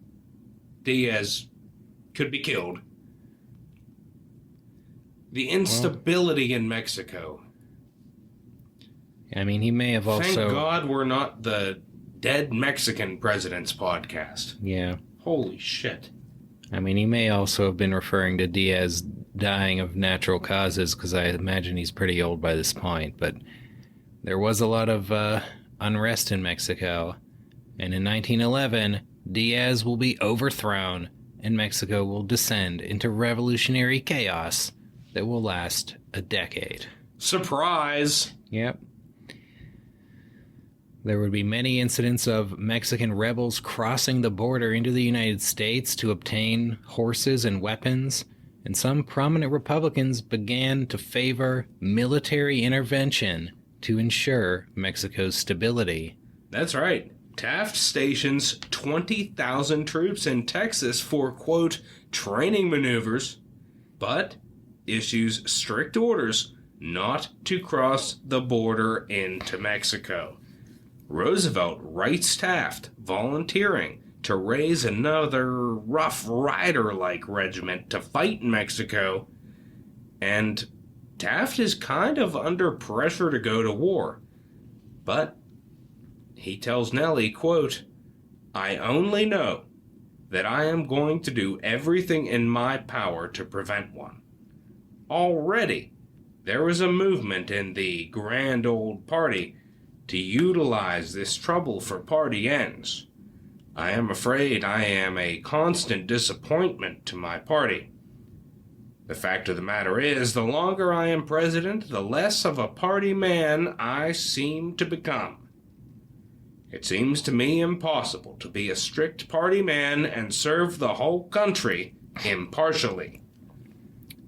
Diaz could be killed. The instability in Mexico. I mean, he may have also... Thank God we're not the Dead Mexican Presidents podcast. Yeah. Holy shit. I mean, he may also have been referring to Diaz dying of natural causes, because I imagine he's pretty old by this point, but there was a lot of unrest in Mexico, and in 1911, Diaz will be overthrown, and Mexico will descend into revolutionary chaos that will last a decade. Surprise! Yep. There would be many incidents of Mexican rebels crossing the border into the United States to obtain horses and weapons, and some prominent Republicans began to favor military intervention to ensure Mexico's stability. That's right. Taft stations 20,000 troops in Texas for, quote, training maneuvers, but issues strict orders not to cross the border into Mexico. Roosevelt writes Taft volunteering to raise another Rough Rider-like regiment to fight in Mexico, and Taft is kind of under pressure to go to war. But he tells Nellie, quote, I only know that I am going to do everything in my power to prevent one. Already, there is a movement in the grand old party to utilize this trouble for party ends. I am afraid I am a constant disappointment to my party. The fact of the matter is, the longer I am president, the less of a party man I seem to become. It seems to me impossible to be a strict party man and serve the whole country impartially.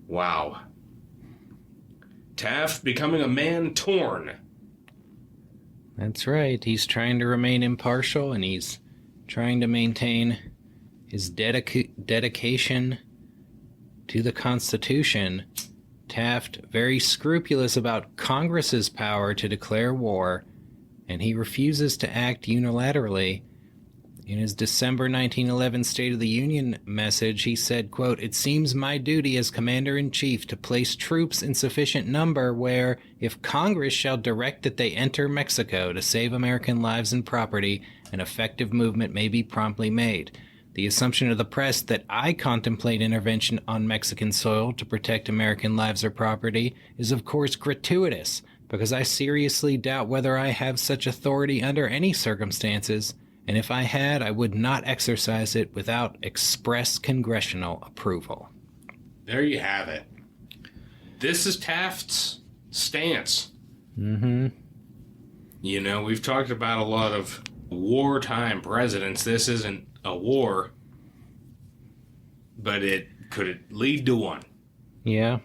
Wow. Taft becoming a man torn. That's right. He's trying to remain impartial, and he's trying to maintain his dedication to the Constitution. Taft very scrupulous about Congress's power to declare war, and he refuses to act unilaterally. In his December 1911 State of the Union message, he said, quote, "It seems my duty as Commander-in-Chief to place troops in sufficient number where, if Congress shall direct that they enter Mexico to save American lives and property, an effective movement may be promptly made. The assumption of the press that I contemplate intervention on Mexican soil to protect American lives or property is of course gratuitous, because I seriously doubt whether I have such authority under any circumstances, and if I had, I would not exercise it without express congressional approval." There you have it. This is Taft's stance. Mm-hmm. You know, we've talked about a lot of wartime presidents. This isn't a war, but it could lead to one. Yeah.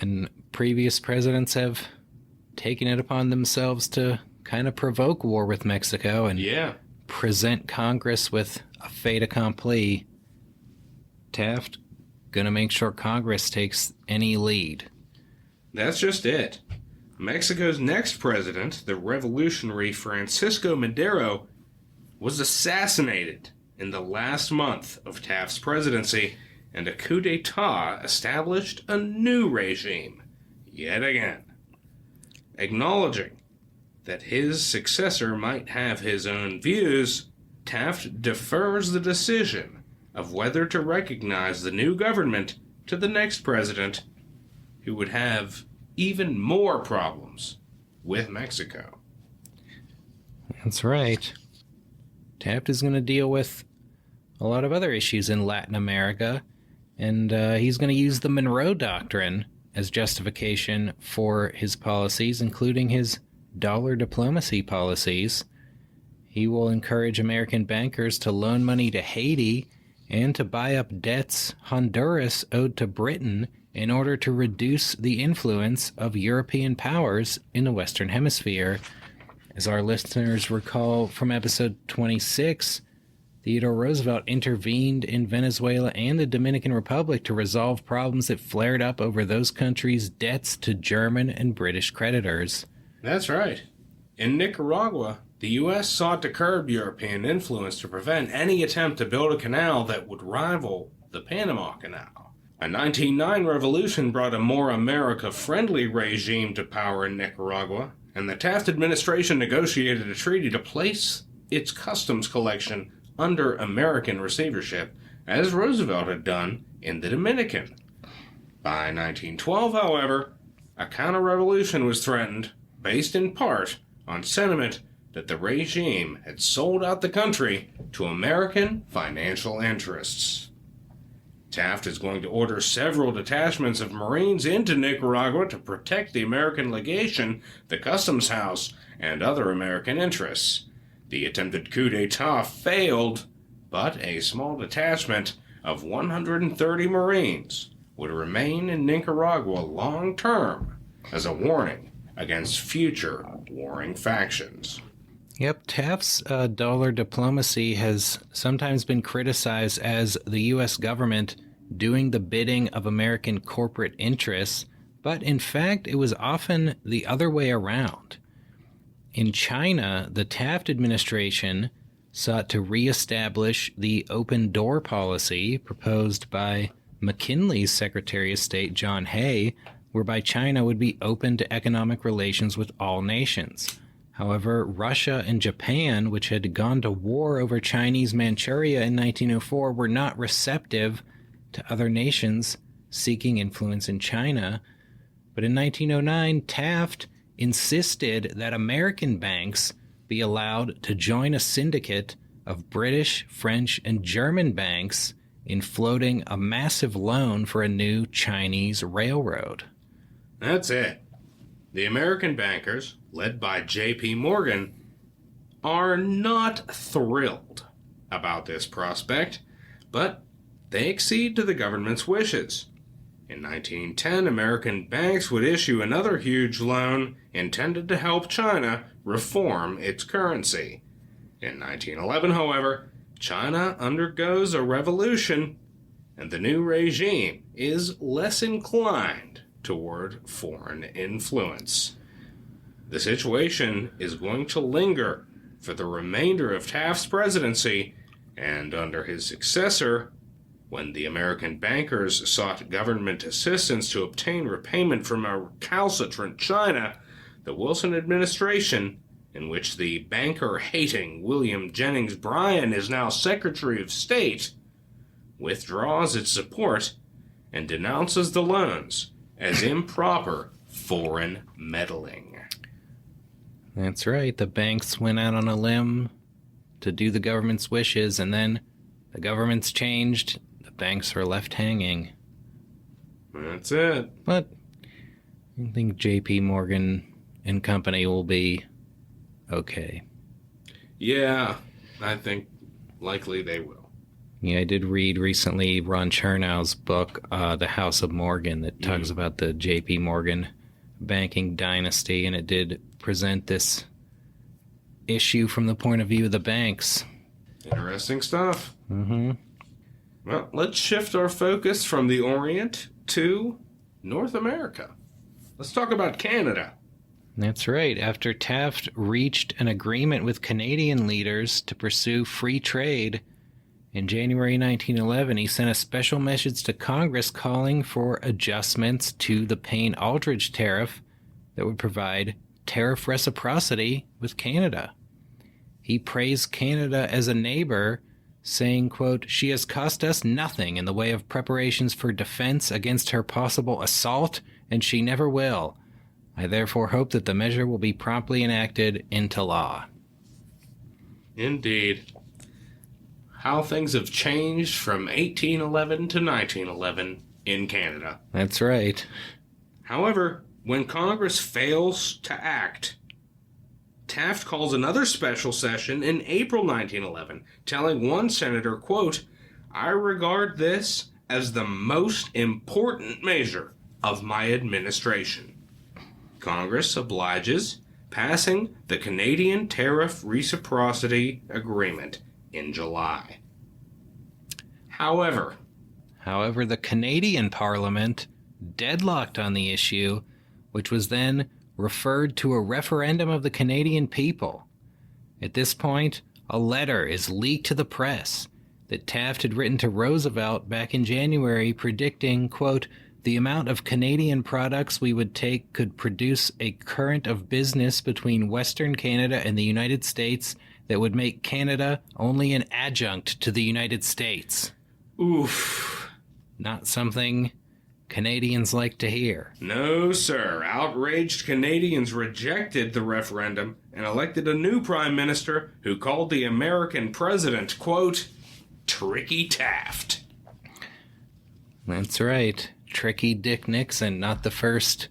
And previous presidents have taken it upon themselves to kind of provoke war with Mexico and present Congress with a fait accompli. Taft gonna make sure Congress takes any lead. That's just it. Mexico's next president, the revolutionary Francisco Madero, was assassinated in the last month of Taft's presidency, and a coup d'etat established a new regime, yet again. Acknowledging that his successor might have his own views, Taft defers the decision of whether to recognize the new government to the next president, who would have even more problems with Mexico. That's right. Taft is going to deal with a lot of other issues in Latin America, and he's going to use the Monroe Doctrine as justification for his policies, including his dollar diplomacy policies. He will encourage American bankers to loan money to Haiti and to buy up debts Honduras owed to Britain in order to reduce the influence of European powers in the Western Hemisphere. As our listeners recall from episode 26, Theodore Roosevelt intervened in Venezuela and the Dominican Republic to resolve problems that flared up over those countries' debts to German and British creditors. That's right. In Nicaragua, the U.S. sought to curb European influence to prevent any attempt to build a canal that would rival the Panama Canal. A 1909 revolution brought a more America-friendly regime to power in Nicaragua, and the Taft administration negotiated a treaty to place its customs collection under American receivership, as Roosevelt had done in the Dominican. By 1912, however, a counter-revolution was threatened, based in part on sentiment that the regime had sold out the country to American financial interests. Taft is going to order several detachments of Marines into Nicaragua to protect the American legation, the customs house, and other American interests. The attempted coup d'etat failed, but a small detachment of 130 Marines would remain in Nicaragua long term as a warning against future warring factions. Yep, Taft's dollar diplomacy has sometimes been criticized as the U.S. government doing the bidding of American corporate interests, but in fact it was often the other way around. In China, the Taft administration sought to reestablish the open door policy proposed by McKinley's Secretary of State John Hay, whereby China would be open to economic relations with all nations. However, Russia and Japan, which had gone to war over Chinese Manchuria in 1904, were not receptive to other nations seeking influence in China. But in 1909, Taft insisted that American banks be allowed to join a syndicate of British, French, and German banks in floating a massive loan for a new Chinese railroad. That's it. The American bankers, led by J.P. Morgan, are not thrilled about this prospect, but they accede to the government's wishes. In 1910, American banks would issue another huge loan intended to help China reform its currency. In 1911, however, China undergoes a revolution, and the new regime is less inclined toward foreign influence. The situation is going to linger for the remainder of Taft's presidency, and under his successor, when the American bankers sought government assistance to obtain repayment from a recalcitrant China, the Wilson administration, in which the banker-hating William Jennings Bryan is now Secretary of State, withdraws its support and denounces the loans as improper foreign meddling. That's right. The banks went out on a limb to do the government's wishes, and then the government's changed. The banks are left hanging. That's it. But I think J.P. Morgan and company will be okay. Yeah, I think likely they will. Yeah, I did read recently Ron Chernow's book, The House of Morgan, that talks about the J.P. Morgan banking dynasty, and it did present this issue from the point of view of the banks. Interesting stuff. Mm-hmm. Well, let's shift our focus from the Orient to North America. Let's talk about Canada. That's right. After Taft reached an agreement with Canadian leaders to pursue free trade, in January 1911, he sent a special message to Congress calling for adjustments to the Payne-Aldrich tariff that would provide tariff reciprocity with Canada. He praised Canada as a neighbor, saying, quote, "She has cost us nothing in the way of preparations for defense against her possible assault, and she never will. I therefore hope that the measure will be promptly enacted into law." Indeed. How things have changed from 1811 to 1911 in Canada. That's right. However, when Congress fails to act, Taft calls another special session in April 1911, telling one senator, quote, "I regard this as the most important measure of my administration." Congress obliges, passing the Canadian Tariff Reciprocity Agreement in July. However, the Canadian Parliament deadlocked on the issue, which was then referred to a referendum of the Canadian people. At this point, a letter is leaked to the press that Taft had written to Roosevelt back in January predicting, quote, "The amount of Canadian products we would take could produce a current of business between Western Canada and the United States that would make Canada only an adjunct to the United States." Oof. Not something Canadians like to hear. No, sir. Outraged Canadians rejected the referendum and elected a new prime minister who called the American president, quote, "Tricky Taft." That's right. Tricky Dick Nixon, not the first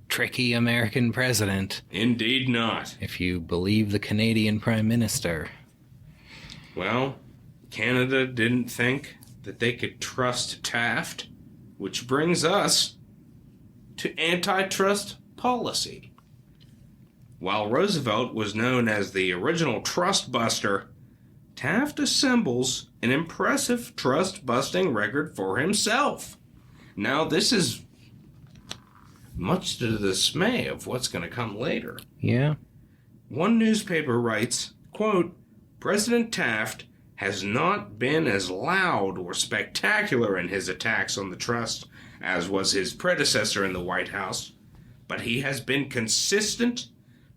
tricky American president. Indeed not. If you believe the Canadian Prime Minister. Well, Canada didn't think that they could trust Taft, which brings us to antitrust policy. While Roosevelt was known as the original trust buster, Taft assembles an impressive trust-busting record for himself. Now, this is much to the dismay of what's going to come later. Yeah. One newspaper writes, quote, "President Taft has not been as loud or spectacular in his attacks on the trust as was his predecessor in the White House, but he has been consistent,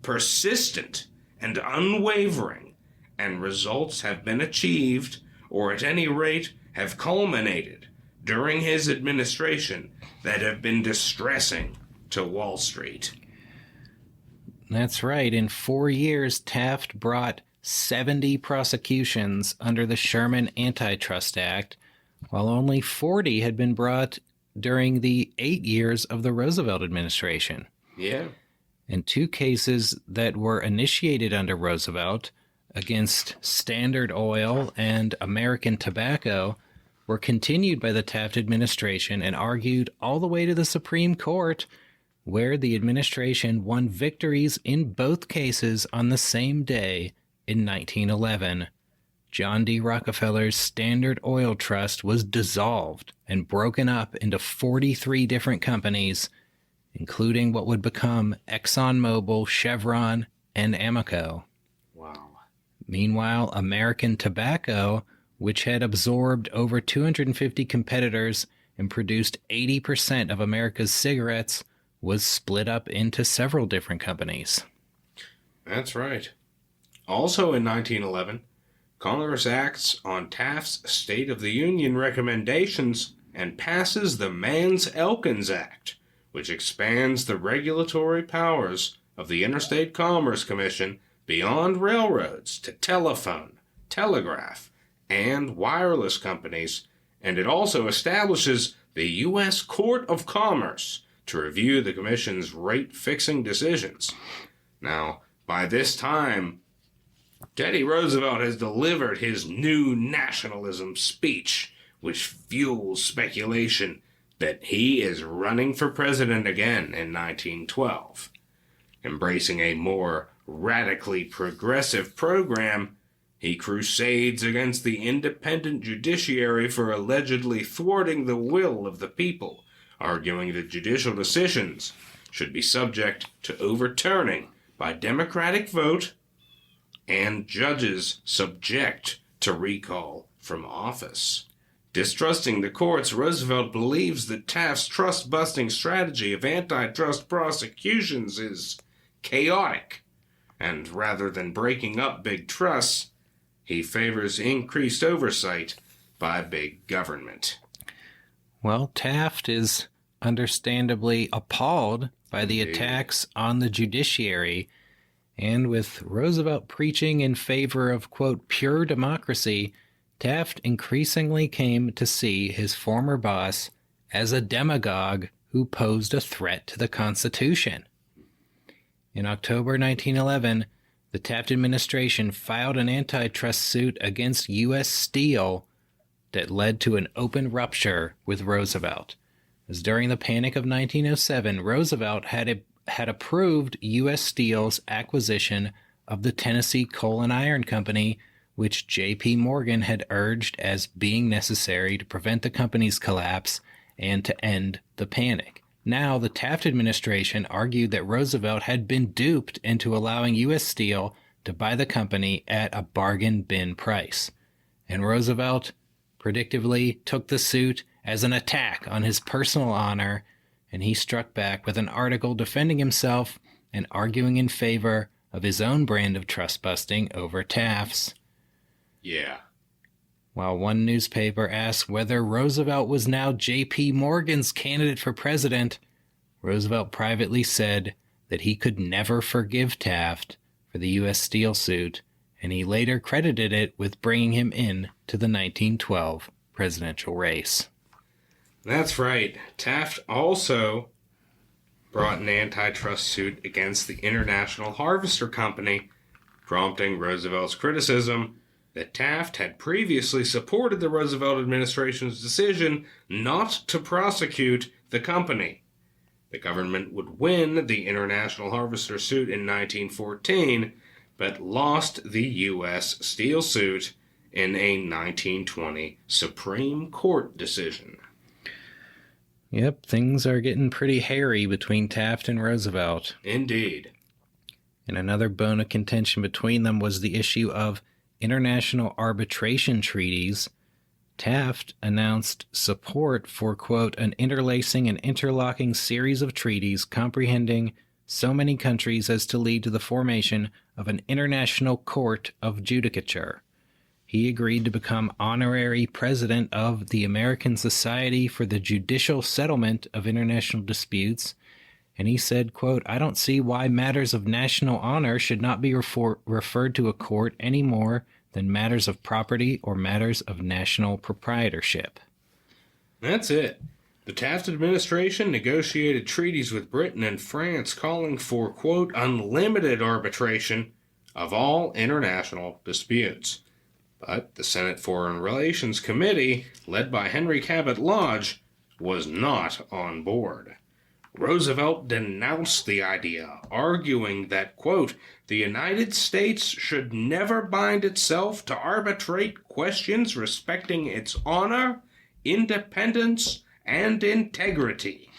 persistent, and unwavering, and results have been achieved, or at any rate have culminated, during his administration that have been distressing to Wall Street." That's right. In 4 years, Taft brought 70 prosecutions under the Sherman Antitrust Act, while only 40 had been brought during the 8 years of the Roosevelt administration. Yeah. And 2 cases that were initiated under Roosevelt against Standard Oil and American Tobacco were continued by the Taft administration and argued all the way to the Supreme Court, where the administration won victories in both cases on the same day in 1911. John D. Rockefeller's Standard Oil Trust was dissolved and broken up into 43 different companies, including what would become ExxonMobil, Chevron, and Amoco. Wow. Meanwhile, American Tobacco, which had absorbed over 250 competitors and produced 80% of America's cigarettes, was split up into several different companies. That's right. Also in 1911, Congress acts on Taft's State of the Union recommendations and passes the Mans-Elkins Act, which expands the regulatory powers of the Interstate Commerce Commission beyond railroads to telephone, telegraph, and wireless companies, and it also establishes the U.S. Court of Commerce to review the Commission's rate-fixing decisions. Now, by this time, Teddy Roosevelt has delivered his new nationalism speech, which fuels speculation that he is running for president again in 1912. Embracing a more radically progressive program, he crusades against the independent judiciary for allegedly thwarting the will of the people, arguing that judicial decisions should be subject to overturning by democratic vote and judges subject to recall from office. Distrusting the courts, Roosevelt believes that Taft's trust-busting strategy of antitrust prosecutions is chaotic, and rather than breaking up big trusts, he favors increased oversight by big government. Well, Taft is understandably appalled by the attacks on the judiciary, and with Roosevelt preaching in favor of, quote, pure democracy, Taft increasingly came to see his former boss as a demagogue who posed a threat to the Constitution. In October 1911, the Taft administration filed an antitrust suit against U.S. Steel that led to an open rupture with Roosevelt. As during the Panic of 1907, Roosevelt had approved U.S. Steel's acquisition of the Tennessee Coal and Iron Company, which J.P. Morgan had urged as being necessary to prevent the company's collapse and to end the panic. Now, the Taft administration argued that Roosevelt had been duped into allowing U.S. Steel to buy the company at a bargain bin price. And Roosevelt predictably took the suit as an attack on his personal honor, and he struck back with an article defending himself and arguing in favor of his own brand of trust-busting over Taft's. Yeah. While one newspaper asked whether Roosevelt was now J.P. Morgan's candidate for president, Roosevelt privately said that he could never forgive Taft for the U.S. Steel suit, and he later credited it with bringing him in to the 1912 presidential race. That's right. Taft also brought an antitrust suit against the International Harvester Company, prompting Roosevelt's criticism that Taft had previously supported the Roosevelt administration's decision not to prosecute the company. The government would win the International Harvester suit in 1914, but lost the U.S. Steel suit in a 1920 Supreme Court decision. Yep, things are getting pretty hairy between Taft and Roosevelt. Indeed. And another bone of contention between them was the issue of international arbitration treaties. Taft announced support for, quote, an interlacing and interlocking series of treaties comprehending so many countries as to lead to the formation of an international court of judicature. He agreed to become honorary president of the American Society for the Judicial Settlement of International Disputes, and he said, quote, I don't see why matters of national honor should not be referred to a court any more than matters of property or matters of national proprietorship. That's it. The Taft administration negotiated treaties with Britain and France calling for, quote, unlimited arbitration of all international disputes. But the Senate Foreign Relations Committee, led by Henry Cabot Lodge, was not on board. Roosevelt denounced the idea, arguing that, quote, the United States should never bind itself to arbitrate questions respecting its honor, independence, and integrity.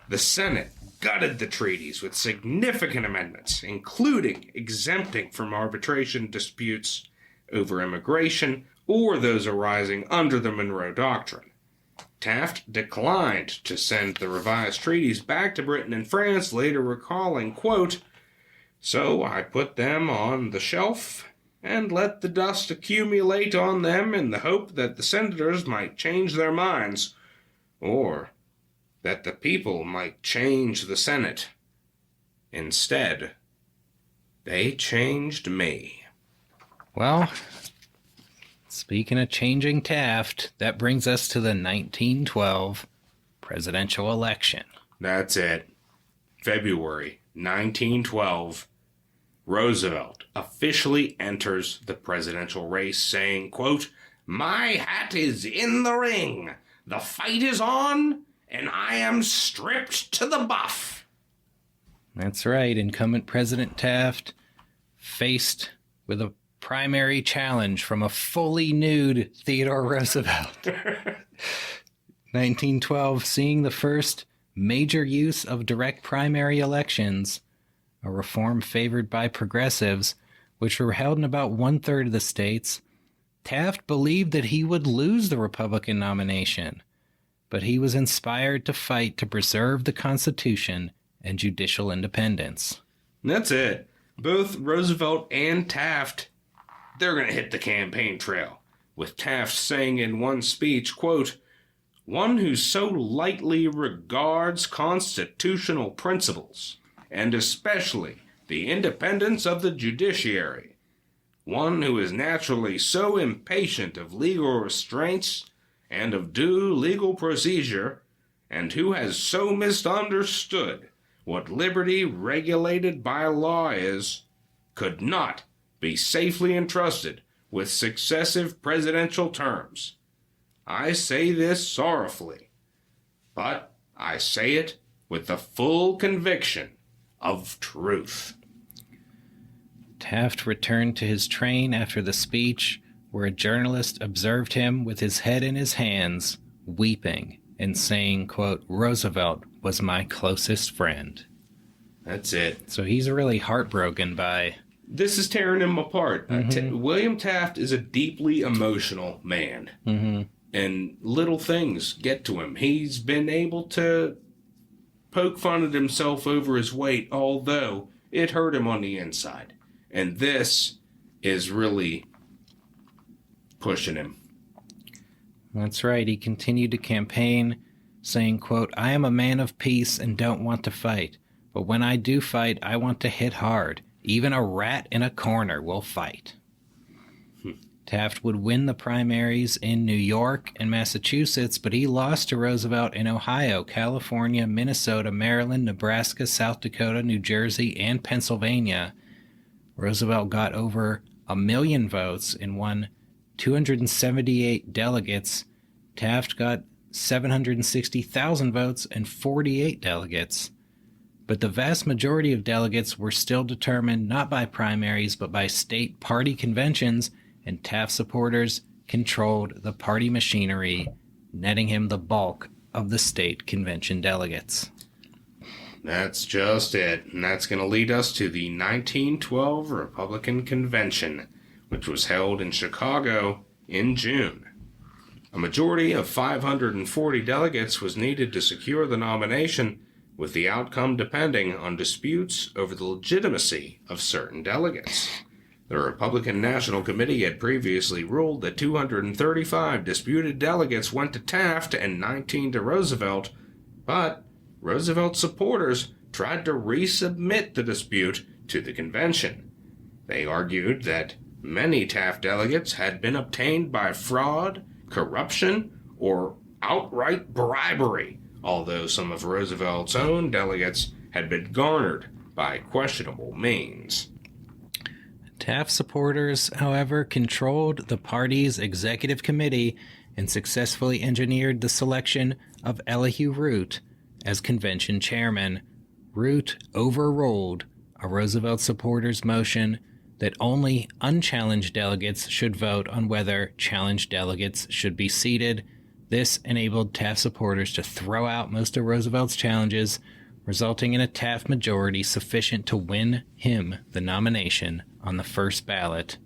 The Senate gutted the treaties with significant amendments, including exempting from arbitration disputes over immigration or those arising under the Monroe Doctrine. Taft declined to send the revised treaties back to Britain and France, later recalling, quote, "So I put them on the shelf and let the dust accumulate on them in the hope that the senators might change their minds, or that the people might change the Senate. Instead, they changed me." Well, speaking of changing Taft, that brings us to the 1912 presidential election. That's it. February 1912. Roosevelt officially enters the presidential race saying, quote, "My hat is in the ring. The fight is on, and I am stripped to the buff." That's right. Incumbent President Taft faced with a primary challenge from a fully nude Theodore Roosevelt. 1912, seeing the first major use of direct primary elections, a reform favored by progressives, which were held in about 1/3 of the states. Taft believed that he would lose the Republican nomination, but he was inspired to fight to preserve the Constitution and judicial independence. That's it. Both Roosevelt and Taft, they're going to hit the campaign trail, with Taft saying in one speech, quote, "One who so lightly regards constitutional principles, and especially the independence of the judiciary, one who is naturally so impatient of legal restraints and of due legal procedure, and who has so misunderstood what liberty regulated by law is, could not be safely entrusted with successive presidential terms. I say this sorrowfully, but I say it with the full conviction of truth." Taft returned to his train after the speech, where a journalist observed him with his head in his hands, weeping and saying, quote, "Roosevelt was my closest friend." That's it. So he's really heartbroken by... This is tearing him apart. William Taft is a deeply emotional man. And little things get to him. He's been able to poke fun at himself over his weight, although it hurt him on the inside. And this is really pushing him. That's right. He continued to campaign, saying, quote, "I am a man of peace and don't want to fight. But when I do fight, I want to hit hard. Even a rat in a corner will fight." Taft would win the primaries in New York and Massachusetts, but he lost to Roosevelt in Ohio, California, Minnesota, Maryland, Nebraska, South Dakota, New Jersey, and Pennsylvania. Roosevelt got over 1 million votes and won 278 delegates. Taft got 760,000 votes and 48 delegates. But the vast majority of delegates were still determined not by primaries but by state party conventions, and Taft supporters controlled the party machinery, netting him the bulk of the state convention delegates. That's just it. And that's going to lead us to the 1912 Republican Convention, which was held in Chicago in June. A majority of 540 delegates was needed to secure the nomination, with the outcome depending on disputes over the legitimacy of certain delegates. The Republican National Committee had previously ruled that 235 disputed delegates went to Taft and 19 to Roosevelt, but Roosevelt's supporters tried to resubmit the dispute to the convention. They argued that many Taft delegates had been obtained by fraud, corruption, or outright bribery, although some of Roosevelt's own delegates had been garnered by questionable means. Taft supporters, however, controlled the party's executive committee and successfully engineered the selection of Elihu Root as convention chairman. Root overruled a Roosevelt supporters' motion that only unchallenged delegates should vote on whether challenged delegates should be seated. This enabled Taft supporters to throw out most of Roosevelt's challenges. resulting in a Taft majority sufficient to win him the nomination on the first ballot.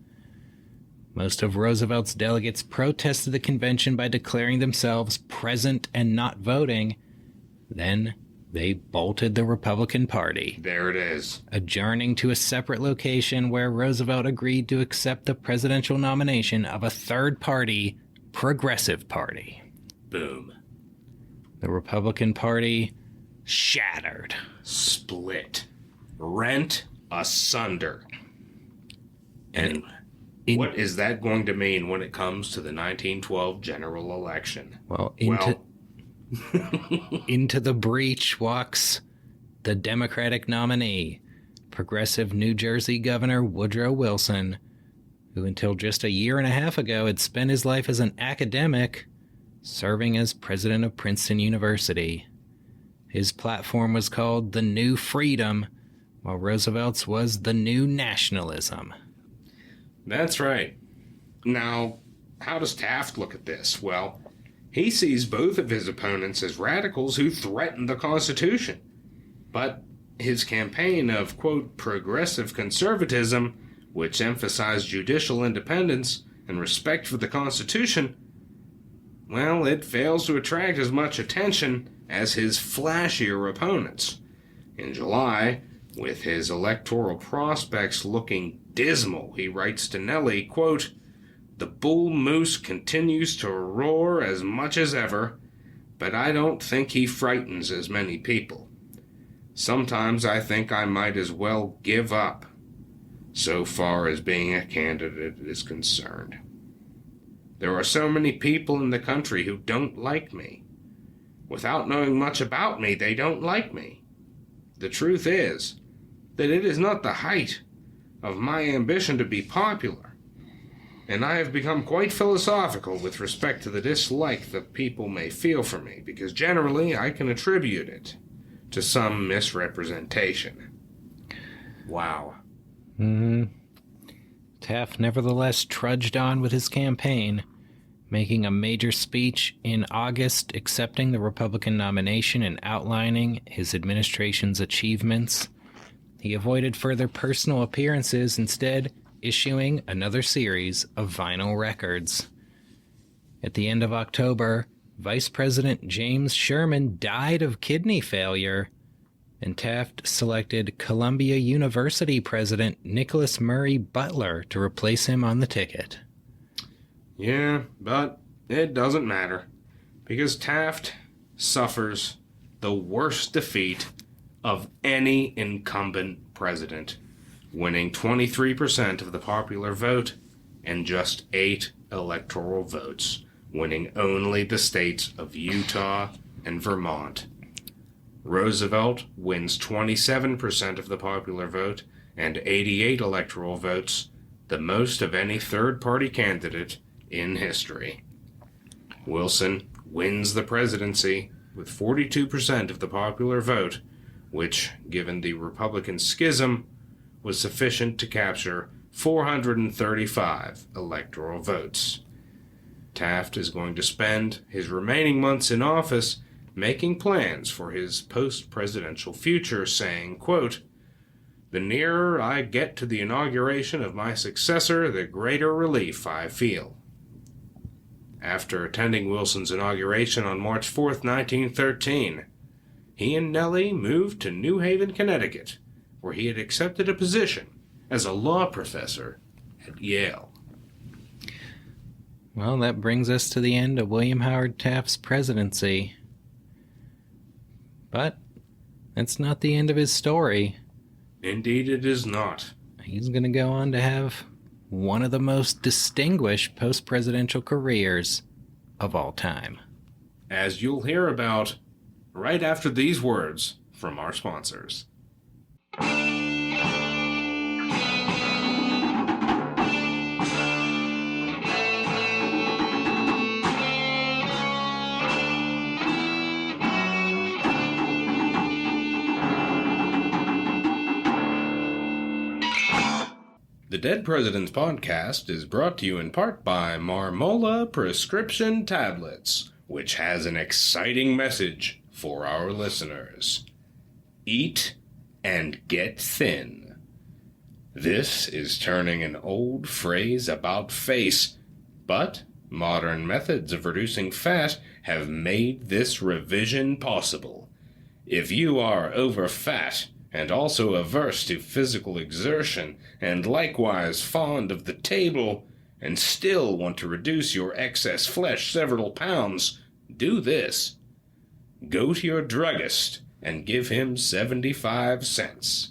Most of Roosevelt's delegates protested the convention by declaring themselves present and not voting. Then they bolted the Republican Party, There it is. adjourning to a separate location where Roosevelt agreed to accept the presidential nomination of a third party, Progressive Party. Boom. The Republican Party shattered. Split. Rent asunder. And In- what is that going to mean when it comes to the 1912 general election? Well, into the breach walks the Democratic nominee, progressive New Jersey Governor Woodrow Wilson, who until just a year and a half ago had spent his life as an academic, serving as president of Princeton University. His platform was called The New Freedom, while Roosevelt's was The New Nationalism. That's right. Now, how does Taft look at this? Well, he sees both of his opponents as radicals who threaten the Constitution. But his campaign of, quote, progressive conservatism, which emphasized judicial independence and respect for the Constitution, well, it fails to attract as much attention as his flashier opponents. In July, with his electoral prospects looking dismal, he writes to Nellie, quote, "The bull moose continues to roar as much as ever, but I don't think he frightens as many people. Sometimes I think I might as well give up, so far as being a candidate is concerned. There are so many people in the country who don't like me. Without knowing much about me, they don't like me. The truth is that it is not the height of my ambition to be popular, and I have become quite philosophical with respect to the dislike that people may feel for me, because generally I can attribute it to some misrepresentation." Wow. Taft nevertheless trudged on with his campaign, making a major speech in August accepting the Republican nomination and outlining his administration's achievements. He avoided further personal appearances, instead issuing another series of vinyl records. At the end of October, Vice President James Sherman died of kidney failure, and Taft selected Columbia University President Nicholas Murray Butler to replace him on the ticket. Yeah, but it doesn't matter, because Taft suffers the worst defeat of any incumbent president, winning 23% of the popular vote and just 8 electoral votes, winning only the states of Utah and Vermont. Roosevelt wins 27% of the popular vote and 88 electoral votes, the most of any third-party candidate in history. Wilson wins the presidency with 42% of the popular vote, which, given the Republican schism, was sufficient to capture 435 electoral votes. Taft is going to spend his remaining months in office making plans for his post-presidential future, saying, quote, "The nearer I get to the inauguration of my successor, the greater relief I feel." After attending Wilson's inauguration on March 4th, 1913, he and Nellie moved to New Haven, Connecticut, where he had accepted a position as a law professor at Yale. Well, that brings us to the end of William Howard Taft's presidency. But that's not the end of his story. Indeed it is not. He's going to go on to have one of the most distinguished post-presidential careers of all time. As you'll hear about right after these words from our sponsors. The Dead Presidents Podcast is brought to you in part by Marmola Prescription Tablets, which has an exciting message for our listeners. Eat and get thin. This is turning an old phrase about face, but modern methods of reducing fat have made this revision possible. If you are over-fat and also averse to physical exertion and likewise fond of the table and still want to reduce your excess flesh several pounds, do this. Go to your druggist and give him 75 cents.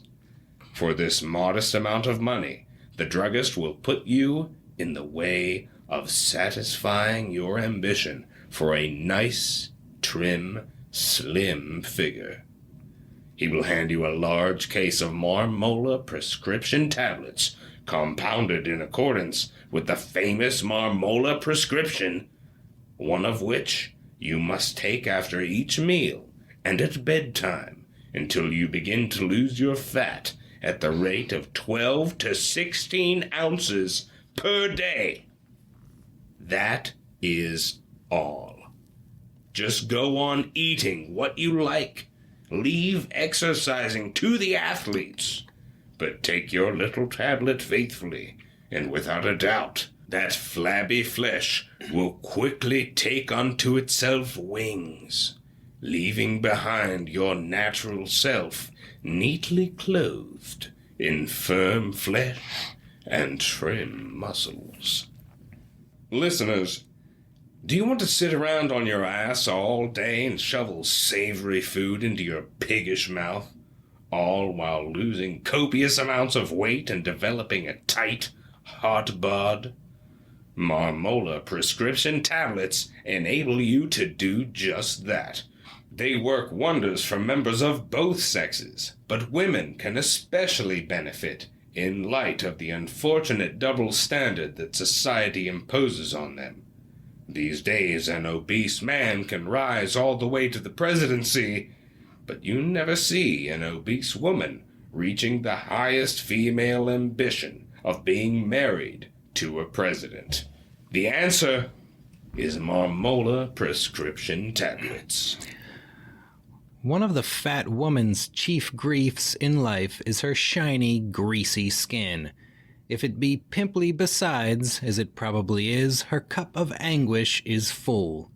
For this modest amount of money, the druggist will put you in the way of satisfying your ambition for a nice, trim, slim figure. He will hand you a large case of Marmola prescription tablets, compounded in accordance with the famous Marmola prescription, one of which you must take after each meal and at bedtime until you begin to lose your fat at the rate of 12 to 16 ounces per day. That is all. Just go on eating what you like. Leave exercising to the athletes. But take your little tablet faithfully, and without a doubt, that flabby flesh will quickly take unto itself wings, leaving behind your natural self neatly clothed in firm flesh and trim muscles. Listeners, do you want to sit around on your ass all day and shovel savory food into your piggish mouth, all while losing copious amounts of weight and developing a tight, hot bod? Marmola prescription tablets enable you to do just that. They work wonders for members of both sexes, but women can especially benefit in light of the unfortunate double standard that society imposes on them. These days, an obese man can rise all the way to the presidency, but you never see an obese woman reaching the highest female ambition of being married to a president. The answer is Marmola prescription tablets. One of the fat woman's chief griefs in life is her shiny, greasy skin. If it be pimply besides, as it probably is, her cup of anguish is full.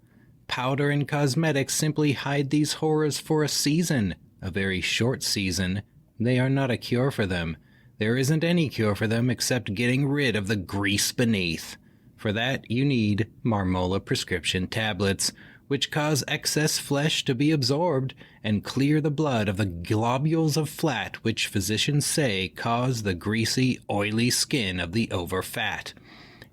Powder and cosmetics simply hide these horrors for a season, a very short season. They are not a cure for them. There isn't any cure for them except getting rid of the grease beneath. For that, you need Marmola prescription tablets, which cause excess flesh to be absorbed and clear the blood of the globules of fat which physicians say cause the greasy, oily skin of the overfat.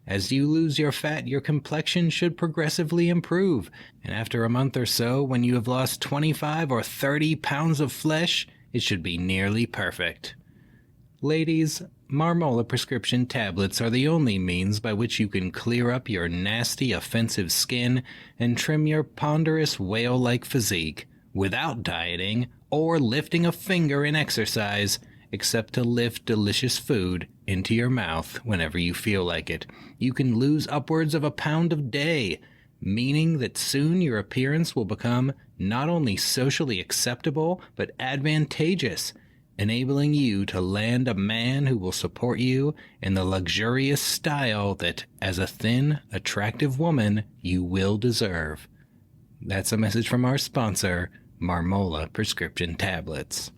As you lose your fat, your complexion should progressively improve, and after a month or so, when you have lost 25 or 30 pounds of flesh, it should be nearly perfect. Ladies, Marmola prescription tablets are the only means by which you can clear up your nasty, offensive skin and trim your ponderous whale-like physique without dieting or lifting a finger in exercise, except to lift delicious food into your mouth whenever you feel like it. You can lose upwards of 1 pound a day, meaning that soon your appearance will become not only socially acceptable, but advantageous, enabling you to land a man who will support you in the luxurious style that, as a thin, attractive woman, you will deserve. That's a message from our sponsor, Marmola Prescription Tablets.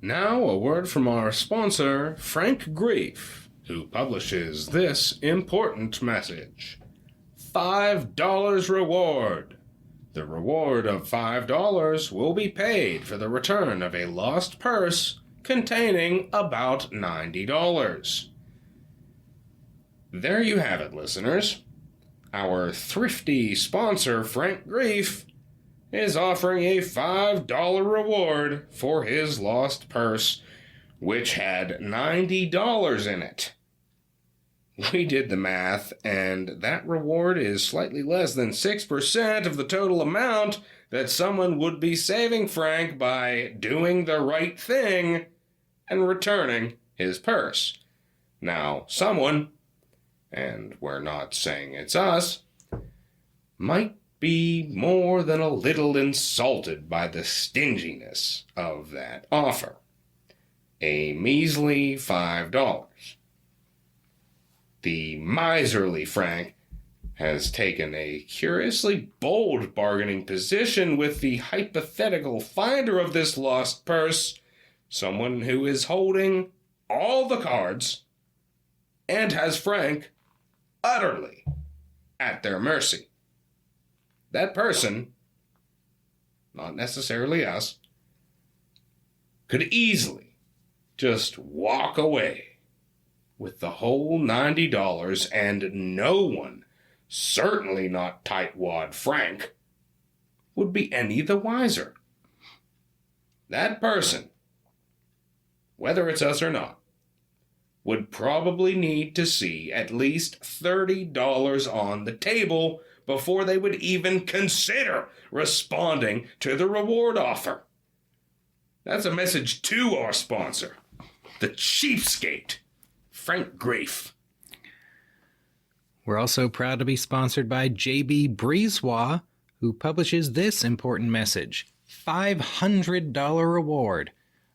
Now a word from our sponsor, Frank Grief, who publishes this important message. $5 reward. The reward of $5 will be paid for the return of a lost purse containing about $90. There you have it, listeners. Our thrifty sponsor, Frank Grief, is offering a $5 reward for his lost purse, which had $90 in it. We did the math, and that reward is slightly less than 6% of the total amount that someone would be saving Frank by doing the right thing and returning his purse. Now, someone, and we're not saying it's us, might be more than a little insulted by the stinginess of that offer. A measly $5. The miserly Frank has taken a curiously bold bargaining position with the hypothetical finder of this lost purse, someone who is holding all the cards and has Frank utterly at their mercy. That person, not necessarily us, could easily just walk away with the whole $90 and no one, certainly not Tightwad Frank, would be any the wiser. That person, whether it's us or not, would probably need to see at least $30 on the table before they would even consider responding to the reward offer. That's a message to our sponsor, the cheapskate, Frank Grafe. We're also proud to be sponsored by J.B. Breezewa, who publishes this important message. $500 reward.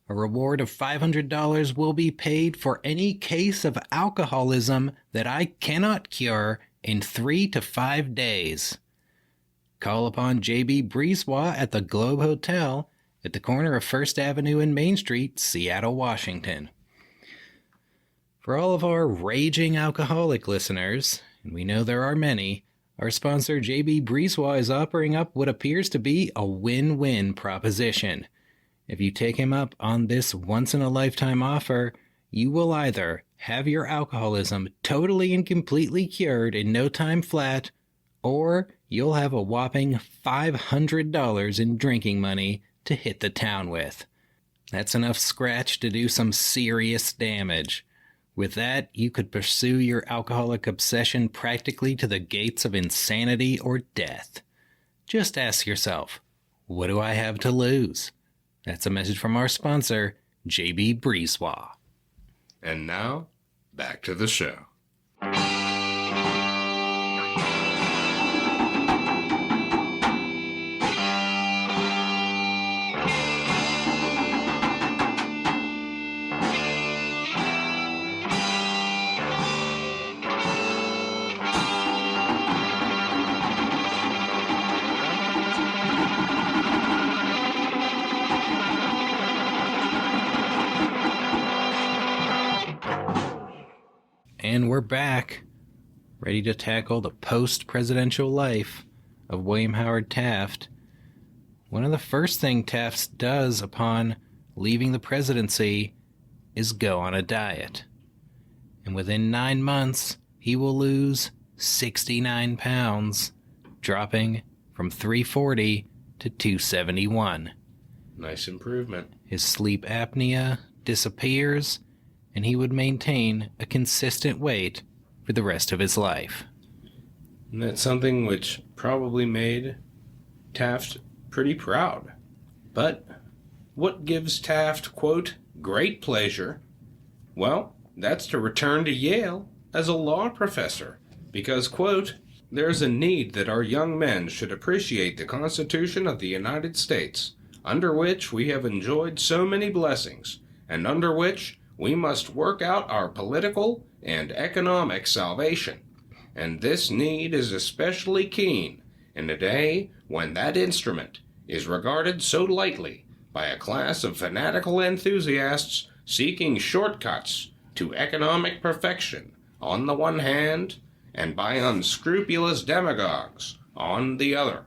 A reward of $500 will be paid for any case of alcoholism that I cannot cure in 3 to 5 days. Call upon J.B. Breezewa at the Globe Hotel at the corner of First Avenue and Main Street, Seattle, Washington. For all of our raging alcoholic listeners, and we know there are many, our sponsor J.B. Breezewa is offering up what appears to be a win-win proposition. If you take him up on this once-in-a-lifetime offer, you will either have your alcoholism totally and completely cured in no time flat, or you'll have a whopping $500 in drinking money to hit the town with. That's enough scratch to do some serious damage. With that, you could pursue your alcoholic obsession practically to the gates of insanity or death. Just ask yourself, what do I have to lose? That's a message from our sponsor, J.B. Breezewa. And now, back to the show. And we're back, ready to tackle the post-presidential life of William Howard Taft. One of the first things Taft does upon leaving the presidency is go on a diet. And within 9 months, he will lose 69 pounds, dropping from 340 to 271. Nice improvement. His sleep apnea disappears, and he would maintain a consistent weight for the rest of his life. And that's something which probably made Taft pretty proud. But what gives Taft, quote, great pleasure? Well, that's to return to Yale as a law professor, because, quote, there's a need that our young men should appreciate the Constitution of the United States, under which we have enjoyed so many blessings, and under which we must work out our political and economic salvation. And this need is especially keen in a day when that instrument is regarded so lightly by a class of fanatical enthusiasts seeking shortcuts to economic perfection on the one hand, and by unscrupulous demagogues on the other,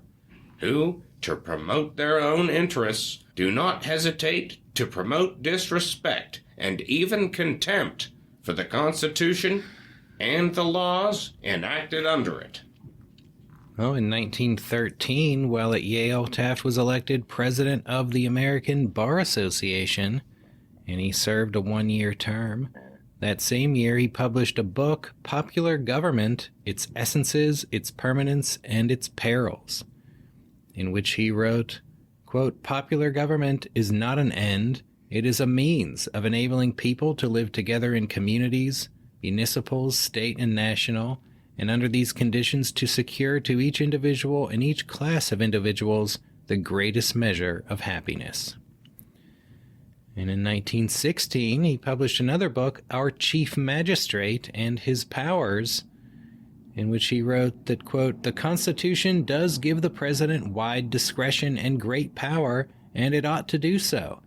who, to promote their own interests, do not hesitate to promote disrespect and even contempt for the Constitution and the laws enacted under it. Well, in 1913, while at Yale, Taft was elected president of the American Bar Association, and he served a 1-year term. That same year, he published a book, Popular Government, Its Essences, Its Permanence, and Its Perils, in which he wrote, quote, popular government is not an end, it is a means of enabling people to live together in communities, municipals, state and national, and under these conditions to secure to each individual and each class of individuals the greatest measure of happiness. And in 1916, he published another book, Our Chief Magistrate and His Powers, in which he wrote that, quote, "The Constitution does give the president wide discretion and great power, and it ought to do so.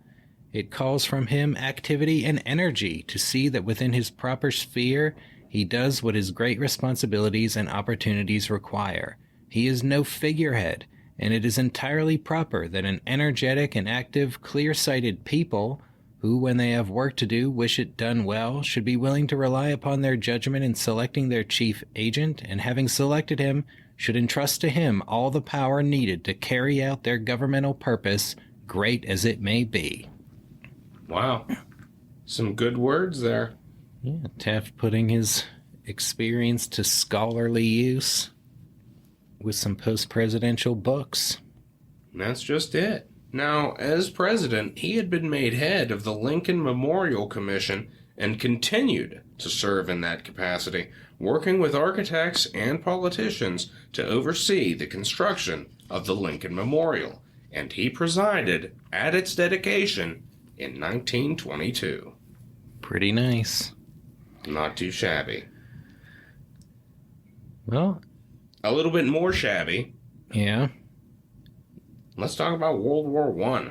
It calls from him activity and energy to see that within his proper sphere he does what his great responsibilities and opportunities require. He is no figurehead, and it is entirely proper that an energetic and active, clear-sighted people, who, when they have work to do, wish it done well, should be willing to rely upon their judgment in selecting their chief agent, and having selected him, should entrust to him all the power needed to carry out their governmental purpose, great as it may be." Wow. Some good words there. Yeah, Taft putting his experience to scholarly use with some post-presidential books. That's just it. Now, as president, he had been made head of the Lincoln Memorial Commission and continued to serve in that capacity, working with architects and politicians to oversee the construction of the Lincoln Memorial, and he presided at its dedication in 1922. Pretty nice. Not too shabby. Well, A little bit more shabby. yeah. Let's talk about World War I.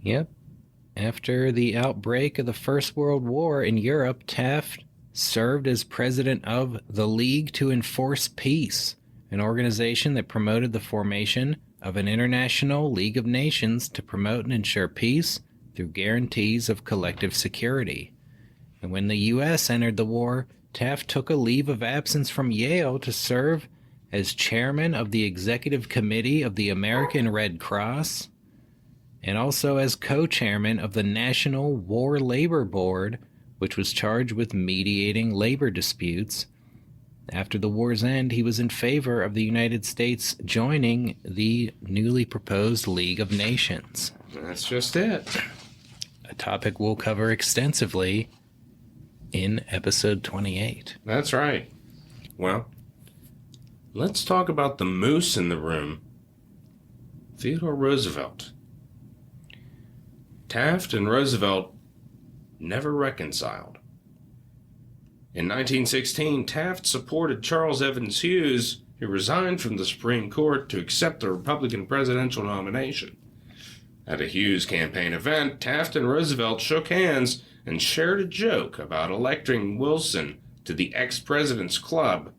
Yep. After the outbreak of the First World War in Europe, Taft served as president of the League to Enforce Peace, an organization that promoted the formation of an international League of Nations to promote and ensure peace through guarantees of collective security. And when the U.S. entered the war, Taft took a leave of absence from Yale to serve as chairman of the executive committee of the American Red Cross, and also as co-chairman of the National War Labor Board, which was charged with mediating labor disputes. After the war's end, he was in favor of the United States joining the newly proposed League of Nations. That's just it. A topic we'll cover extensively in episode 28. That's right. Well, let's talk about the moose in the room. Theodore Roosevelt. Taft and Roosevelt never reconciled. In 1916, Taft supported Charles Evans Hughes, who resigned from the Supreme Court to accept the Republican presidential nomination. At a Hughes campaign event, Taft and Roosevelt shook hands and shared a joke about electing Wilson to the ex-president's club,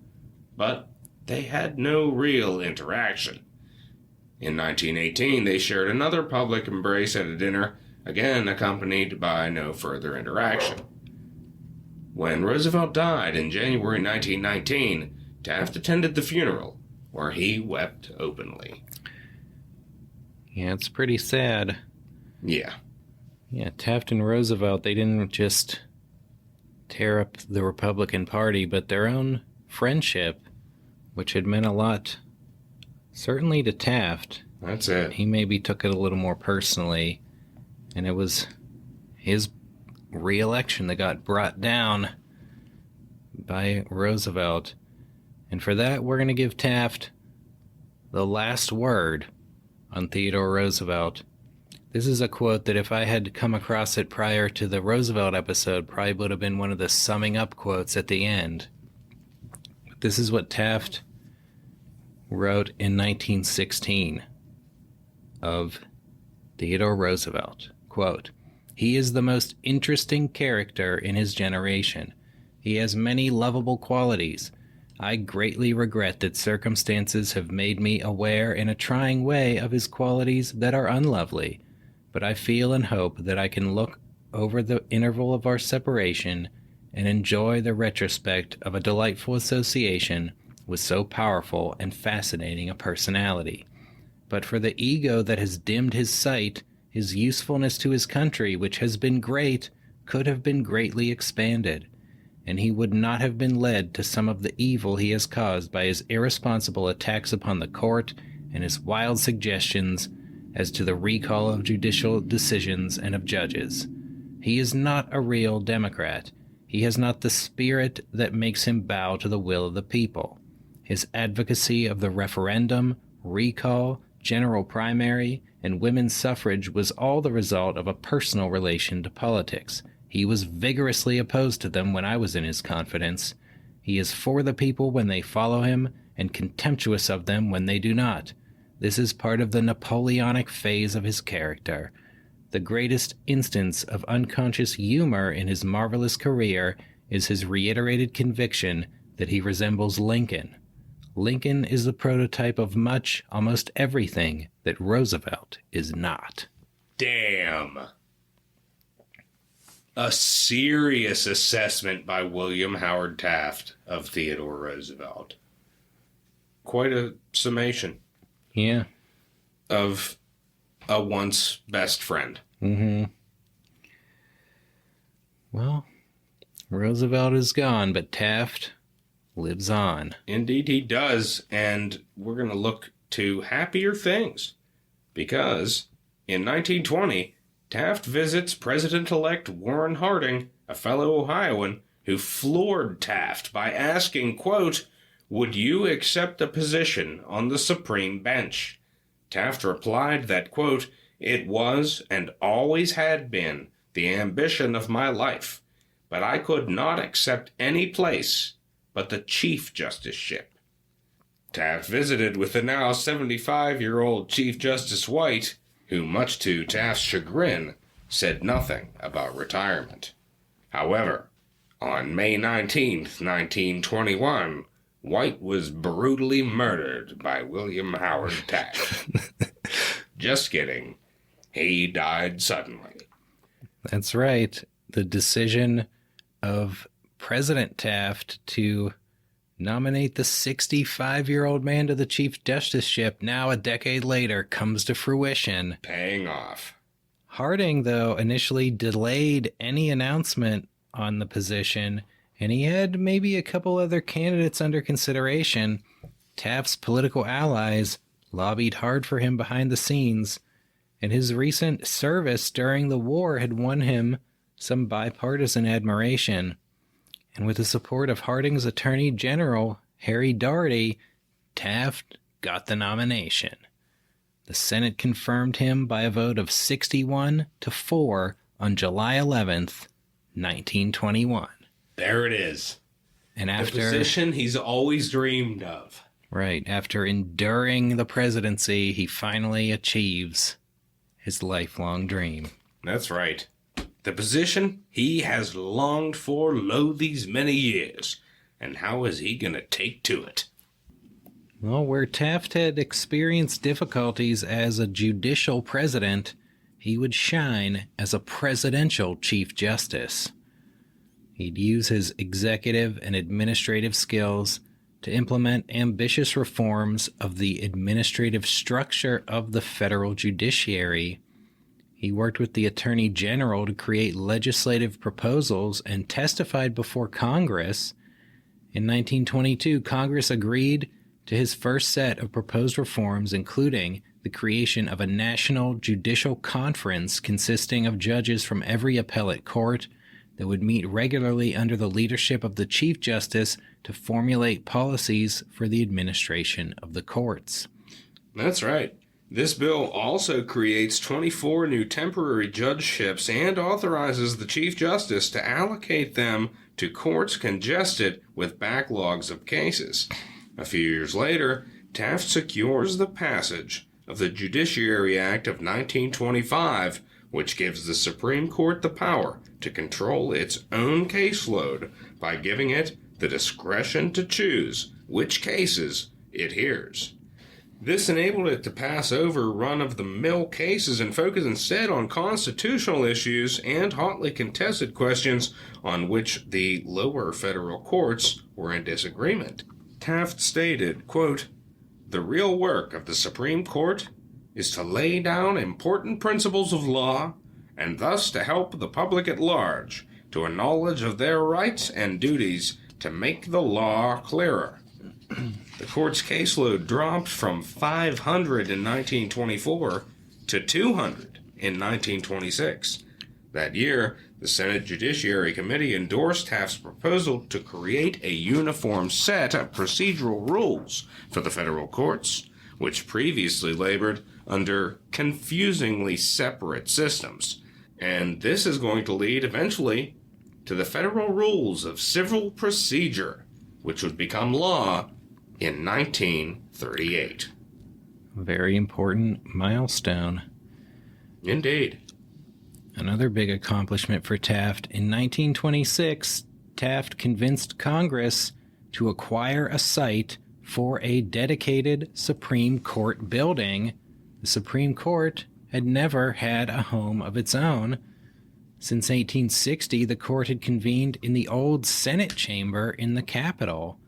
but they had no real interaction. In 1918, they shared another public embrace at a dinner, again accompanied by no further interaction. When Roosevelt died in January 1919, Taft attended the funeral, where he wept openly. Yeah, it's pretty sad. Yeah. Yeah, Taft and Roosevelt, they didn't just tear up the Republican Party, but their own friendship, which had meant a lot, certainly to Taft. That's it. He maybe took it a little more personally, and it was his re-election that got brought down by Roosevelt. And for that, we're going to give Taft the last word on Theodore Roosevelt. This is a quote that if I had come across it prior to the Roosevelt episode, probably would have been one of the summing up quotes at the end. This is what Taft wrote in 1916 of Theodore Roosevelt. Quote, "He is the most interesting character in his generation. He has many lovable qualities. I greatly regret that circumstances have made me aware in a trying way of his qualities that are unlovely, but I feel and hope that I can look over the interval of our separation and enjoy the retrospect of a delightful association with so powerful and fascinating a personality. But for the ego that has dimmed his sight, his usefulness to his country, which has been great, could have been greatly expanded, and he would not have been led to some of the evil he has caused by his irresponsible attacks upon the court and his wild suggestions as to the recall of judicial decisions and of judges. He is not a real Democrat. He has not the spirit that makes him bow to the will of the people. His advocacy of the referendum, recall, general primary, and women's suffrage was all the result of a personal relation to politics. He was vigorously opposed to them when I was in his confidence. He is for the people when they follow him, and contemptuous of them when they do not. This is part of the Napoleonic phase of his character. The greatest instance of unconscious humor in his marvelous career is his reiterated conviction that he resembles Lincoln. Lincoln is the prototype of much, almost everything, that Roosevelt is not. Damn. A serious assessment by William Howard Taft of Theodore Roosevelt. Quite a summation. Yeah. Of a once best friend. Mm-hmm. Well, Roosevelt is gone, but Taft lives on. Indeed he does, and we're going to look to happier things. Because in 1920, Taft visits President-elect Warren Harding, a fellow Ohioan, who floored Taft by asking, quote, "Would you accept a position on the Supreme Bench?" Taft replied that, quote, "It was and always had been the ambition of my life, but I could not accept any place but the Chief Justiceship." Taft visited with the now 75-year-old Chief Justice White, who, much to Taft's chagrin, said nothing about retirement. However, on May 19th, 1921, White was brutally murdered by William Howard Taft. Just kidding. He died suddenly. That's right. The decision of President Taft to nominate the 65-year-old man to the Chief Justiceship now a decade later comes to fruition. Paying off. Harding, though, initially delayed any announcement on the position, and he had maybe a couple other candidates under consideration. Taft's political allies lobbied hard for him behind the scenes, and his recent service during the war had won him some bipartisan admiration. And with the support of Harding's Attorney General, Harry Daugherty, Taft got the nomination. The Senate confirmed him by a vote of 61-4 on July 11th, 1921. There it is. And after the position he's always dreamed of. Right, after enduring the presidency, he finally achieves his lifelong dream. That's right. The position he has longed for lo these many years. And how is he going to take to it? Well, where Taft had experienced difficulties as a judicial president, he would shine as a presidential Chief Justice. He'd use his executive and administrative skills to implement ambitious reforms of the administrative structure of the federal judiciary. He worked with the Attorney General to create legislative proposals and testified before Congress. In 1922, Congress agreed to his first set of proposed reforms, including the creation of a national judicial conference consisting of judges from every appellate court that would meet regularly under the leadership of the Chief Justice to formulate policies for the administration of the courts. That's right. This bill also creates 24 new temporary judgeships and authorizes the Chief Justice to allocate them to courts congested with backlogs of cases. A few years later, Taft secures the passage of the Judiciary Act of 1925, which gives the Supreme Court the power to control its own caseload by giving it the discretion to choose which cases it hears. This enabled it to pass over run-of-the-mill cases and focus instead on constitutional issues and hotly contested questions on which the lower federal courts were in disagreement. Taft stated, quote, "The real work of the Supreme Court is to lay down important principles of law and thus to help the public at large to a knowledge of their rights and duties to make the law clearer." The court's caseload dropped from 500 in 1924 to 200 in 1926. That year, The Senate Judiciary Committee endorsed Taft's proposal to create a uniform set of procedural rules for the federal courts, which previously labored under confusingly separate systems. And this is going to lead eventually to the Federal Rules of Civil Procedure, which would become law in 1938. Very important milestone. Indeed. Another big accomplishment for Taft. In 1926, Taft convinced Congress to acquire a site for a dedicated Supreme Court building. The Supreme Court had never had a home of its own. Since 1860, the court had convened in the old Senate chamber in the Capitol.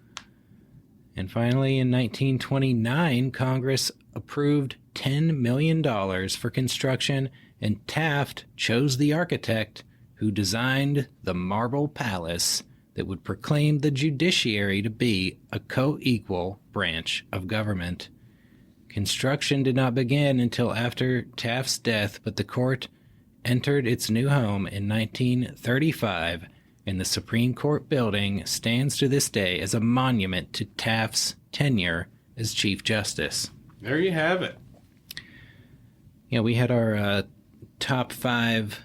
And finally, in 1929, Congress approved $10 million for construction, and Taft chose the architect who designed the Marble Palace that would proclaim the judiciary to be a co-equal branch of government. Construction did not begin until after Taft's death, but the court entered its new home in 1935, and the Supreme Court building stands to this day as a monument to Taft's tenure as Chief Justice. There you have it. Yeah, we had our top 5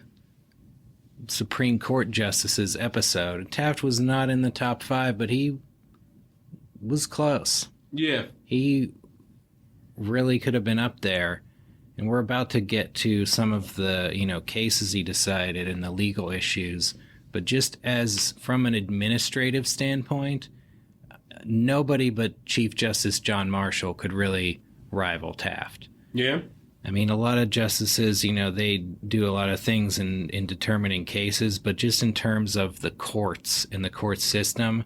Supreme Court justices episode. Taft was not in the top 5, but he was close. Yeah. He really could have been up there. And we're about to get to some of the, cases he decided and the legal issues. But just as from an administrative standpoint, nobody but Chief Justice John Marshall could really rival Taft. Yeah. I mean, a lot of justices, they do a lot of things in determining cases, but just in terms of the courts and the court system,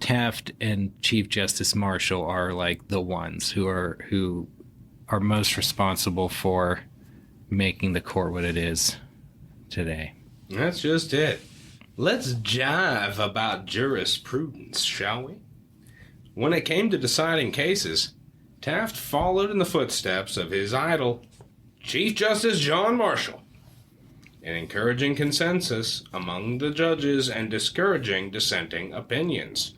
Taft and Chief Justice Marshall are like the ones who are most responsible for making the court what it is today. That's just it. Let's jive about jurisprudence, shall we? When it came to deciding cases, Taft followed in the footsteps of his idol, Chief Justice John Marshall, in encouraging consensus among the judges and discouraging dissenting opinions.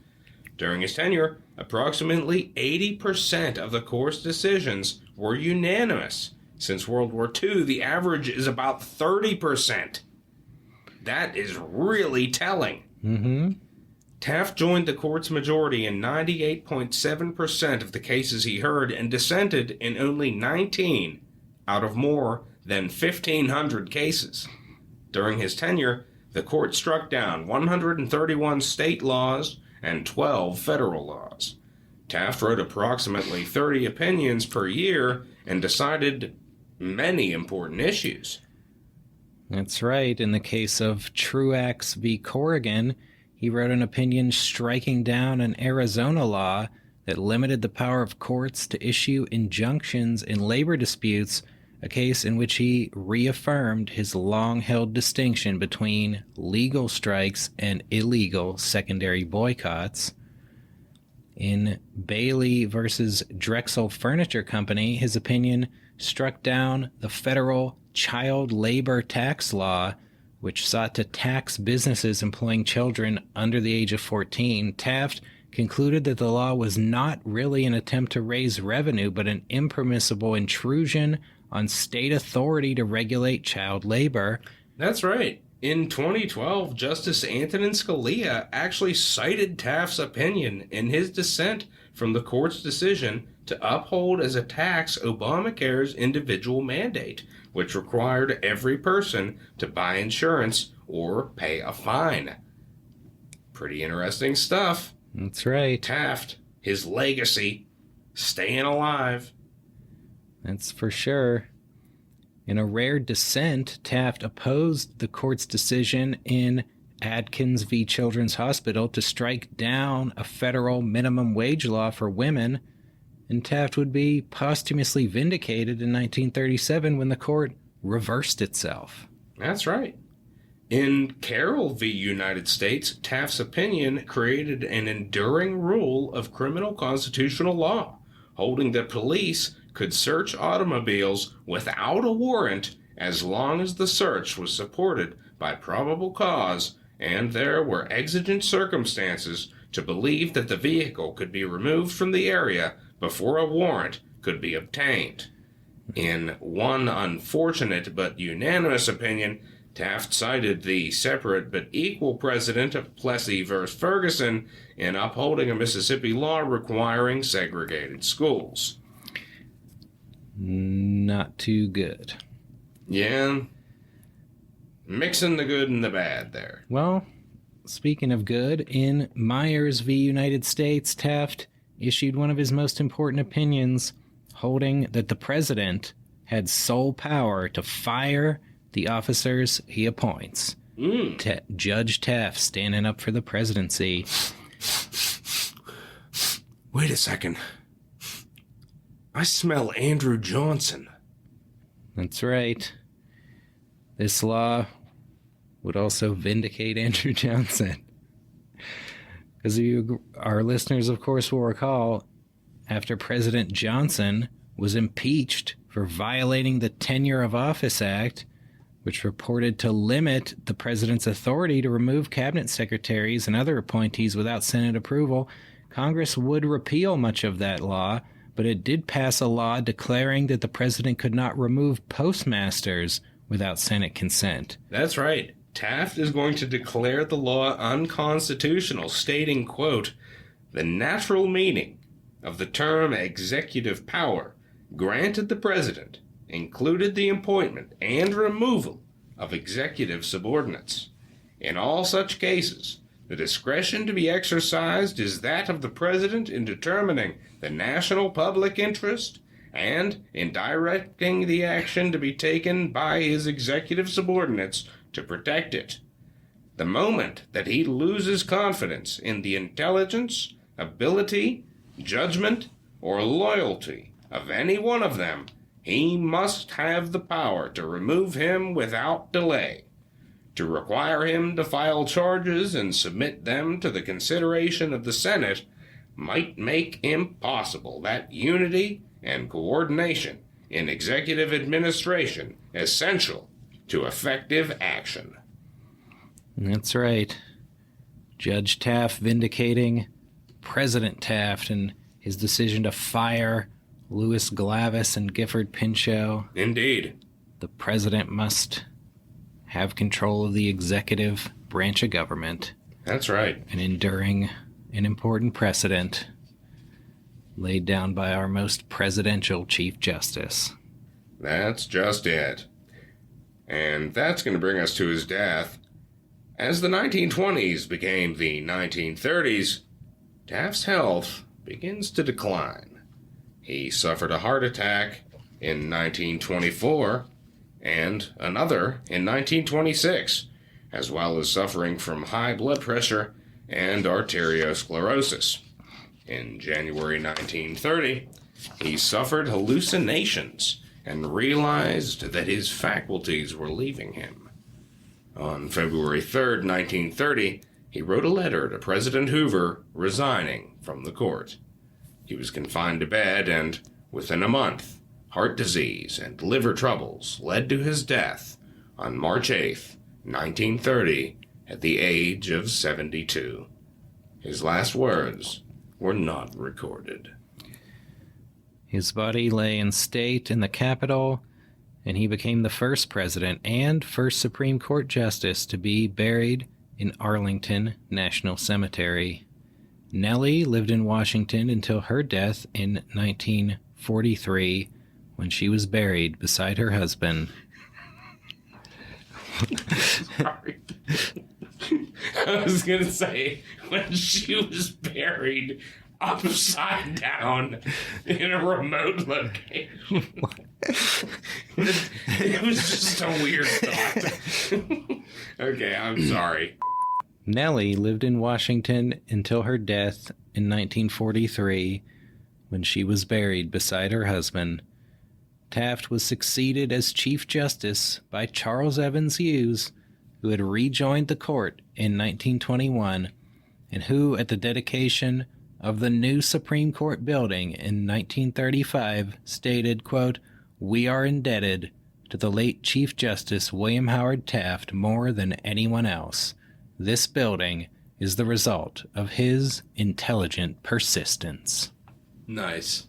During his tenure, approximately 80% of the court's decisions were unanimous. Since World War II, the average is about 30%. That is really telling. Mm-hmm. Taft joined the court's majority in 98.7% of the cases he heard and dissented in only 19 out of more than 1,500 cases. During his tenure, the court struck down 131 state laws and 12 federal laws. Taft wrote approximately 30 opinions per year and decided many important issues. That's right. In the case of Truax v. Corrigan, he wrote an opinion striking down an Arizona law that limited the power of courts to issue injunctions in labor disputes, a case in which he reaffirmed his long-held distinction between legal strikes and illegal secondary boycotts. In Bailey versus Drexel Furniture Company, his opinion struck down the federal child labor tax law, which sought to tax businesses employing children under the age of 14. Taft concluded that the law was not really an attempt to raise revenue, but an impermissible intrusion on state authority to regulate child labor. That's right. In 2012, Justice Antonin Scalia actually cited Taft's opinion in his dissent from the court's decision to uphold as a tax Obamacare's individual mandate, which required every person to buy insurance or pay a fine. Pretty interesting stuff. That's right. Taft, his legacy, staying alive. That's for sure. In a rare dissent, Taft opposed the court's decision in Adkins v. Children's Hospital to strike down a federal minimum wage law for women, and Taft would be posthumously vindicated in 1937 when the court reversed itself. That's right. In Carroll v. United States, Taft's opinion created an enduring rule of criminal constitutional law, holding that police could search automobiles without a warrant as long as the search was supported by probable cause, and there were exigent circumstances to believe that the vehicle could be removed from the area before a warrant could be obtained. In one unfortunate but unanimous opinion, Taft cited the separate but equal precedent of Plessy v. Ferguson in upholding a Mississippi law requiring segregated schools. Not too good. Yeah. Mixing the good and the bad there. Well, speaking of good, in Myers v. United States, Taft issued one of his most important opinions, holding that the president had sole power to fire the officers he appoints. Judge Taft standing up for the presidency. Wait a second. I smell Andrew Johnson. That's right. This law would also vindicate Andrew Johnson. As our listeners, of course, will recall, after President Johnson was impeached for violating the Tenure of Office Act, which purported to limit the president's authority to remove cabinet secretaries and other appointees without Senate approval, Congress would repeal much of that law, but it did pass a law declaring that the president could not remove postmasters without Senate consent. That's right. Taft is going to declare the law unconstitutional, stating, quote, "The natural meaning of the term executive power granted the president included the appointment and removal of executive subordinates. In all such cases, the discretion to be exercised is that of the president in determining the national public interest and in directing the action to be taken by his executive subordinates to protect it. The moment that he loses confidence in the intelligence, ability, judgment, or loyalty of any one of them, he must have the power to remove him without delay. To require him to file charges and submit them to the consideration of the Senate might make impossible that unity and coordination in executive administration essential to effective action." That's right. Judge Taft vindicating President Taft and his decision to fire Louis Glavis and Gifford Pinchot. Indeed. The president must have control of the executive branch of government. That's right. And enduring an important precedent laid down by our most presidential Chief Justice. That's just it. And that's going to bring us to his death. As the 1920s became the 1930s, Taft's health begins to decline. He suffered a heart attack in 1924 and another in 1926, as well as suffering from high blood pressure and arteriosclerosis. In January 1930, he suffered hallucinations and realized that his faculties were leaving him. On February 3rd, 1930, he wrote a letter to President Hoover resigning from the court. He was confined to bed, and within a month, heart disease and liver troubles led to his death on March 8th, 1930, at the age of 72. His last words were not recorded. His body lay in state in the Capitol, and he became the first president and first Supreme Court justice to be buried in Arlington National Cemetery. Nellie lived in Washington until her death in 1943, when she was buried beside her husband. Sorry. I was going to say, when she was buried upside down in a remote location. It was just a weird thought. Okay, I'm sorry. Nellie lived in Washington until her death in 1943, when she was buried beside her husband. Taft was succeeded as Chief Justice by Charles Evans Hughes, who had rejoined the court in 1921, and who, at the dedication of the new Supreme Court building in 1935, stated, quote, "We are indebted to the late Chief Justice William Howard Taft more than anyone else. This building is the result of his intelligent persistence. Nice.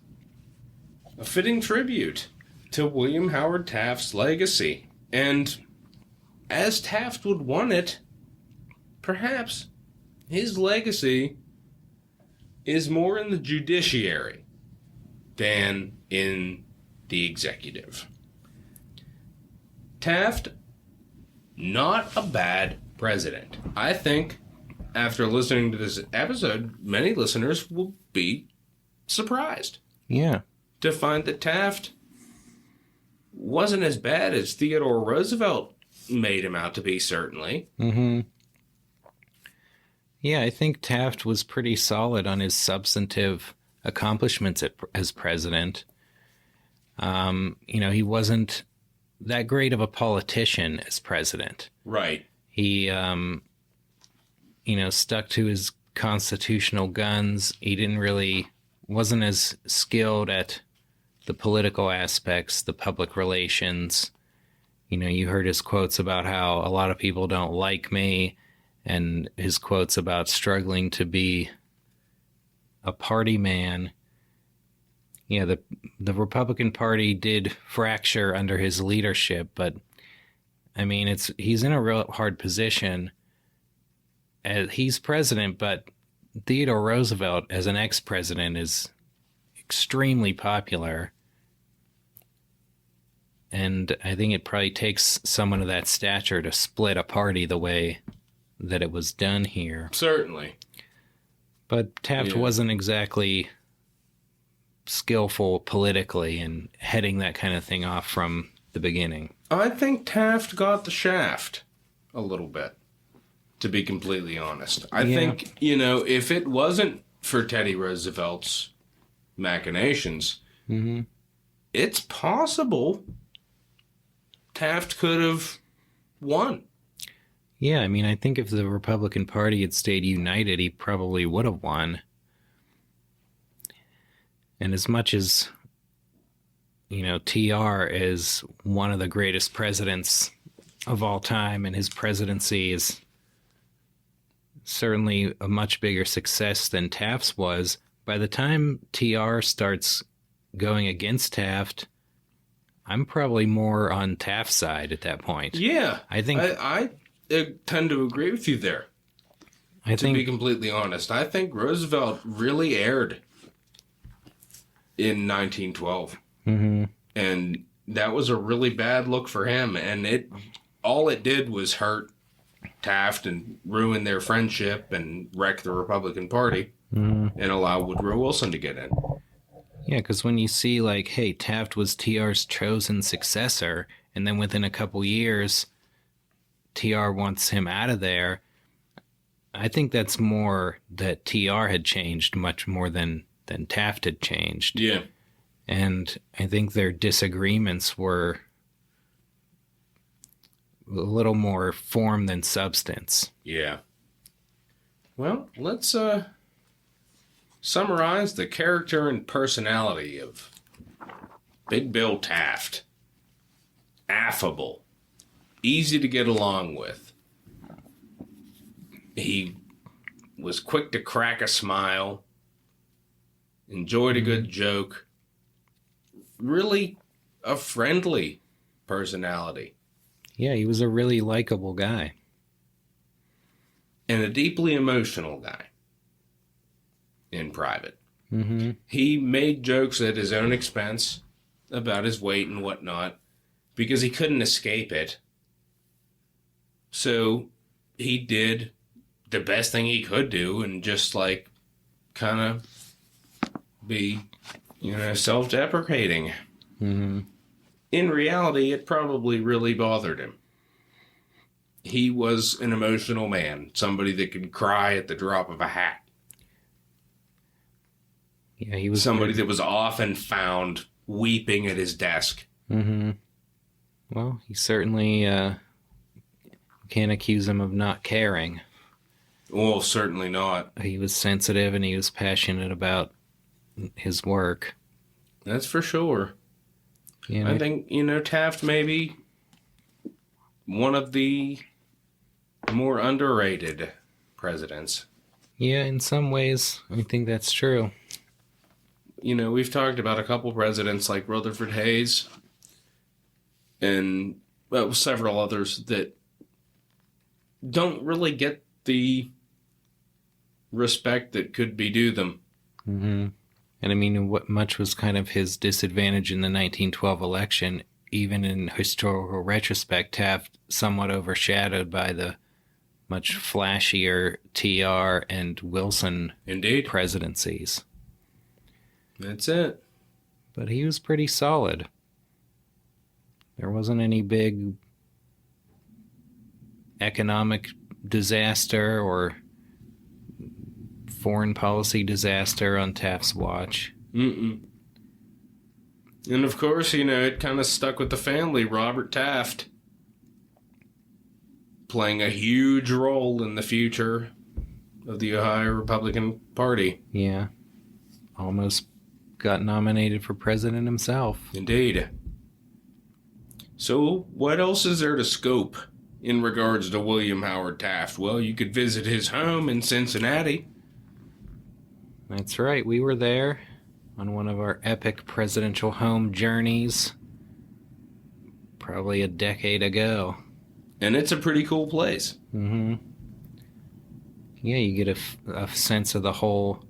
A fitting tribute to William Howard Taft's legacy. And as Taft would want it, perhaps his legacy is more in the judiciary than in the executive. Taft, not a bad president. I think after listening to this episode, many listeners will be surprised. Yeah. To find that Taft wasn't as bad as Theodore Roosevelt made him out to be, certainly. Mm-hmm. Yeah, I think Taft was pretty solid on his substantive accomplishments as president. He wasn't that great of a politician as president. Right. He, stuck to his constitutional guns. He wasn't as skilled at the political aspects, the public relations. You heard his quotes about how a lot of people don't like me, and his quotes about struggling to be a party man. Yeah, the Republican Party did fracture under his leadership, but I mean, he's in a real hard position. He's president, but Theodore Roosevelt, as an ex-president, is extremely popular. And I think it probably takes someone of that stature to split a party the way that it was done here. Certainly. But Taft wasn't exactly skillful politically in heading that kind of thing off from the beginning. I think Taft got the shaft a little bit, to be completely honest. I think, if it wasn't for Teddy Roosevelt's machinations, it's possible Taft could have won. Yeah, I mean, I think if the Republican Party had stayed united, he probably would have won. And as much as, TR is one of the greatest presidents of all time, and his presidency is certainly a much bigger success than Taft's was, by the time TR starts going against Taft, I'm probably more on Taft's side at that point. Yeah. I think I tend to agree with you there. To be completely honest, I think Roosevelt really erred in 1912. Mm-hmm. And that was a really bad look for him. And all it did was hurt Taft and ruin their friendship and wreck the Republican Party and allow Woodrow Wilson to get in. Yeah, because when you see, hey, Taft was TR's chosen successor, and then within a couple years, TR wants him out of there, I think that's more that TR had changed much more than Taft had changed. Yeah. And I think their disagreements were a little more form than substance. Yeah. Well, let's summarize the character and personality of Big Bill Taft. Affable. Easy to get along with. He was quick to crack a smile. Enjoyed a good joke. Really a friendly personality. Yeah, he was a really likable guy. And a deeply emotional guy. In private. Mm-hmm. He made jokes at his own expense about his weight and whatnot because he couldn't escape it. So he did the best thing he could do and just kind of be, self-deprecating. Mm-hmm. In reality, it probably really bothered him. He was an emotional man, somebody that could cry at the drop of a hat. Yeah, he was somebody that was often found weeping at his desk. Mm-hmm. Well, he certainly can't accuse him of not caring. Well, certainly not. He was sensitive and he was passionate about his work. That's for sure. You know, I think, Taft may be one of the more underrated presidents. yeah, in some ways, I think that's true. We've talked about a couple presidents like Rutherford Hayes and several others that don't really get the respect that could be due them. Mm-hmm. And I mean, what much was kind of his disadvantage in the 1912 election, even in historical retrospect, Taft somewhat overshadowed by the much flashier TR and Wilson Indeed. presidencies. That's it. But he was pretty solid. There wasn't any big economic disaster or foreign policy disaster on Taft's watch. Mm-mm. And of course, it kind of stuck with the family. Robert Taft playing a huge role in the future of the Ohio Republican Party. Yeah. Almost got nominated for president himself. Indeed. So, what else is there to scope in regards to William Howard Taft? Well, you could visit his home in Cincinnati. That's right. We were there on one of our epic presidential home journeys probably a decade ago. And it's a pretty cool place. Mm-hmm. Yeah, you get a sense of the whole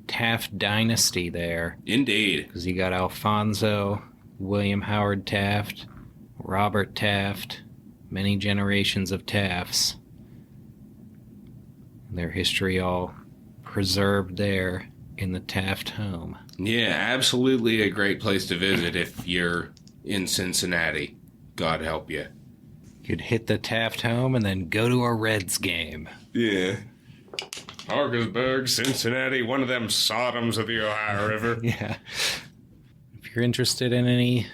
Taft dynasty there. Indeed. Because you got Alfonso, William Howard Taft, Robert Taft, many generations of Tafts. Their history all preserved there in the Taft home. Yeah, absolutely a great place to visit if you're in Cincinnati. God help you. You'd hit the Taft home and then go to a Reds game. Yeah. Parkersburg, Cincinnati, one of them Sodoms of the Ohio River. Yeah. If you're interested in any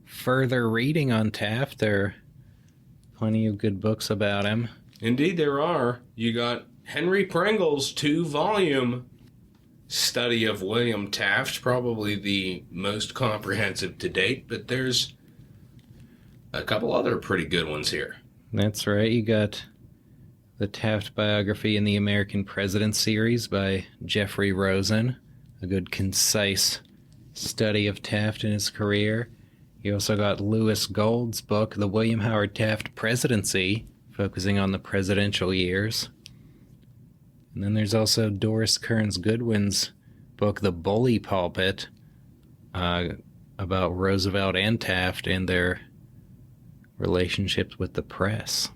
further reading on Taft, there are plenty of good books about him. Indeed, there are. You got Henry Pringle's 2-volume study of William Taft, probably the most comprehensive to date, but there's a couple other pretty good ones here. That's right. You got the Taft biography in the American President series by Jeffrey Rosen, a good concise study of Taft and his career. You also got Lewis Gold's book, The William Howard Taft Presidency, focusing on the presidential years. And then there's also Doris Kearns Goodwin's book, The Bully Pulpit, about Roosevelt and Taft and their relationships with the press.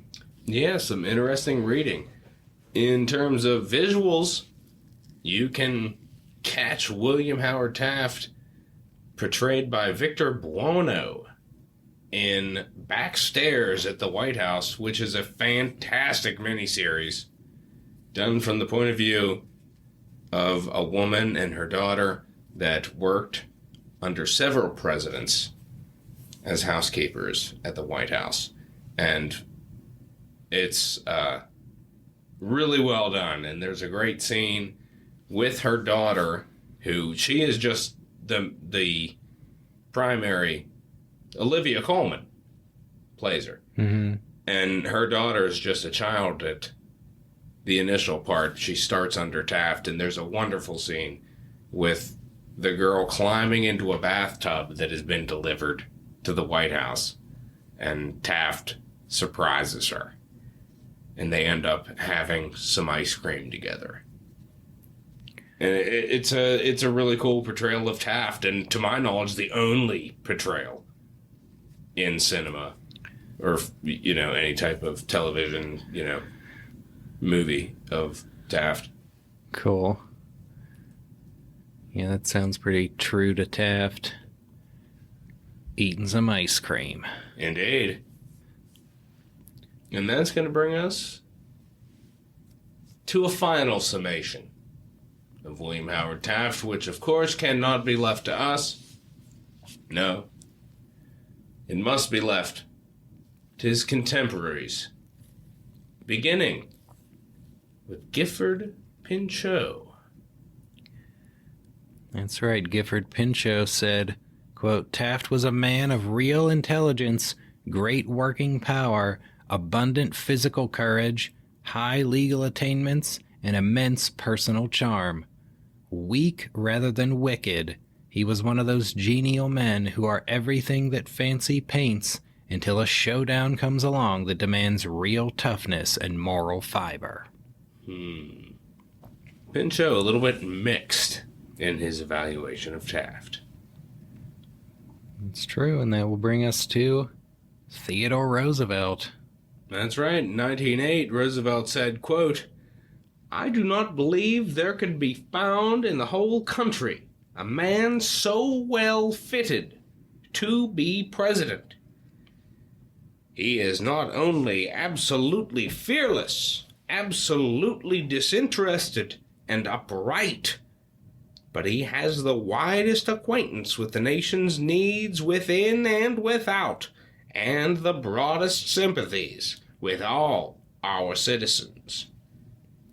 Yeah, some interesting reading. In terms of visuals, you can catch William Howard Taft portrayed by Victor Buono in Backstairs at the White House, which is a fantastic miniseries done from the point of view of a woman and her daughter that worked under several presidents as housekeepers at the White House. And it's really well done. And there's a great scene with her daughter, who she is just the primary. Olivia Colman plays her. Mm-hmm. And her daughter is just a child at the initial part. She starts under Taft, and there's a wonderful scene with the girl climbing into a bathtub that has been delivered to the White House, and Taft surprises her, and they end up having some ice cream together. And it's a really cool portrayal of Taft, and to my knowledge, the only portrayal in cinema or any type of television movie of Taft. Cool. Yeah, that sounds pretty true to Taft. Eating some ice cream. Indeed. And that's going to bring us to a final summation of William Howard Taft, which of course cannot be left to us. No. It must be left to his contemporaries, beginning with Gifford Pinchot. That's right. Gifford Pinchot said, Quote, Taft was a man of real intelligence, great working power, abundant physical courage, high legal attainments, and immense personal charm. Weak rather than wicked, he was one of those genial men who are everything that fancy paints until a showdown comes along that demands real toughness and moral fiber. Pinchot, a little bit mixed in his evaluation of Taft. It's true, and that will bring us to Theodore Roosevelt. That's right. In 1908, Roosevelt said, quote, I do not believe there could be found in the whole country a man so well fitted to be president. He is not only absolutely fearless, absolutely disinterested, and upright, but he has the widest acquaintance with the nation's needs within and without, and the broadest sympathies with all our citizens.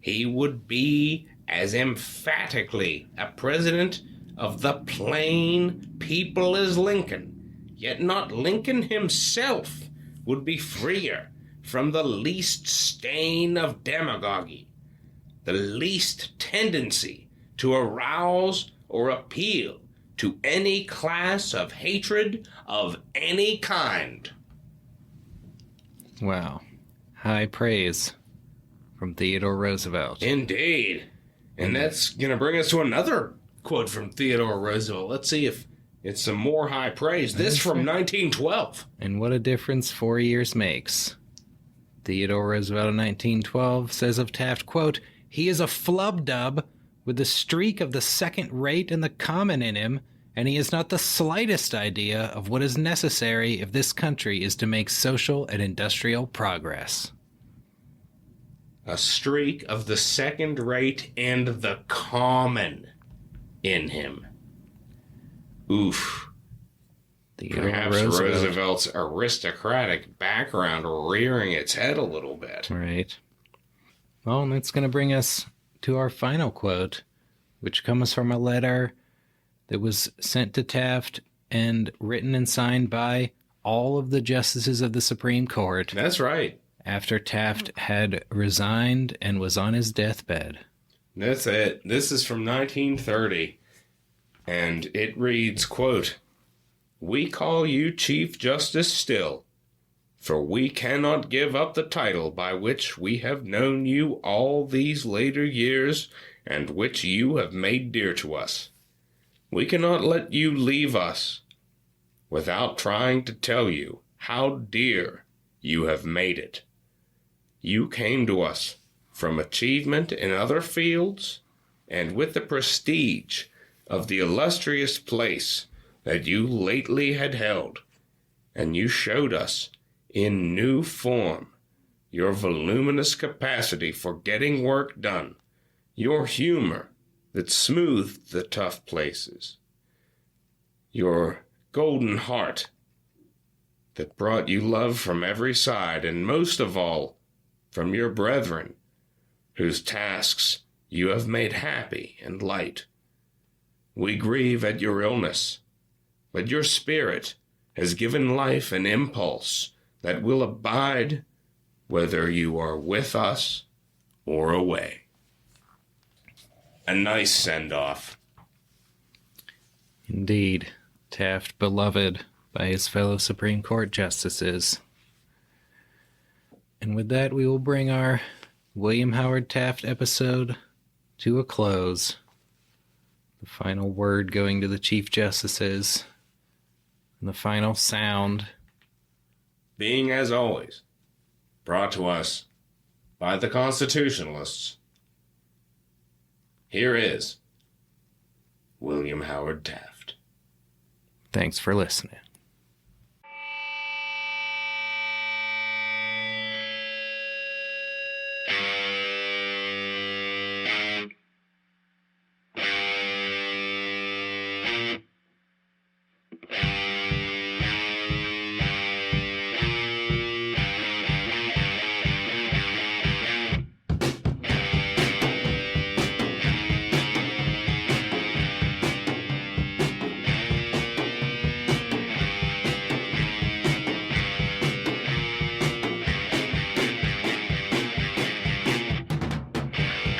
He would be as emphatically a president of the plain people as Lincoln, yet not Lincoln himself would be freer from the least stain of demagogy, the least tendency to arouse or appeal to any class of hatred of any kind. Wow. High praise from Theodore Roosevelt. Indeed. And that's going to bring us to another quote from Theodore Roosevelt. Let's see if it's some more high praise. This from 1912. And what a difference 4 years makes. Theodore Roosevelt in 1912 says of Taft, quote, he is a flub-dub with the streak of the second rate and the common in him, and he has not the slightest idea of what is necessary if this country is to make social and industrial progress. A streak of the second rate and the common in him. Oof. Perhaps Roosevelt's aristocratic background rearing its head a little bit. Right. Well, and that's going to bring us to our final quote, which comes from a letter that was sent to Taft and written and signed by all of the justices of the Supreme Court. That's right. After Taft had resigned and was on his deathbed. That's it. This is from 1930, and it reads, quote, we call you Chief Justice still, for we cannot give up the title by which we have known you all these later years and which you have made dear to us. We cannot let you leave us without trying to tell you how dear you have made it. You came to us from achievement in other fields and with the prestige of the illustrious place that you lately had held, and you showed us in new form your voluminous capacity for getting work done, your humor that smoothed the tough places, your golden heart that brought you love from every side, and most of all, from your brethren, whose tasks you have made happy and light. We grieve at your illness, but your spirit has given life an impulse that will abide whether you are with us or away. A nice send-off. Indeed, Taft beloved by his fellow Supreme Court justices. And with that, we will bring our William Howard Taft episode to a close. The final word going to the Chief Justices. And the final sound being, as always, brought to us by the Constitutionalists. Here is William Howard Taft. Thanks for listening.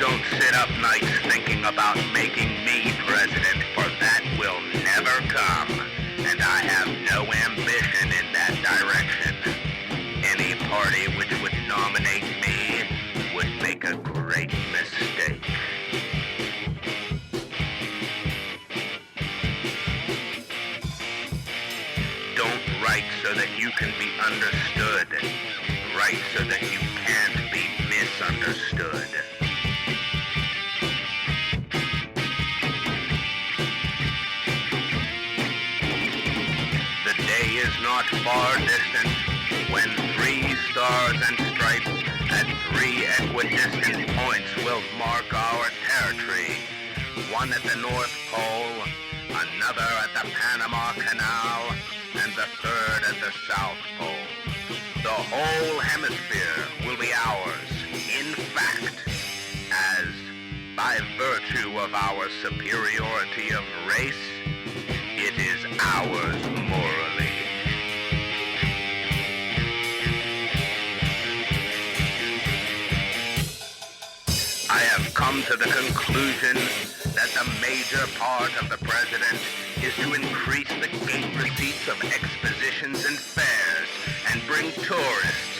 don't sit up nights thinking about making me president, for that will never come, and I have no ambition in that direction. Any party which would nominate me would make a great mistake. Don't write so that you can be understood. Write so that you can't be misunderstood. The day is not far distant when 3 stars and stripes at 3 equidistant points will mark our territory. One at the North Pole, another at the Panama Canal, and the third at the South Pole. The whole hemisphere will be ours, in fact, as by virtue of our superiority of race, it is ours morally. I have come to the conclusion that the major part of the president is to increase the gate receipts of expositions and fairs and bring tourists